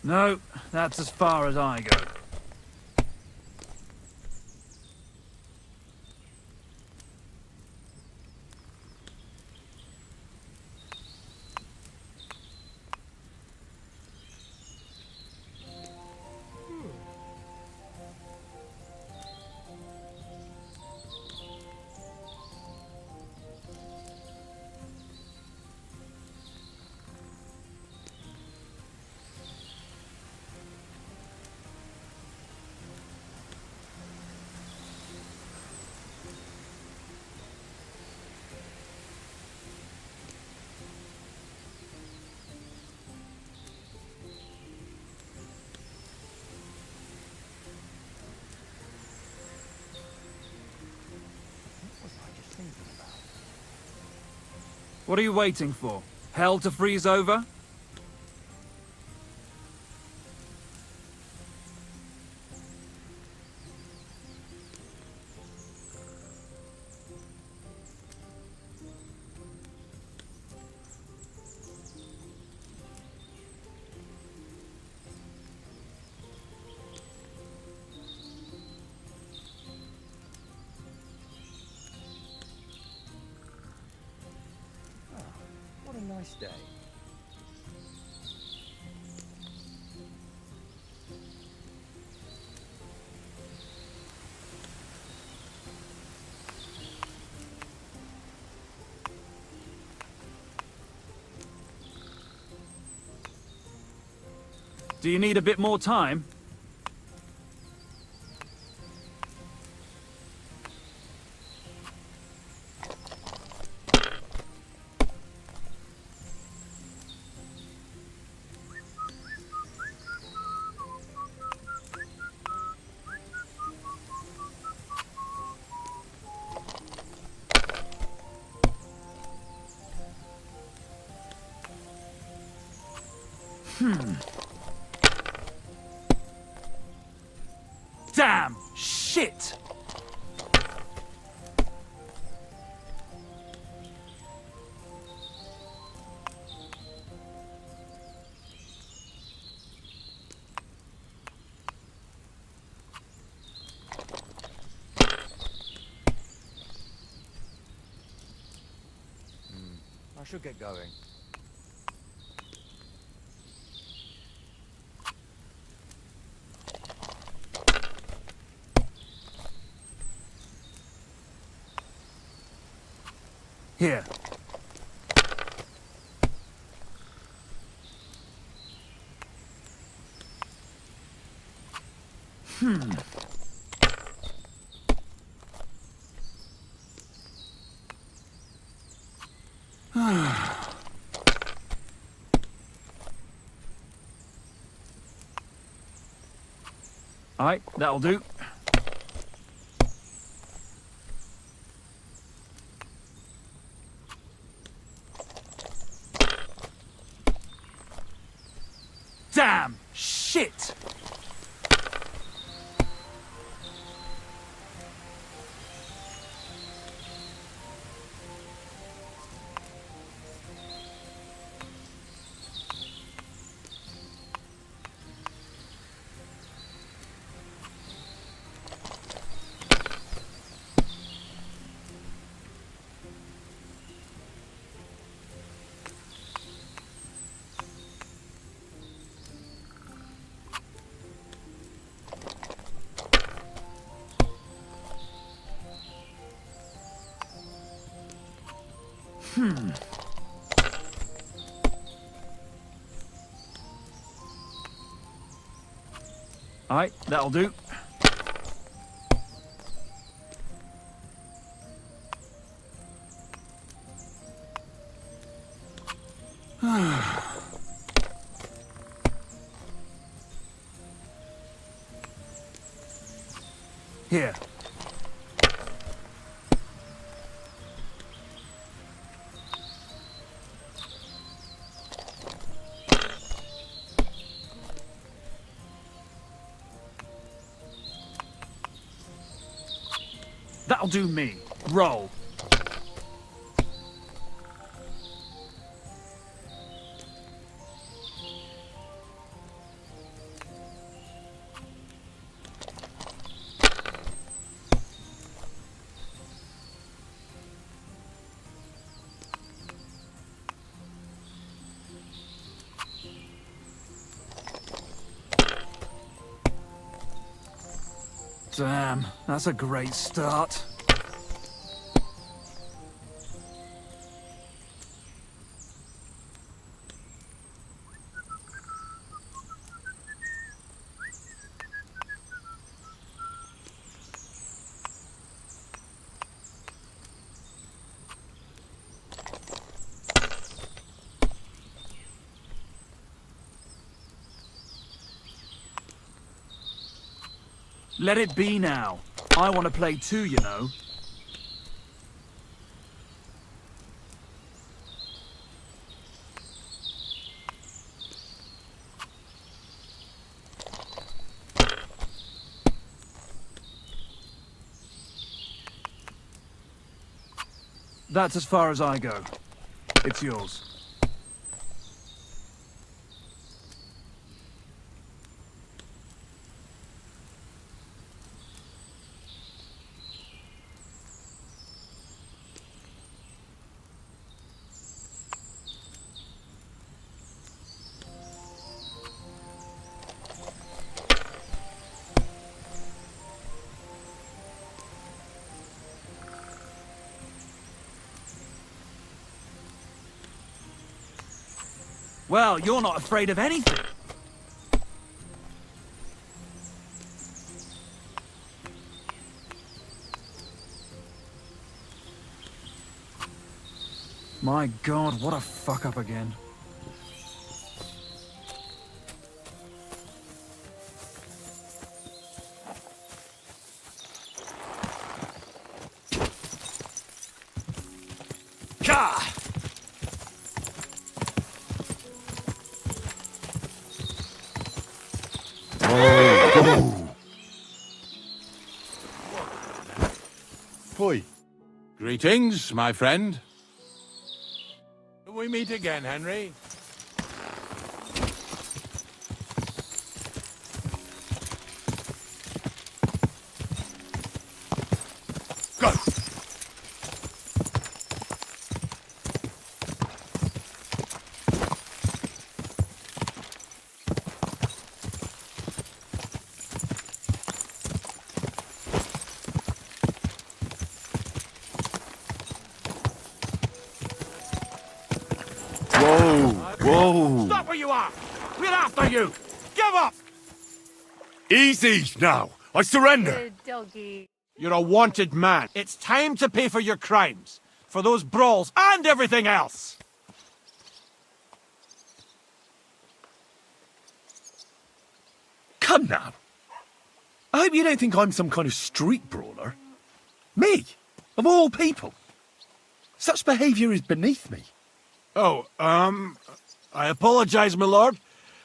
[SPEAKER 9] No, that's as far as I go. What are you waiting for? Hell to freeze over?
[SPEAKER 21] nice day.
[SPEAKER 9] Do you need a bit more time? Damn! Shit!
[SPEAKER 21] I should get going.
[SPEAKER 9] Here. Alright, that'll do. Damn! Shit! Alright, that'll do. Here. That'll do me. Roll. Damn, that's a great start. Let it be now. I want to play too, you know. That's as far as I go. It's yours. Well, you're not afraid of anything. My God, what a fuck up again. Ka!
[SPEAKER 10] Poi. Greetings, my friend. Will we meet again, Henry? Go!
[SPEAKER 1] Whoa!
[SPEAKER 6] Stop where you are! We're after you! Give up!
[SPEAKER 1] Easy now! I surrender!
[SPEAKER 17] Good doggy.
[SPEAKER 6] You're a wanted man. It's time to pay for your crimes. For those brawls and everything else!
[SPEAKER 1] Come now! I hope you don't think I'm some kind of street brawler. Me? Of all people? Such behaviour is beneath me.
[SPEAKER 6] Oh, I apologize, my lord.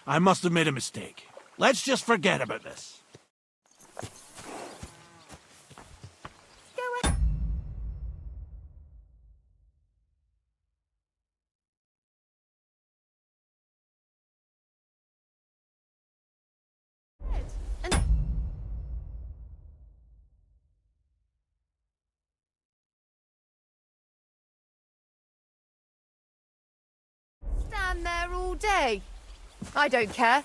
[SPEAKER 6] I must have made a mistake. Let's just forget about this.
[SPEAKER 13] Stand there all day. I don't care.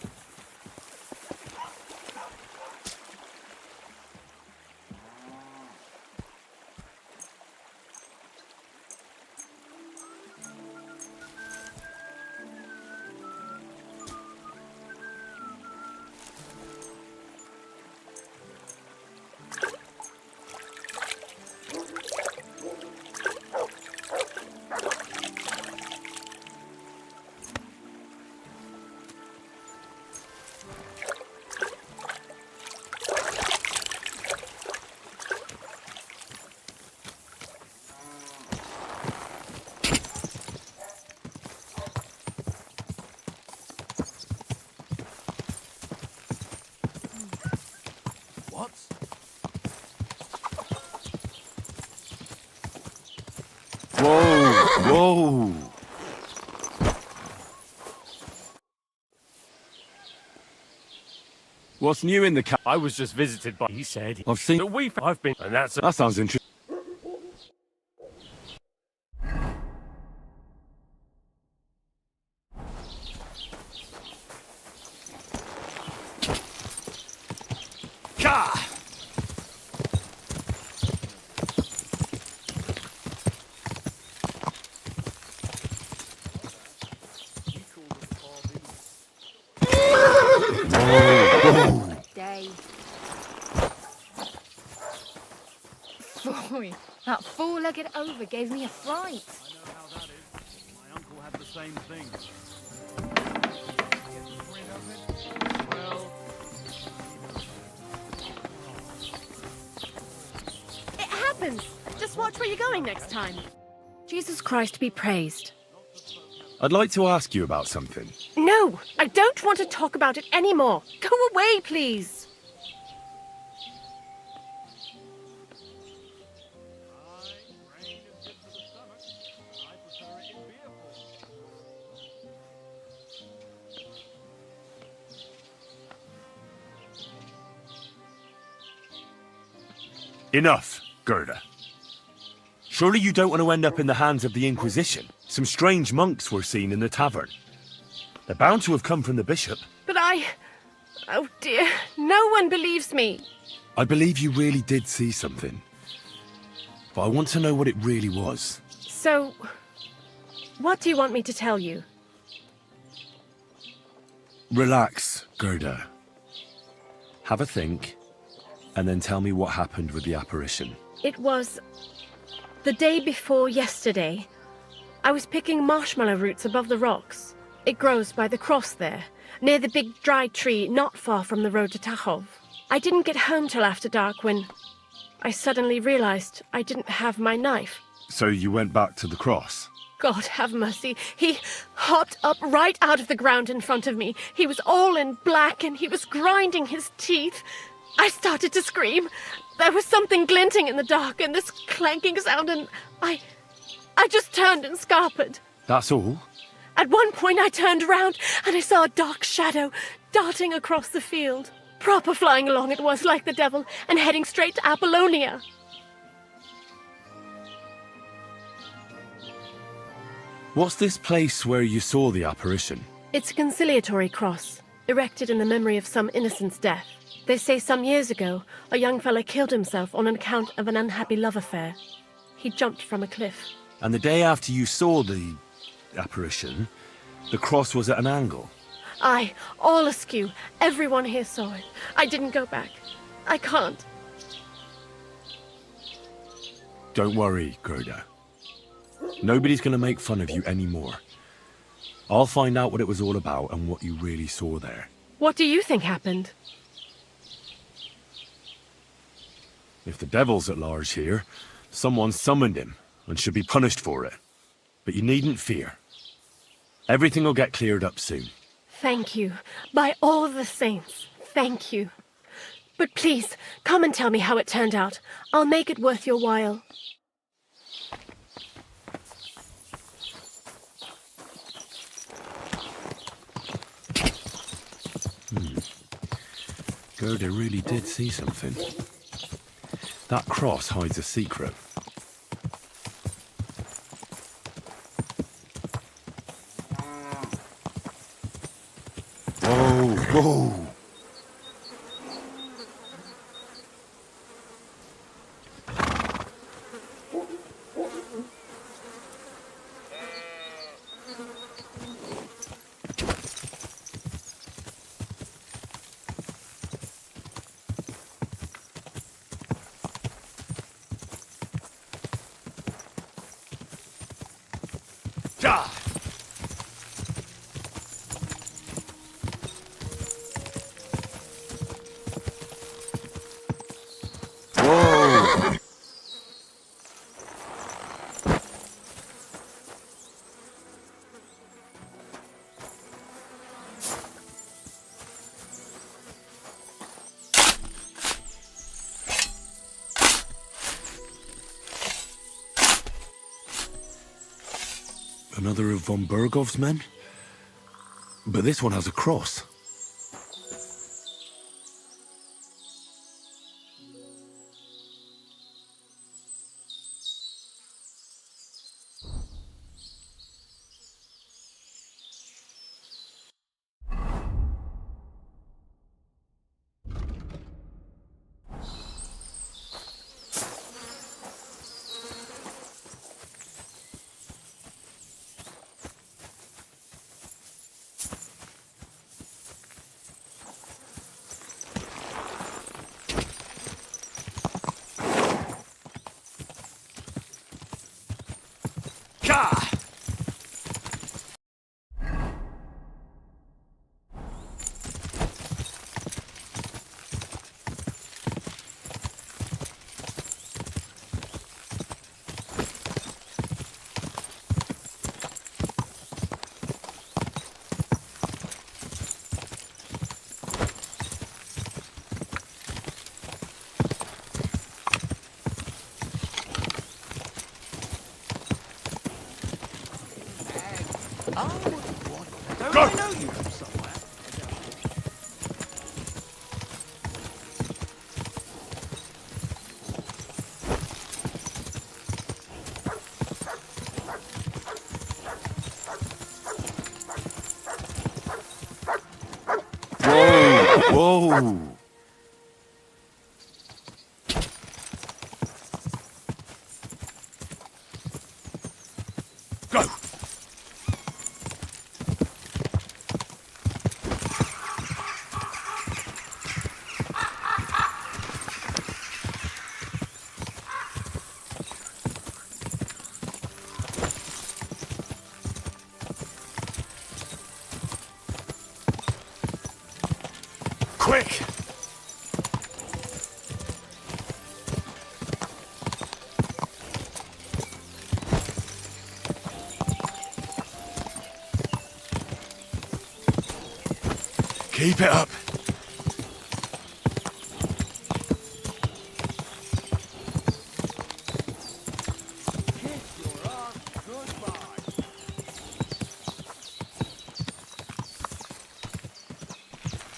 [SPEAKER 6] What?
[SPEAKER 1] Whoa! Whoa! What's new in the ca-
[SPEAKER 6] I was just visited by... He said...
[SPEAKER 1] I've seen...
[SPEAKER 6] I've been... And that's...
[SPEAKER 1] That sounds interesting.
[SPEAKER 6] Ka!
[SPEAKER 13] Day. Boy, that four-legged over gave me a fright.
[SPEAKER 9] I know how that is. My uncle had the same thing. Well,
[SPEAKER 4] It happens! Just watch where you're going next time. Jesus Christ be praised.
[SPEAKER 1] I'd like to ask you about something.
[SPEAKER 4] No, I don't want to talk about it anymore. Go away, please.
[SPEAKER 1] Enough, Gerda. Surely you don't want to end up in the hands of the Inquisition? Some strange monks were seen in the tavern. They're bound to have come from the bishop.
[SPEAKER 4] But oh dear, no one believes me.
[SPEAKER 1] I believe you really did see something. But I want to know what it really was.
[SPEAKER 4] So, what do you want me to tell you?
[SPEAKER 1] Relax, Gerda. Have a think, and then tell me what happened with the apparition.
[SPEAKER 4] It was the day before yesterday. I was picking marshmallow roots above the rocks. It grows by the cross there, near the big dry tree not far from the road to Tachov. I didn't get home till after dark when I suddenly realized I didn't have my knife.
[SPEAKER 12] So you went back to the cross?
[SPEAKER 4] God have mercy. He hopped up right out of the ground in front of me. He was all in black and he was grinding his teeth. I started to scream. There was something glinting in the dark and this clanking sound, and I just turned and scarpered.
[SPEAKER 12] That's all?
[SPEAKER 4] At one point I turned around and I saw a dark shadow darting across the field. Proper flying along it was, like the devil, and heading straight to Apollonia.
[SPEAKER 1] What's this place where you saw the apparition?
[SPEAKER 4] It's a conciliatory cross, erected in the memory of some innocent's death. They say some years ago, a young fellow killed himself on account of an unhappy love affair. He jumped from a cliff.
[SPEAKER 1] And the day after you saw the apparition, the cross was at an angle.
[SPEAKER 4] Aye, all askew. Everyone here saw it. I didn't go back. I can't.
[SPEAKER 1] Don't worry, Gerda. Nobody's going to make fun of you anymore. I'll find out what it was all about and what you really saw there.
[SPEAKER 4] What do you think happened?
[SPEAKER 1] If the devil's at large here, someone summoned him and should be punished for it. But you needn't fear. Everything will get cleared up soon.
[SPEAKER 4] Thank you. By all of the saints, thank you. But please, come and tell me how it turned out. I'll make it worth your while.
[SPEAKER 1] Gerda really did see something. That cross hides a secret. Whoa, whoa! Another of von Bergov's men? But this one has a cross. Whoa! Go!
[SPEAKER 12] quick! Keep it up.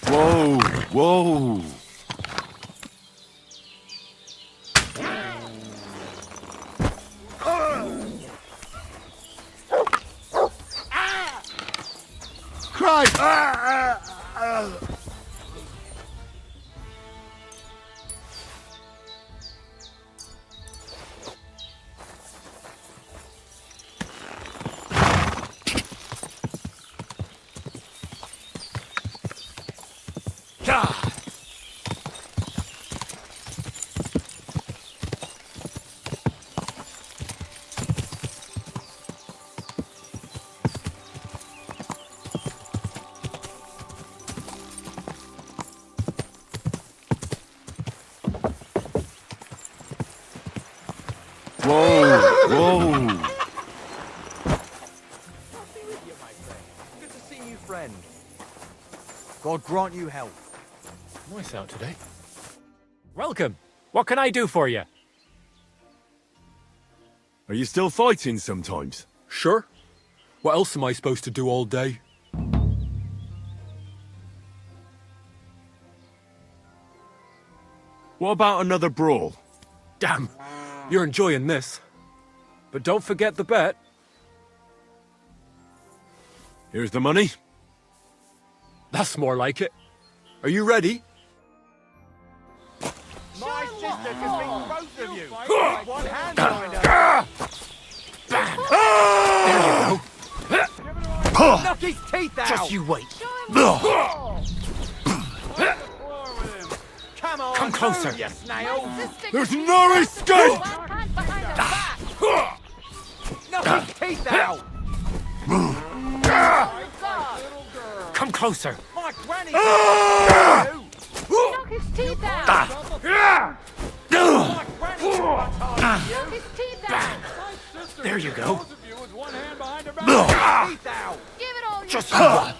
[SPEAKER 12] Whoa, whoa.
[SPEAKER 5] Christ!
[SPEAKER 1] Whoa, whoa.
[SPEAKER 21] Good to see you, friend. God grant you health.
[SPEAKER 18] Nice out today. Welcome. What can I do for you?
[SPEAKER 1] Are you still fighting sometimes?
[SPEAKER 18] Sure. What else am I supposed to do all day?
[SPEAKER 1] What about another brawl?
[SPEAKER 18] Damn. You're enjoying this. But don't forget the bet.
[SPEAKER 1] Here's the money.
[SPEAKER 18] That's more like it. Are you ready?
[SPEAKER 7] My sister can beat both of you with one hand behind her.
[SPEAKER 18] There you go.
[SPEAKER 7] Knock his teeth out!
[SPEAKER 18] Just you wait.
[SPEAKER 7] Come on,
[SPEAKER 18] Come closer.
[SPEAKER 7] move, you snail!
[SPEAKER 1] There's no escape!
[SPEAKER 7] Knock his teeth out!
[SPEAKER 18] Come closer.
[SPEAKER 7] My granny!
[SPEAKER 13] Knock his teeth out!
[SPEAKER 7] My granny!
[SPEAKER 13] Knock his teeth out!
[SPEAKER 18] There you go.
[SPEAKER 7] Teeth out!
[SPEAKER 13] Give it all you
[SPEAKER 18] Just
[SPEAKER 13] got!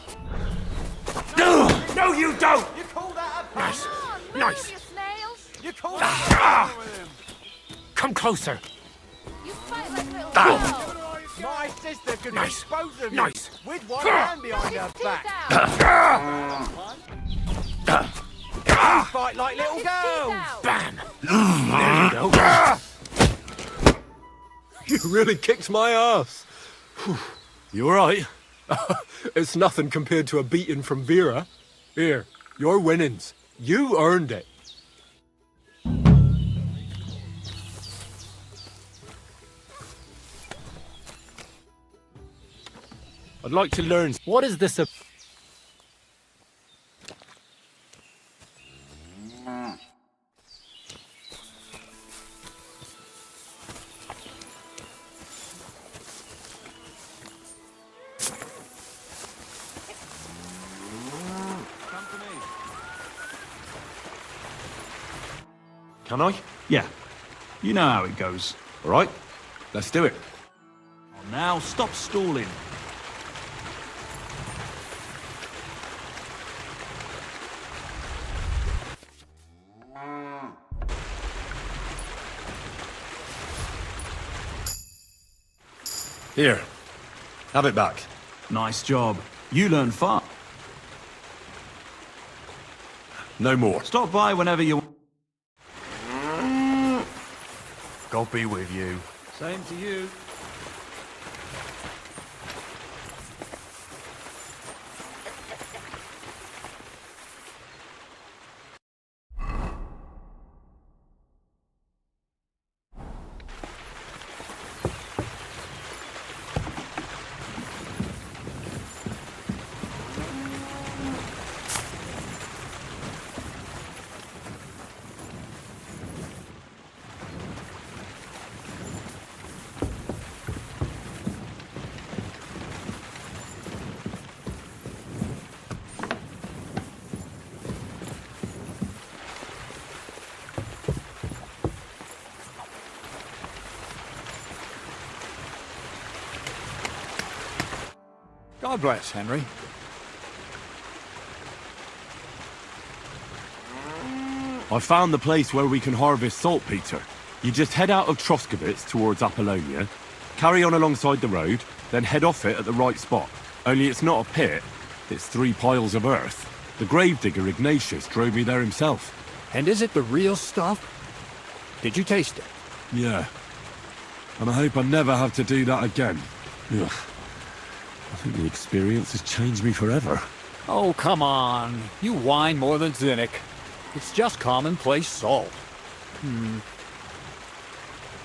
[SPEAKER 18] No, you don't.
[SPEAKER 7] You call that a
[SPEAKER 18] Nice.
[SPEAKER 13] Move,
[SPEAKER 18] Nice.
[SPEAKER 13] you snails!
[SPEAKER 7] You call that
[SPEAKER 18] Come closer.
[SPEAKER 13] You fight like little girls!
[SPEAKER 7] My sister could
[SPEAKER 18] Nice.
[SPEAKER 7] beat both of you
[SPEAKER 18] Nice.
[SPEAKER 7] with one hand behind her back. You fight like little girls.
[SPEAKER 18] Bam. There you go. You really kicked my ass.
[SPEAKER 1] You alright?
[SPEAKER 18] It's nothing compared to a beating from Vera. Here, your winnings. You earned it.
[SPEAKER 1] I'd like to learn.
[SPEAKER 18] What is this?
[SPEAKER 1] Can I?
[SPEAKER 9] Yeah. You know how it goes.
[SPEAKER 1] Alright, let's do it.
[SPEAKER 9] Now stop stalling.
[SPEAKER 1] Here, have it back.
[SPEAKER 9] Nice job. You learn fast.
[SPEAKER 1] No more.
[SPEAKER 9] Stop by whenever you want.
[SPEAKER 21] God be with you.
[SPEAKER 9] Same to you.
[SPEAKER 2] God bless, Henry.
[SPEAKER 1] I found the place where we can harvest saltpeter. You just head out of Troskovitz towards Apollonia, carry on alongside the road, then head off it at the right spot. Only it's not a pit, it's 3 piles of earth. The gravedigger Ignatius drove me there himself.
[SPEAKER 2] And is it the real stuff? Did you taste it?
[SPEAKER 1] Yeah. And I hope I never have to do that again. Ugh. I think the experience has changed me forever.
[SPEAKER 2] Oh, come on. You whine more than Zinnik. It's just commonplace salt.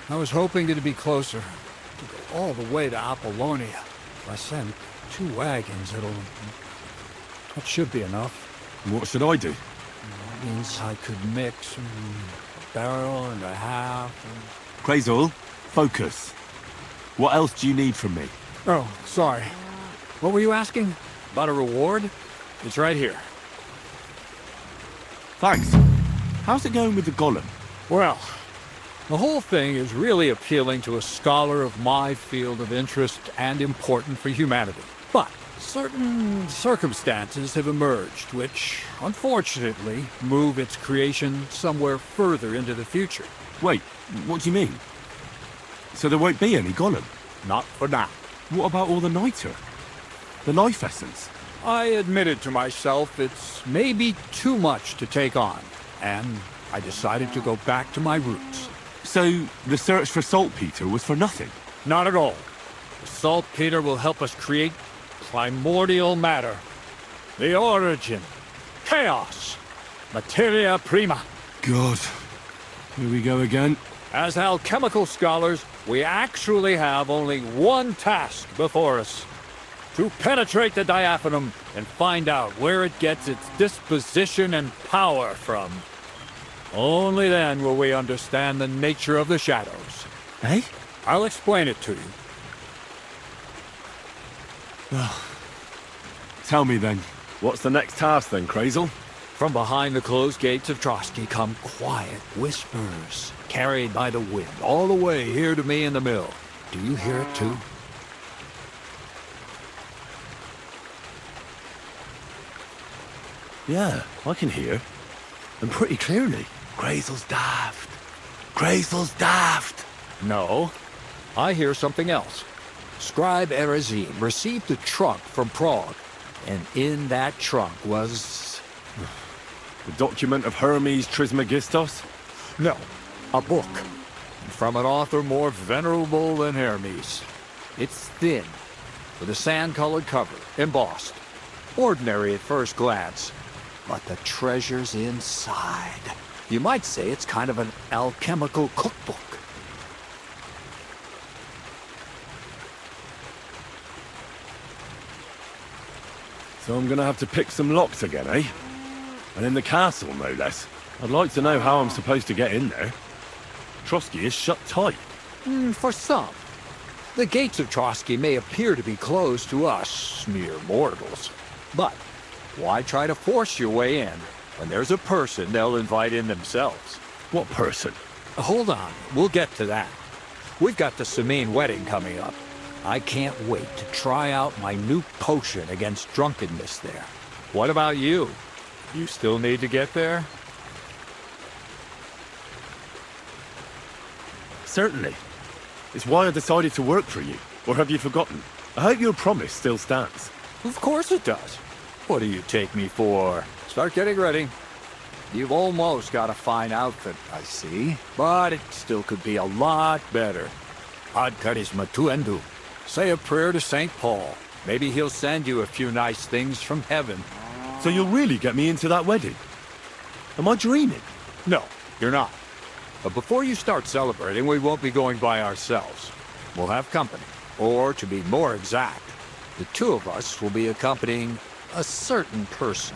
[SPEAKER 2] I was hoping it'd be closer. To go all the way to Apollonia. If I send 2 wagons, that should be enough.
[SPEAKER 1] What should I do?
[SPEAKER 2] That means I could mix a barrel and a half.
[SPEAKER 1] Crazel, focus. What else do you need from me?
[SPEAKER 2] Oh, sorry. What were you asking? About a reward? It's right here.
[SPEAKER 1] Thanks. How's it going with the golem?
[SPEAKER 2] Well, the whole thing is really appealing to a scholar of my field of interest and important for humanity. But certain circumstances have emerged which, unfortunately, move its creation somewhere further into the future.
[SPEAKER 1] Wait, what do you mean? So there won't be any golem?
[SPEAKER 2] Not for now.
[SPEAKER 1] What about all the niter? The life essence?
[SPEAKER 2] I admitted to myself it's maybe too much to take on, and I decided to go back to my roots.
[SPEAKER 1] So the search for saltpeter was for nothing?
[SPEAKER 2] Not at all. The saltpeter will help us create primordial matter. The origin. Chaos. Materia prima.
[SPEAKER 1] God. Here we go again.
[SPEAKER 2] As alchemical scholars, we actually have only one task before us. To penetrate the diaphanum and find out where it gets its disposition and power from. Only then will we understand the nature of the shadows.
[SPEAKER 1] Eh?
[SPEAKER 2] I'll explain it to you.
[SPEAKER 1] Well, tell me then, what's the next task then, Crazel?
[SPEAKER 2] From behind the closed gates of Trotsky come quiet whispers, carried by the wind, all the way here to me in the mill. Do you hear it too?
[SPEAKER 1] Yeah, I can hear. And pretty clearly. Crazel's daft. Crazel's daft.
[SPEAKER 2] No, I hear something else. Scribe Erezine received a trunk from Prague, and in that trunk was...
[SPEAKER 1] The document of Hermes Trismegistos?
[SPEAKER 2] No, a book. From an author more venerable than Hermes. It's thin, with a sand-colored cover, embossed. Ordinary at first glance, but the treasure's inside. You might say it's kind of an alchemical cookbook.
[SPEAKER 1] So I'm gonna have to pick some locks again, eh? And in the castle, no less. I'd like to know how I'm supposed to get in there. Trotsky is shut tight.
[SPEAKER 2] For some. The gates of Trotsky may appear to be closed to us, mere mortals. But why try to force your way in when there's a person they'll invite in themselves?
[SPEAKER 1] What person?
[SPEAKER 2] Hold on, we'll get to that. We've got the Samine wedding coming up. I can't wait to try out my new potion against drunkenness there. What about you? You still need to get there?
[SPEAKER 1] Certainly. It's why I decided to work for you. Or have you forgotten? I hope your promise still stands.
[SPEAKER 2] Of course it does. What do you take me for? Start getting ready. You've almost got a fine outfit, I see. But it still could be a lot better. Ad charisma tuendu. Say a prayer to St. Paul. Maybe he'll send you a few nice things from heaven.
[SPEAKER 1] So you'll really get me into that wedding? Am I dreaming?
[SPEAKER 2] No, you're not. But before you start celebrating, we won't be going by ourselves. We'll have company. Or, to be more exact, the 2 of us will be accompanying a certain person.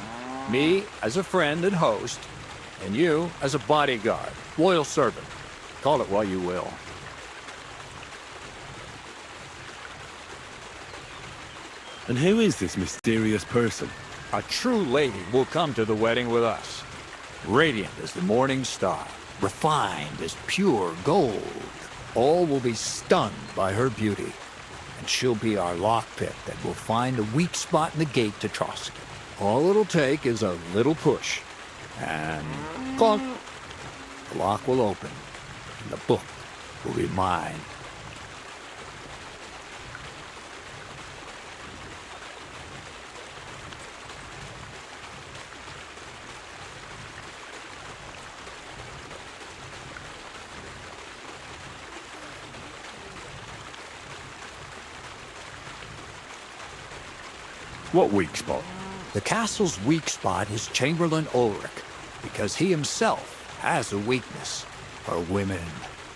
[SPEAKER 2] Me as a friend and host, and you as a bodyguard, loyal servant. Call it what you will.
[SPEAKER 1] And who is this mysterious person?
[SPEAKER 2] A true lady will come to the wedding with us. Radiant as the morning star, refined as pure gold. All will be stunned by her beauty. and she'll be our lockpick that will find the weak spot in the gate to Trotsky. All it'll take is a little push, and clunk, the lock will open, and the book will be mine.
[SPEAKER 12] What weak spot?
[SPEAKER 2] The castle's weak spot is Chamberlain Ulrich, because he himself has a weakness for women.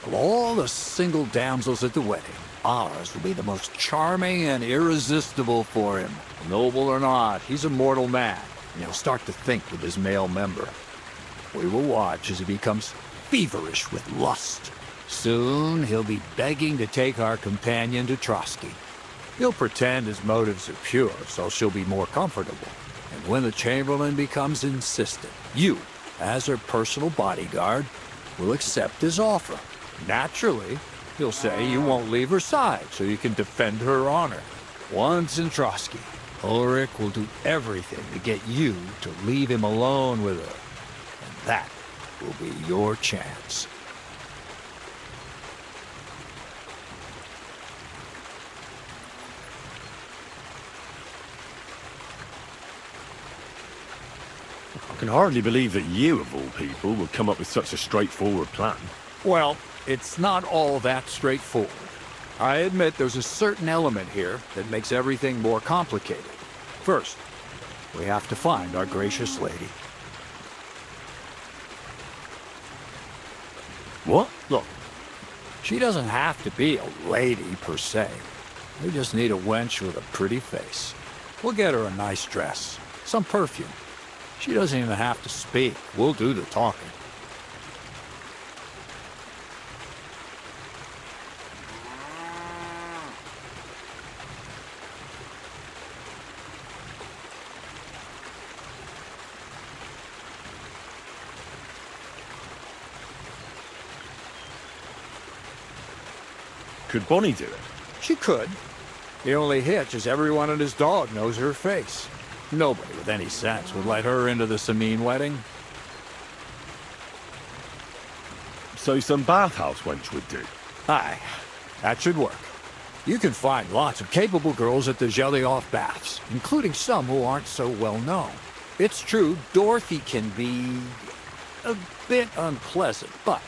[SPEAKER 2] Of all the single damsels at the wedding, ours will be the most charming and irresistible for him. Noble or not, he's a mortal man, and he'll start to think with his male member. We will watch as he becomes feverish with lust. Soon, he'll be begging to take our companion to Trotsky. He'll pretend his motives are pure, so she'll be more comfortable. And when the Chamberlain becomes insistent, you, as her personal bodyguard, will accept his offer. Naturally, he'll say you won't leave her side, so you can defend her honor. Once in Trotsky, Ulrich will do everything to get you to leave him alone with her. And that will be your chance.
[SPEAKER 12] I can hardly believe that you, of all people, would come up with such a straightforward plan.
[SPEAKER 2] Well, it's not all that straightforward. I admit there's a certain element here that makes everything more complicated. First, we have to find our gracious lady.
[SPEAKER 12] What?
[SPEAKER 2] Look, she doesn't have to be a lady per se. We just need a wench with a pretty face. We'll get her a nice dress, some perfume. She doesn't even have to speak. We'll do the talking.
[SPEAKER 12] Could Bonnie do it?
[SPEAKER 2] She could. The only hitch is everyone and his dog knows her face. Nobody with any sense would let her into the Sameen wedding.
[SPEAKER 12] So some bathhouse wench would do?
[SPEAKER 2] Aye, that should work. You can find lots of capable girls at the Jelly-Off baths, including some who aren't so well known. It's true, Dorothy can be a bit unpleasant, but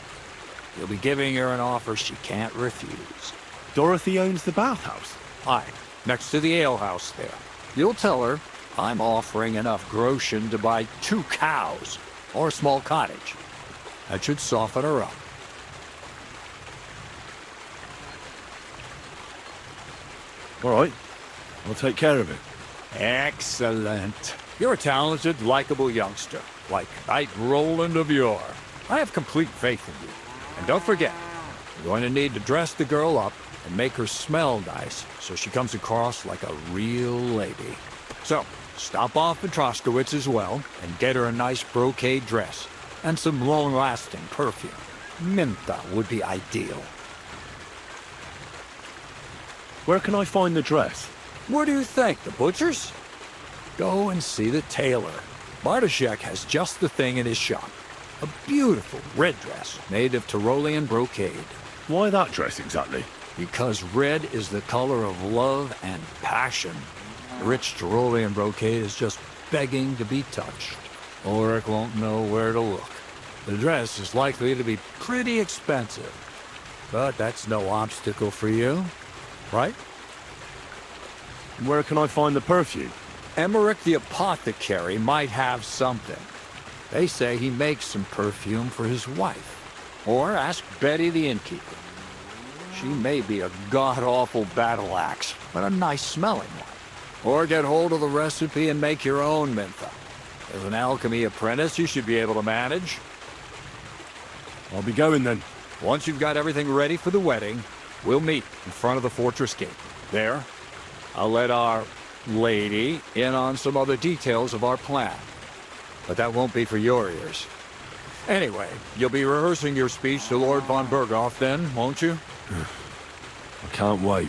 [SPEAKER 2] you'll be giving her an offer she can't refuse.
[SPEAKER 12] Dorothy owns the bathhouse?
[SPEAKER 2] Aye, next to the alehouse there. You'll tell her I'm offering enough groschen to buy 2 cows or a small cottage. That should soften her up.
[SPEAKER 12] All right, I'll take care of it.
[SPEAKER 2] Excellent. You're a talented, likable youngster, like Knight Roland of yore. I have complete faith in you. And don't forget, you're going to need to dress the girl up and make her smell nice so she comes across like a real lady. So, stop off at Troskowitz as well and get her a nice brocade dress and some long-lasting perfume. Minta would be ideal.
[SPEAKER 12] Where can I find the dress?
[SPEAKER 2] Where do you think? The butcher's? Go and see the tailor. Bartoszek has just the thing in his shop. A beautiful red dress made of Tyrolean brocade.
[SPEAKER 12] Why that dress exactly?
[SPEAKER 2] Because red is the color of love and passion. The rich Tyrolean brocade is just begging to be touched. Ulrich won't know where to look. The dress is likely to be pretty expensive. But that's no obstacle for you, right?
[SPEAKER 12] Where can I find the perfume?
[SPEAKER 2] Emmerich the apothecary might have something. They say he makes some perfume for his wife. Or ask Betty the innkeeper. She may be a god-awful battle axe, but a nice smelling one. Or get hold of the recipe and make your own Mintha. As an alchemy apprentice, you should be able to manage.
[SPEAKER 12] I'll be going then.
[SPEAKER 2] Once you've got everything ready for the wedding, we'll meet in front of the fortress gate. There, I'll let our lady in on some other details of our plan. But that won't be for your ears. Anyway, you'll be rehearsing your speech to Lord von Berghoff then, won't you?
[SPEAKER 12] I can't wait.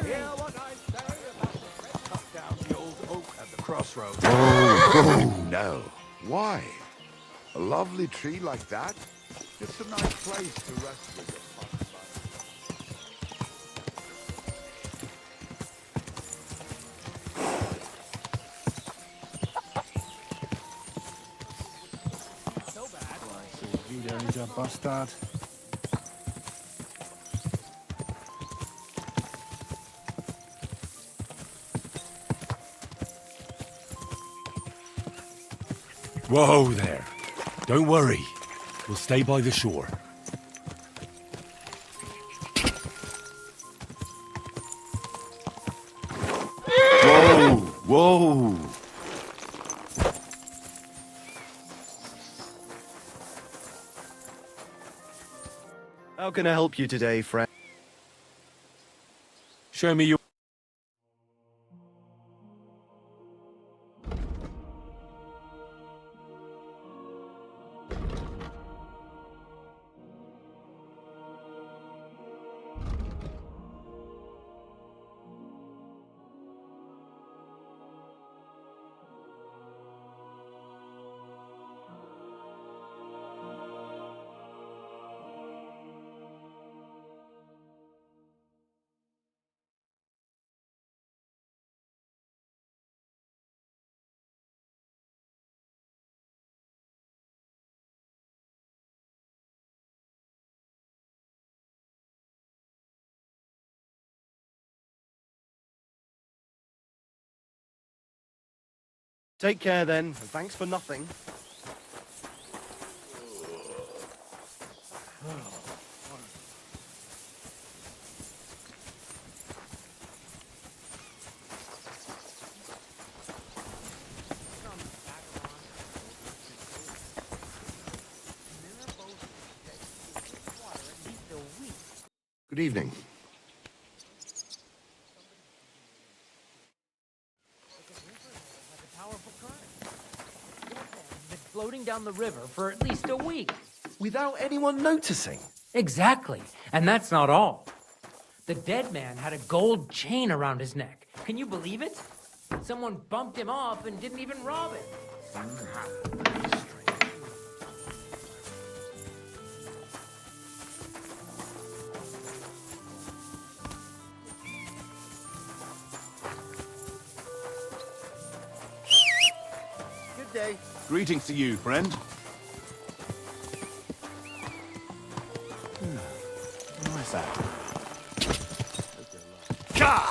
[SPEAKER 7] Hear what I say about the red cut down the old oak at the crossroads.
[SPEAKER 5] Oh, no. Why? A lovely tree like that? It's a nice place to rest with your fun
[SPEAKER 8] So bad. Wieder dieser Bastard.
[SPEAKER 1] Whoa there. Don't worry. We'll stay by the shore. Whoa! Whoa!
[SPEAKER 8] How can I help you today, friend?
[SPEAKER 1] Show me your...
[SPEAKER 8] Take care then, and thanks for nothing.
[SPEAKER 5] Good evening.
[SPEAKER 15] Been floating down the river for at least a week.
[SPEAKER 8] Without anyone noticing.
[SPEAKER 15] Exactly. And that's not all. The dead man had a gold chain around his neck. Can you believe it? Someone bumped him off and didn't even rob it.
[SPEAKER 7] Good day.
[SPEAKER 3] Greetings to you, friend. What's that?
[SPEAKER 1] Gah!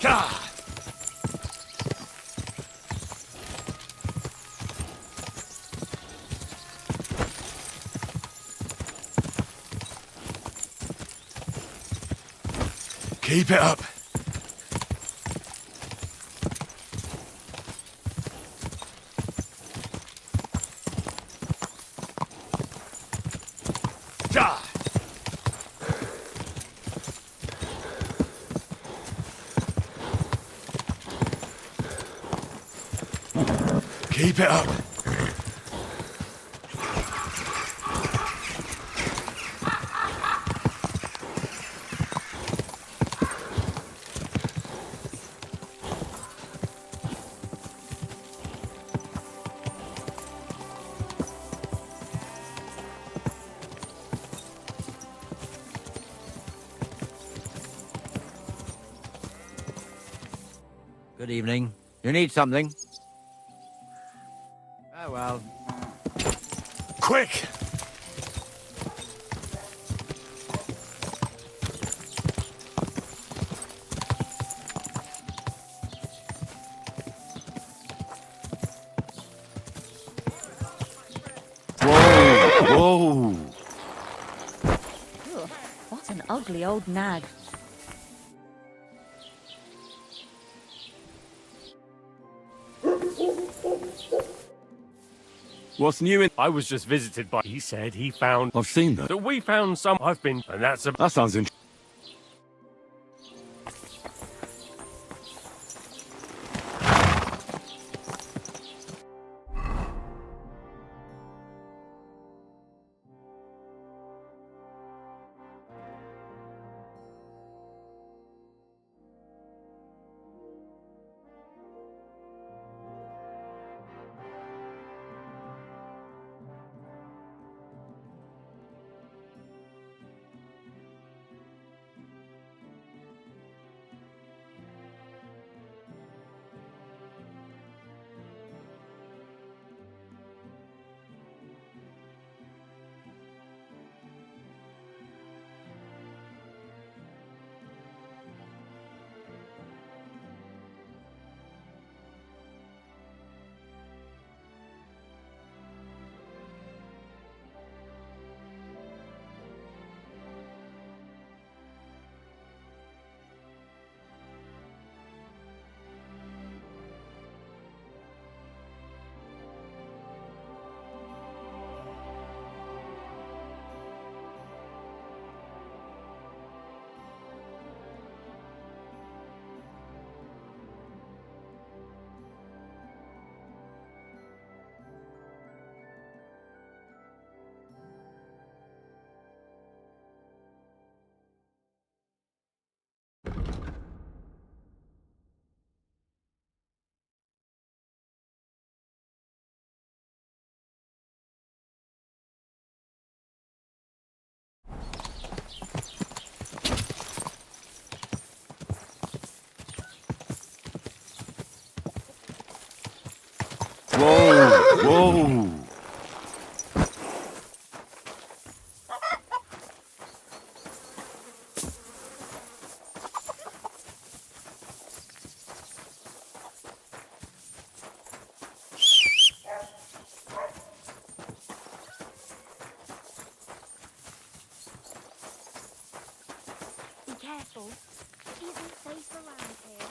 [SPEAKER 1] Gah! Keep it up. Ja! Keep it up.
[SPEAKER 15] Good evening. You need something? Oh, well.
[SPEAKER 1] Quick! Whoa!
[SPEAKER 11] Ugh, what an ugly old nag.
[SPEAKER 1] What's new in...
[SPEAKER 12] I was just visited by... He said he found...
[SPEAKER 1] I've seen that.
[SPEAKER 12] That we found some... I've been... And that's a...
[SPEAKER 1] That sounds interesting. Whoa! Whoa!
[SPEAKER 16] Be careful. It isn't safe around here.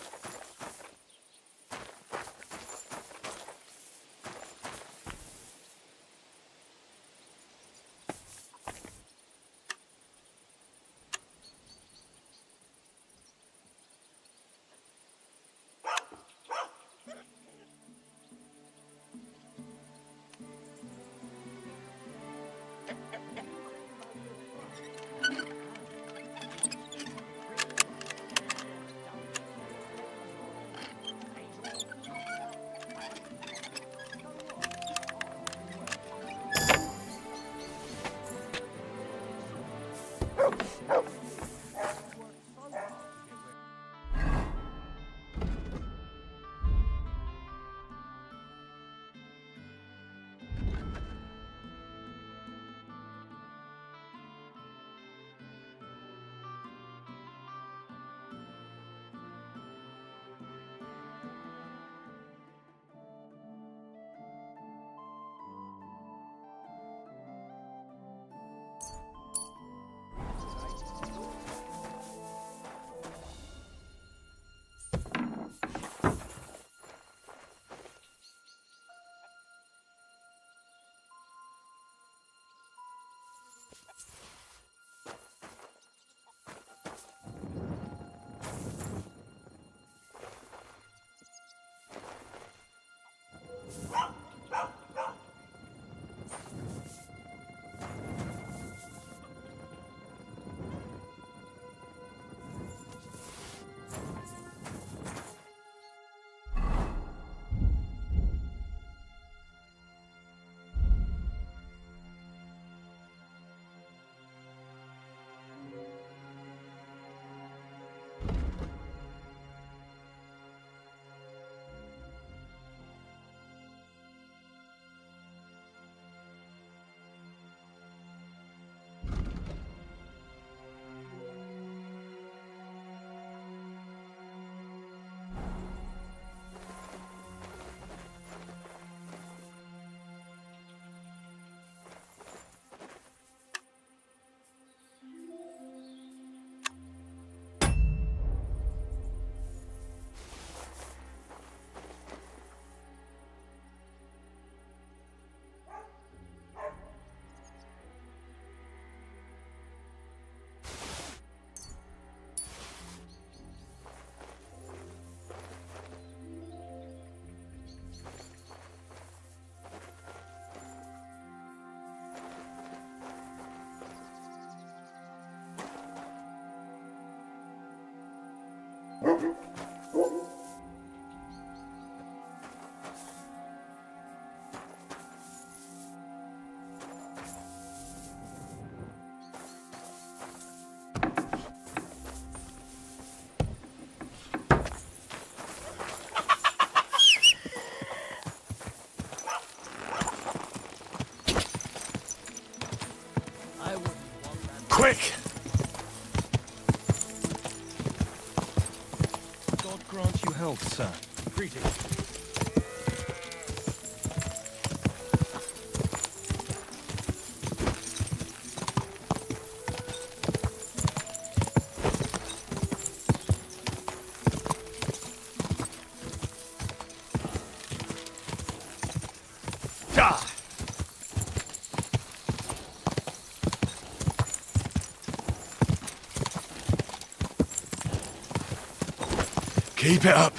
[SPEAKER 12] Quick!
[SPEAKER 8] God grant you health, sir.
[SPEAKER 12] Greetings.
[SPEAKER 1] Keep it up.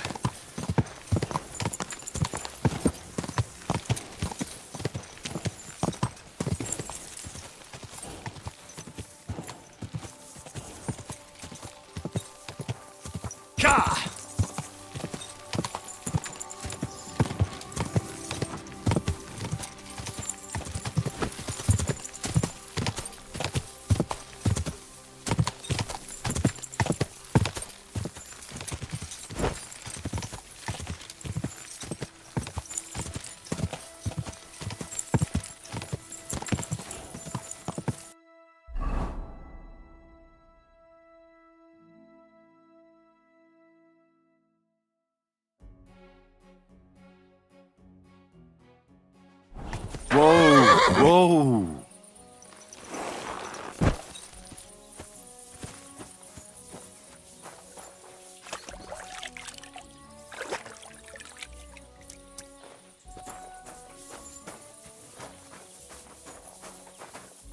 [SPEAKER 12] Ka!
[SPEAKER 1] Whoa, whoa.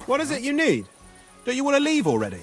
[SPEAKER 8] What is it you need? Don't you want to leave already?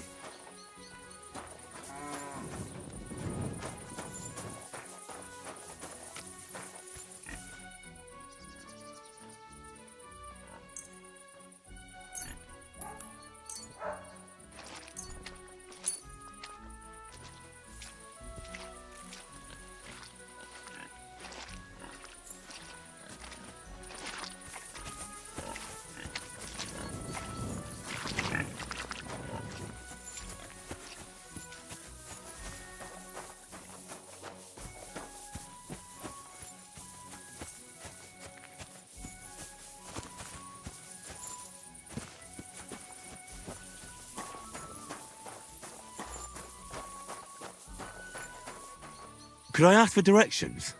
[SPEAKER 12] Could I ask for directions?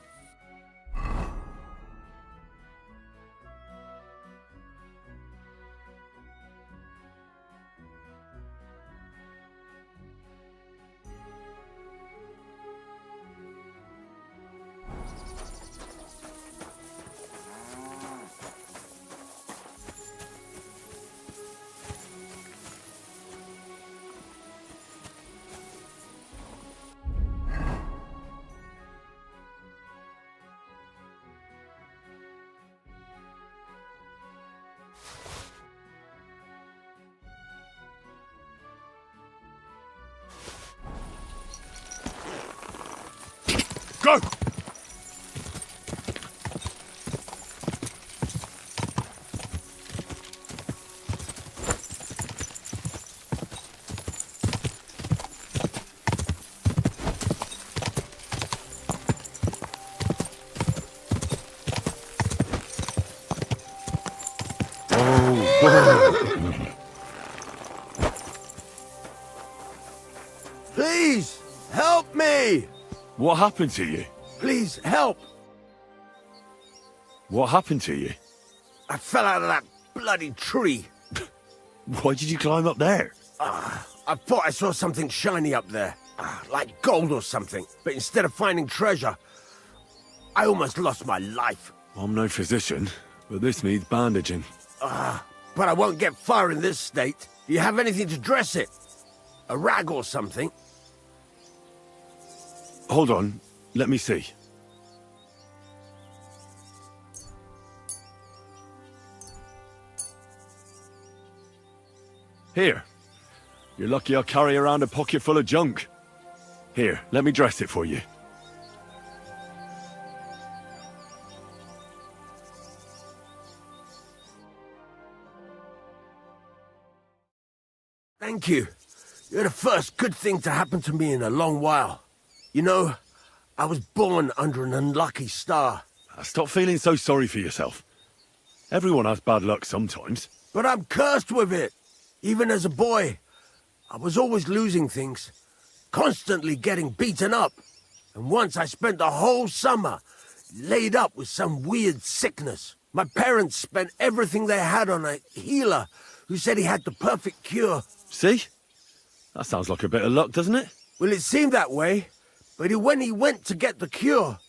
[SPEAKER 1] Go!
[SPEAKER 5] Please, help me!
[SPEAKER 1] What happened to you?
[SPEAKER 5] Please, help!
[SPEAKER 1] What happened to you?
[SPEAKER 5] I fell out of that bloody tree.
[SPEAKER 1] Why did you climb up there?
[SPEAKER 5] I thought I saw something shiny up there. Like gold or something. But instead of finding treasure, I almost lost my life.
[SPEAKER 1] I'm no physician, but this needs bandaging.
[SPEAKER 5] But I won't get far in this state. Do you have anything to dress it? A rag or something?
[SPEAKER 1] Hold on, let me see. Here. You're lucky I carry around a pocket full of junk. Here, let me dress it for you.
[SPEAKER 5] Thank you. You're the first good thing to happen to me in a long while. You know, I was born under an unlucky star.
[SPEAKER 1] Stop feeling so sorry for yourself. Everyone has bad luck sometimes.
[SPEAKER 5] But I'm cursed with it. Even as a boy, I was always losing things. Constantly getting beaten up. And once I spent the whole summer laid up with some weird sickness. My parents spent everything they had on a healer who said he had the perfect cure.
[SPEAKER 1] See? That sounds like a bit of luck, doesn't it?
[SPEAKER 5] Well, it seemed that way. But when he went to get the cure,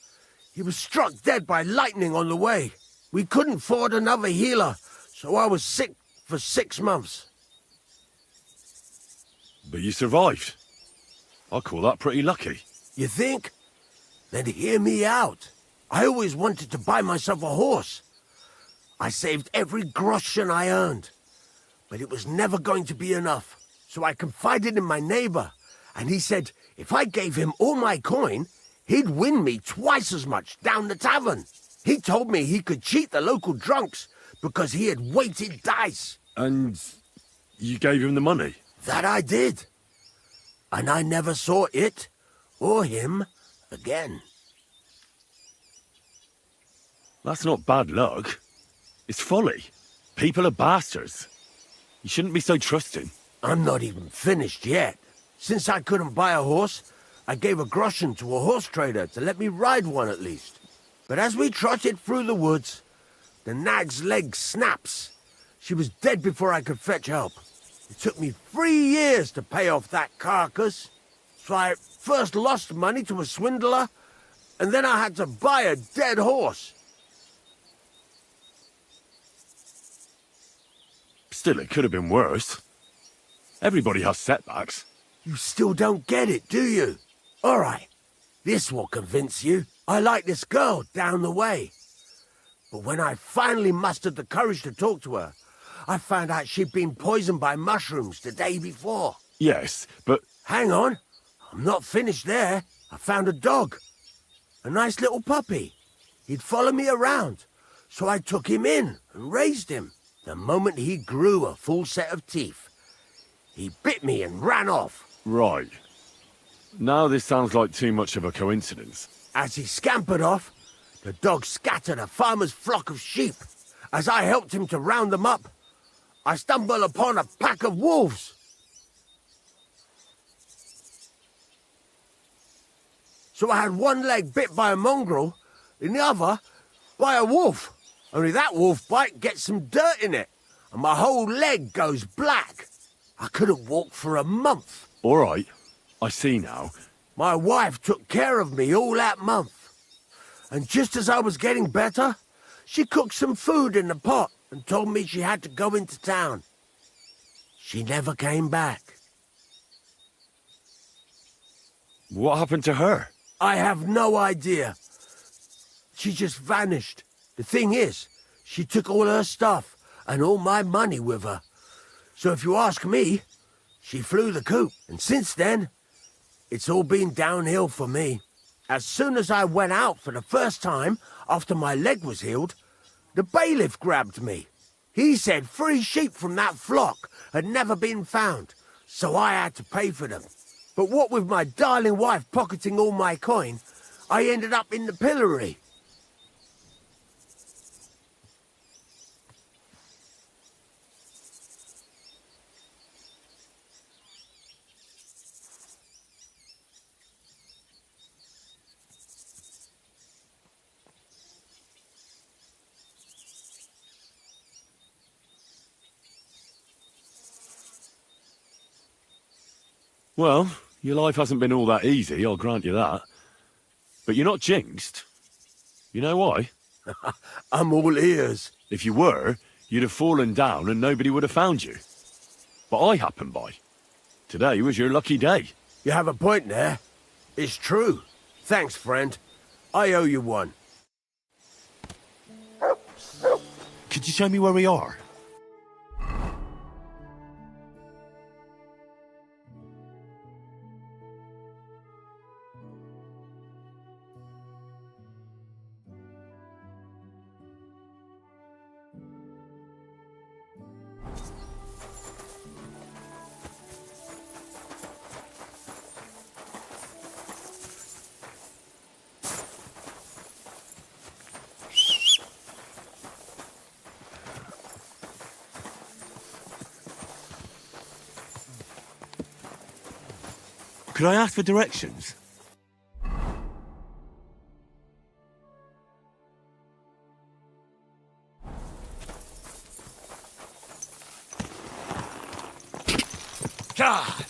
[SPEAKER 5] he was struck dead by lightning on the way. We couldn't afford another healer, so I was sick for 6 months.
[SPEAKER 1] But you survived. I call that pretty lucky.
[SPEAKER 5] You think? Then hear me out. I always wanted to buy myself a horse. I saved every groschen I earned. But it was never going to be enough. So I confided in my neighbor, and he said if I gave him all my coin, he'd win me twice as much down the tavern. He told me he could cheat the local drunks because he had weighted dice.
[SPEAKER 1] And you gave him the money?
[SPEAKER 5] That I did. And I never saw it or him again.
[SPEAKER 1] That's not bad luck. It's folly. People are bastards. You shouldn't be so trusting.
[SPEAKER 5] I'm not even finished yet. Since I couldn't buy a horse, I gave a groschen to a horse trader to let me ride one at least. But as we trotted through the woods, the nag's leg snaps. She was dead before I could fetch help. It took me 3 years to pay off that carcass. So I first lost money to a swindler, and then I had to buy a dead horse.
[SPEAKER 1] Still, it could have been worse. Everybody has setbacks.
[SPEAKER 5] You still don't get it, do you? All right, this will convince you. I like this girl down the way. But when I finally mustered the courage to talk to her, I found out she'd been poisoned by mushrooms the day before.
[SPEAKER 1] Yes, but...
[SPEAKER 5] Hang on. I'm not finished there. I found a dog. A nice little puppy. He'd follow me around, so I took him in and raised him. The moment he grew a full set of teeth, he bit me and ran off.
[SPEAKER 1] Right. Now this sounds like too much of a coincidence.
[SPEAKER 5] As he scampered off, the dog scattered a farmer's flock of sheep. As I helped him to round them up, I stumbled upon a pack of wolves. So I had one leg bit by a mongrel, and the other by a wolf. Only that wolf bite gets some dirt in it, and my whole leg goes black. I couldn't walk for a month.
[SPEAKER 1] All right, I see now.
[SPEAKER 5] My wife took care of me all that month. And just as I was getting better, she cooked some food in the pot and told me she had to go into town. She never came back.
[SPEAKER 1] What happened to her?
[SPEAKER 5] I have no idea. She just vanished. The thing is, she took all her stuff and all my money with her. So if you ask me, she flew the coop. And since then, it's all been downhill for me. As soon as I went out for the first time after my leg was healed, the bailiff grabbed me. He said 3 sheep from that flock had never been found, so I had to pay for them. But what with my darling wife pocketing all my coin, I ended up in the pillory.
[SPEAKER 1] Well, your life hasn't been all that easy, I'll grant you that. But you're not jinxed. You know why?
[SPEAKER 5] I'm all ears.
[SPEAKER 1] If you were, you'd have fallen down and nobody would have found you. But I happened by. Today was your lucky day.
[SPEAKER 5] You have a point there. It's true. Thanks, friend. I owe you one.
[SPEAKER 1] Could you show me where we are?
[SPEAKER 3] Could I ask for directions?
[SPEAKER 12] God!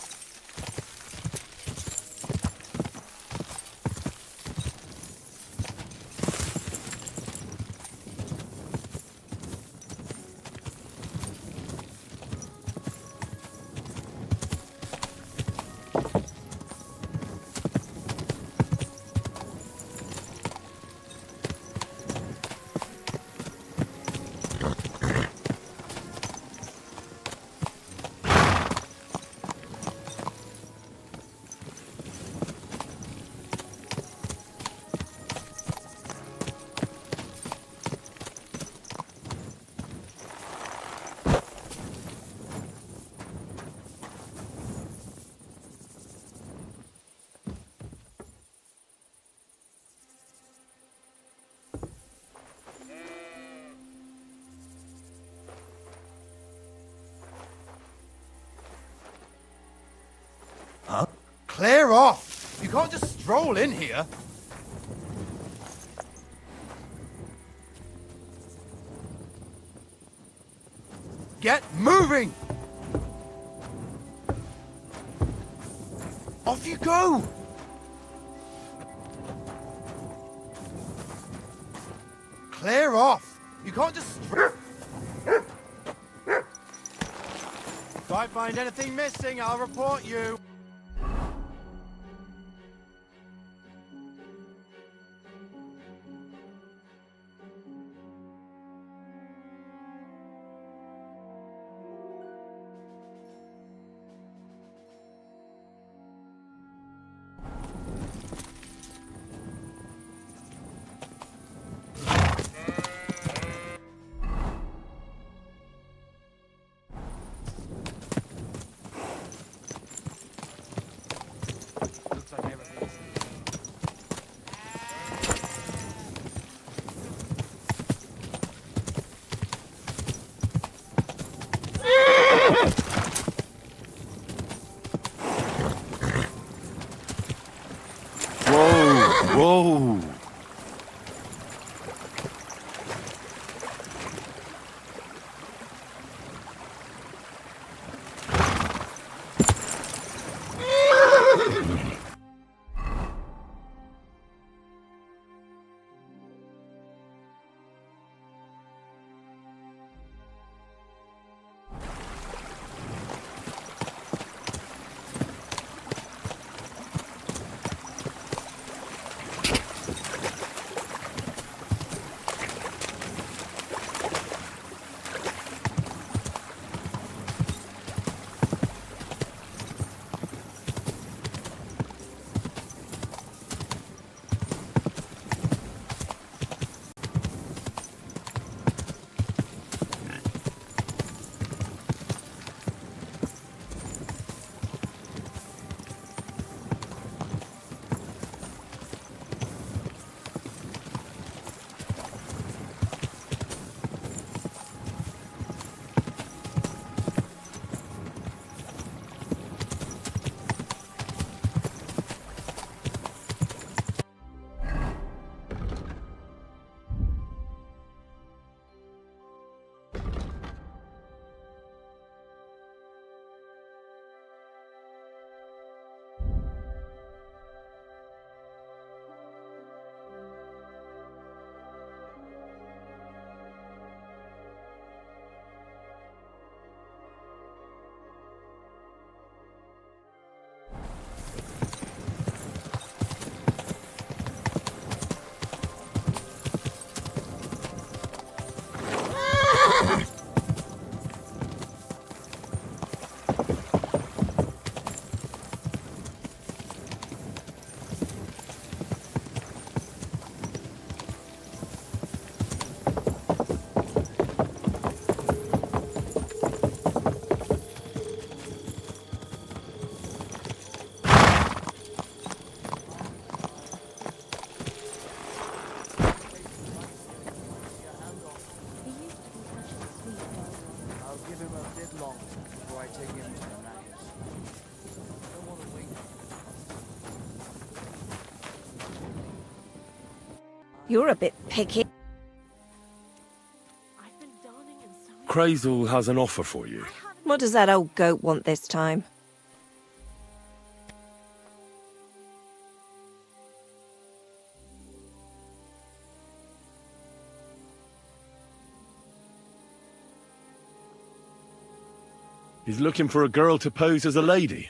[SPEAKER 21] Huh? Clear off! You can't just stroll in here. Get moving! Off you go! Clear off! You can't just... If I find anything missing, I'll report you.
[SPEAKER 1] Whoa!
[SPEAKER 7] long before I take him to the knives. I don't want to wait.
[SPEAKER 19] You're a bit picky.
[SPEAKER 1] Crazel has an offer for you.
[SPEAKER 19] What does that old goat want this time?
[SPEAKER 1] He's looking for a girl to pose as a lady.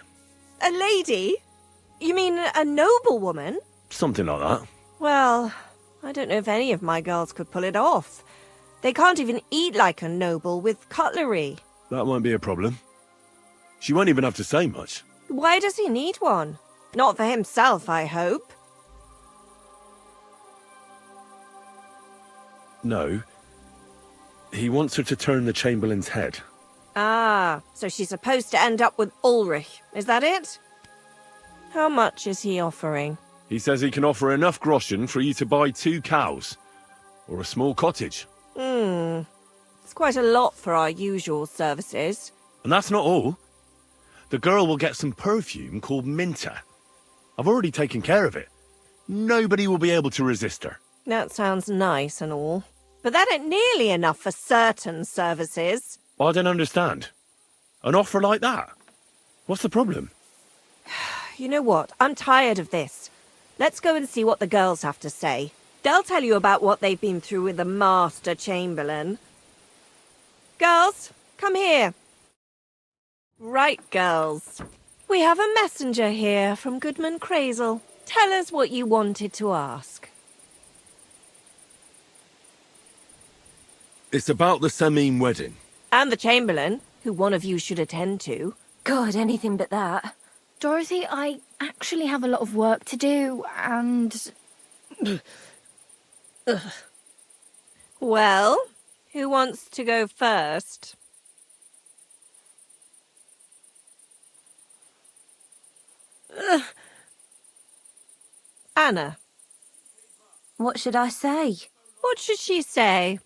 [SPEAKER 19] A lady? You mean a noblewoman?
[SPEAKER 1] Something like that.
[SPEAKER 19] Well, I don't know if any of my girls could pull it off. They can't even eat like a noble with cutlery.
[SPEAKER 1] That won't be a problem. She won't even have to say much.
[SPEAKER 19] Why does he need one? Not for himself, I hope.
[SPEAKER 1] No. He wants her to turn the Chamberlain's head.
[SPEAKER 19] Ah, so she's supposed to end up with Ulrich, is that it? How much is he offering?
[SPEAKER 1] He says he can offer enough groschen for you to buy 2 cows. Or a small cottage.
[SPEAKER 19] It's quite a lot for our usual services.
[SPEAKER 1] And that's not all. The girl will get some perfume called Minter. I've already taken care of it. Nobody will be able to resist her.
[SPEAKER 19] That sounds nice and all. But that ain't nearly enough for certain services.
[SPEAKER 1] I don't understand. An offer like that? What's the problem?
[SPEAKER 19] You know what? I'm tired of this. Let's go and see what the girls have to say. They'll tell you about what they've been through with the Master Chamberlain. Girls, come here. Right, girls. We have a messenger here from Goodman Crazel. Tell us what you wanted to ask.
[SPEAKER 1] It's about the Semine wedding.
[SPEAKER 19] And the Chamberlain, who one of you should attend to.
[SPEAKER 16] God, anything but that. Dorothy, I actually have a lot of work to do, and...
[SPEAKER 19] Well, who wants to go first? Anna.
[SPEAKER 16] What should I say?
[SPEAKER 19] What should she say,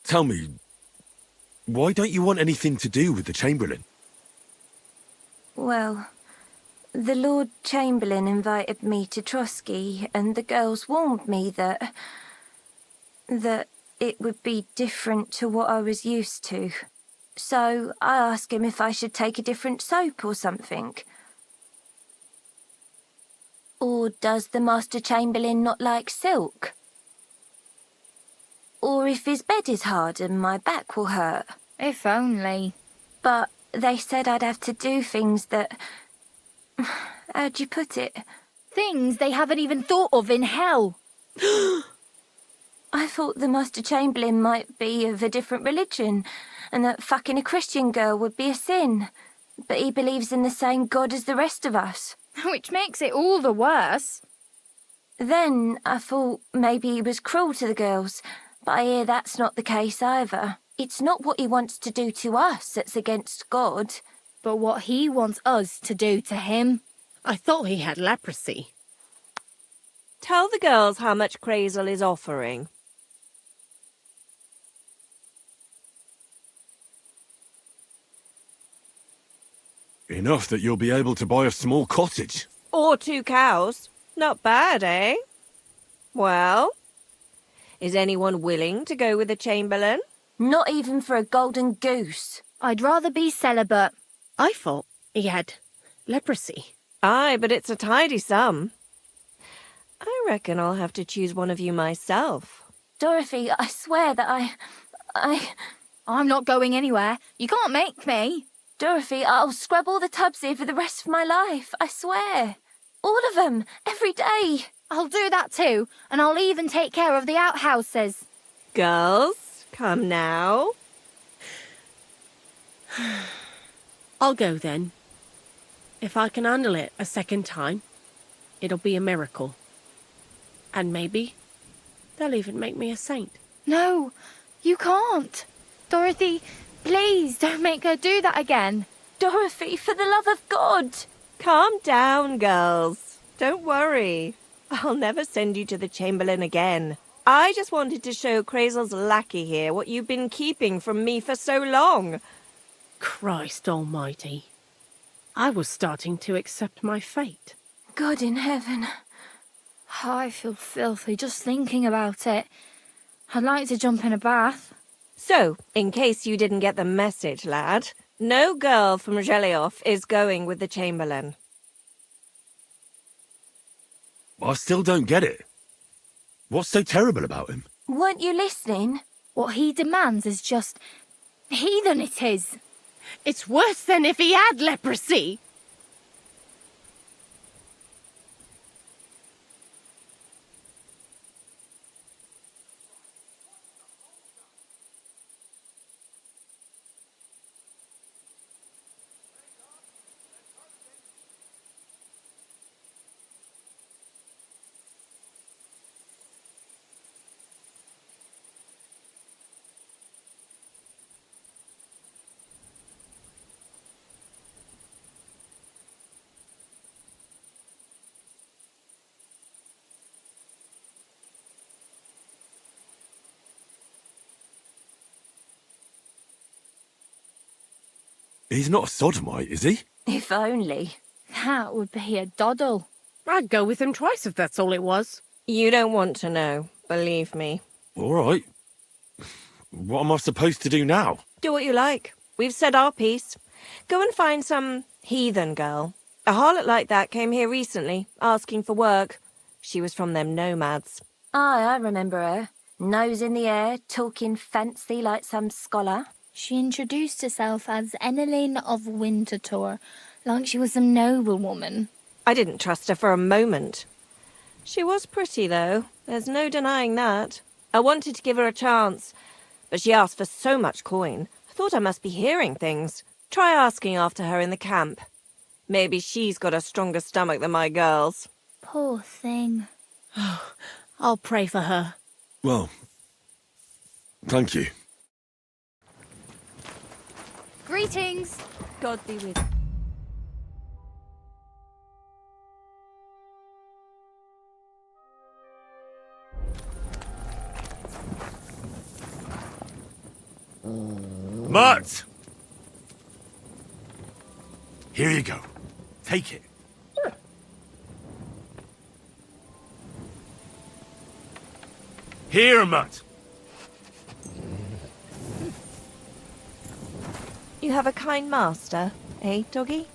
[SPEAKER 1] Tell me, why don't you want anything to do with the Chamberlain?
[SPEAKER 16] Well, the Lord Chamberlain invited me to Trotsky, and the girls warned me that it would be different to what I was used to. So I asked him if I should take a different soap or something. Or does the Master Chamberlain not like silk? Or if his bed is hard and my back will hurt.
[SPEAKER 17] If only.
[SPEAKER 16] But they said I'd have to do things that... How'd you put it?
[SPEAKER 17] Things they haven't even thought of in hell.
[SPEAKER 16] I thought the Master Chamberlain might be of a different religion, and that fucking a Christian girl would be a sin. But he believes in the same God as the rest of us.
[SPEAKER 17] Which makes it all the worse.
[SPEAKER 16] Then I thought maybe he was cruel to the girls, but I hear that's not the case either. It's not what he wants to do to us that's against God.
[SPEAKER 17] But what he wants us to do to him.
[SPEAKER 4] I thought he had leprosy.
[SPEAKER 19] Tell the girls how much Crazel is offering.
[SPEAKER 1] Enough that you'll be able to buy a small cottage.
[SPEAKER 19] Or 2 cows. Not bad, eh? Well, is anyone willing to go with the Chamberlain?
[SPEAKER 16] Not even for a golden goose.
[SPEAKER 17] I'd rather be celibate.
[SPEAKER 4] I thought he had leprosy.
[SPEAKER 19] Aye, but it's a tidy sum. I reckon I'll have to choose one of you myself.
[SPEAKER 16] Dorothy, I swear that
[SPEAKER 17] I'm not going anywhere. You can't make me.
[SPEAKER 16] Dorothy, I'll scrub all the tubs here for the rest of my life. I swear. All of them. Every day.
[SPEAKER 17] I'll do that too. And I'll even take care of the outhouses.
[SPEAKER 19] Girls, come now.
[SPEAKER 4] I'll go then. If I can handle it a second time, it'll be a miracle. And maybe they'll even make me a saint.
[SPEAKER 17] No, you can't. Dorothy, please don't make her do that again.
[SPEAKER 16] Dorothy, for the love of God.
[SPEAKER 19] Calm down, girls. Don't worry. I'll never send you to the Chamberlain again. I just wanted to show Crazel's lackey here what you've been keeping from me for so long.
[SPEAKER 4] Christ almighty. I was starting to accept my fate.
[SPEAKER 16] God in heaven.
[SPEAKER 11] I feel filthy just thinking about it. I'd like to jump in a bath.
[SPEAKER 19] So, in case you didn't get the message, lad, no girl from Zhelioff is going with the Chamberlain.
[SPEAKER 12] I still don't get it. What's so terrible about him?
[SPEAKER 16] Weren't you listening?
[SPEAKER 11] What he demands is just heathen it is.
[SPEAKER 4] It's worse than if he had leprosy.
[SPEAKER 12] He's not a sodomite, is he?
[SPEAKER 16] If only.
[SPEAKER 11] That would be a doddle.
[SPEAKER 4] I'd go with him twice if that's all it was.
[SPEAKER 19] You don't want to know, believe me.
[SPEAKER 12] All right. What am I supposed to do now?
[SPEAKER 19] Do what you like. We've said our piece. Go and find some heathen girl. A harlot like that came here recently, asking for work. She was from them nomads.
[SPEAKER 16] Aye, I remember her. Nose in the air, talking fancy like some scholar.
[SPEAKER 11] She introduced herself as Enneline of Winterthur, like she was some noblewoman.
[SPEAKER 19] I didn't trust her for a moment. She was pretty, though. There's no denying that. I wanted to give her a chance, but she asked for so much coin. I thought I must be hearing things. Try asking after her in the camp. Maybe she's got a stronger stomach than my girls.
[SPEAKER 11] Poor thing.
[SPEAKER 4] I'll pray for her.
[SPEAKER 12] Well, thank you.
[SPEAKER 11] Greetings.
[SPEAKER 16] God be with
[SPEAKER 12] Mutt! Here you go. Take it. Here, Mutt.
[SPEAKER 19] You have a kind master, eh, doggy?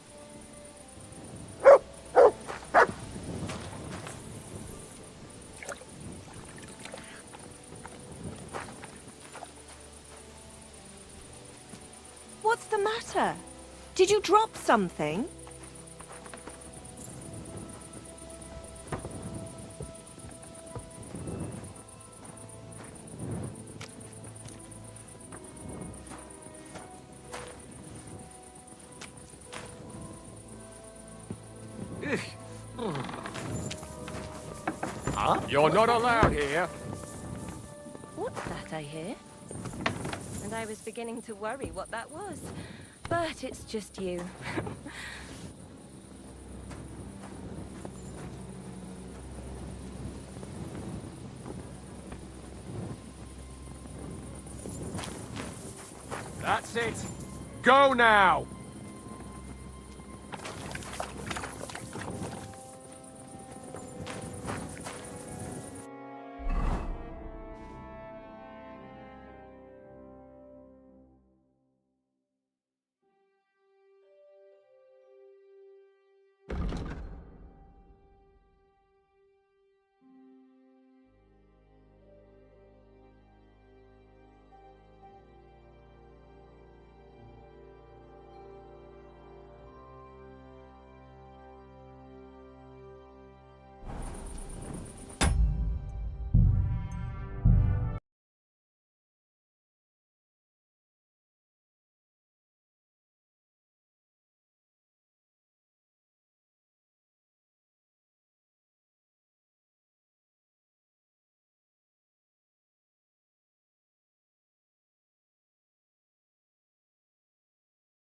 [SPEAKER 19] What's the matter? Did you drop something?
[SPEAKER 10] Huh? You're not allowed here.
[SPEAKER 16] What's that I hear? And I was beginning to worry what that was. But it's just you.
[SPEAKER 10] That's it. Go now.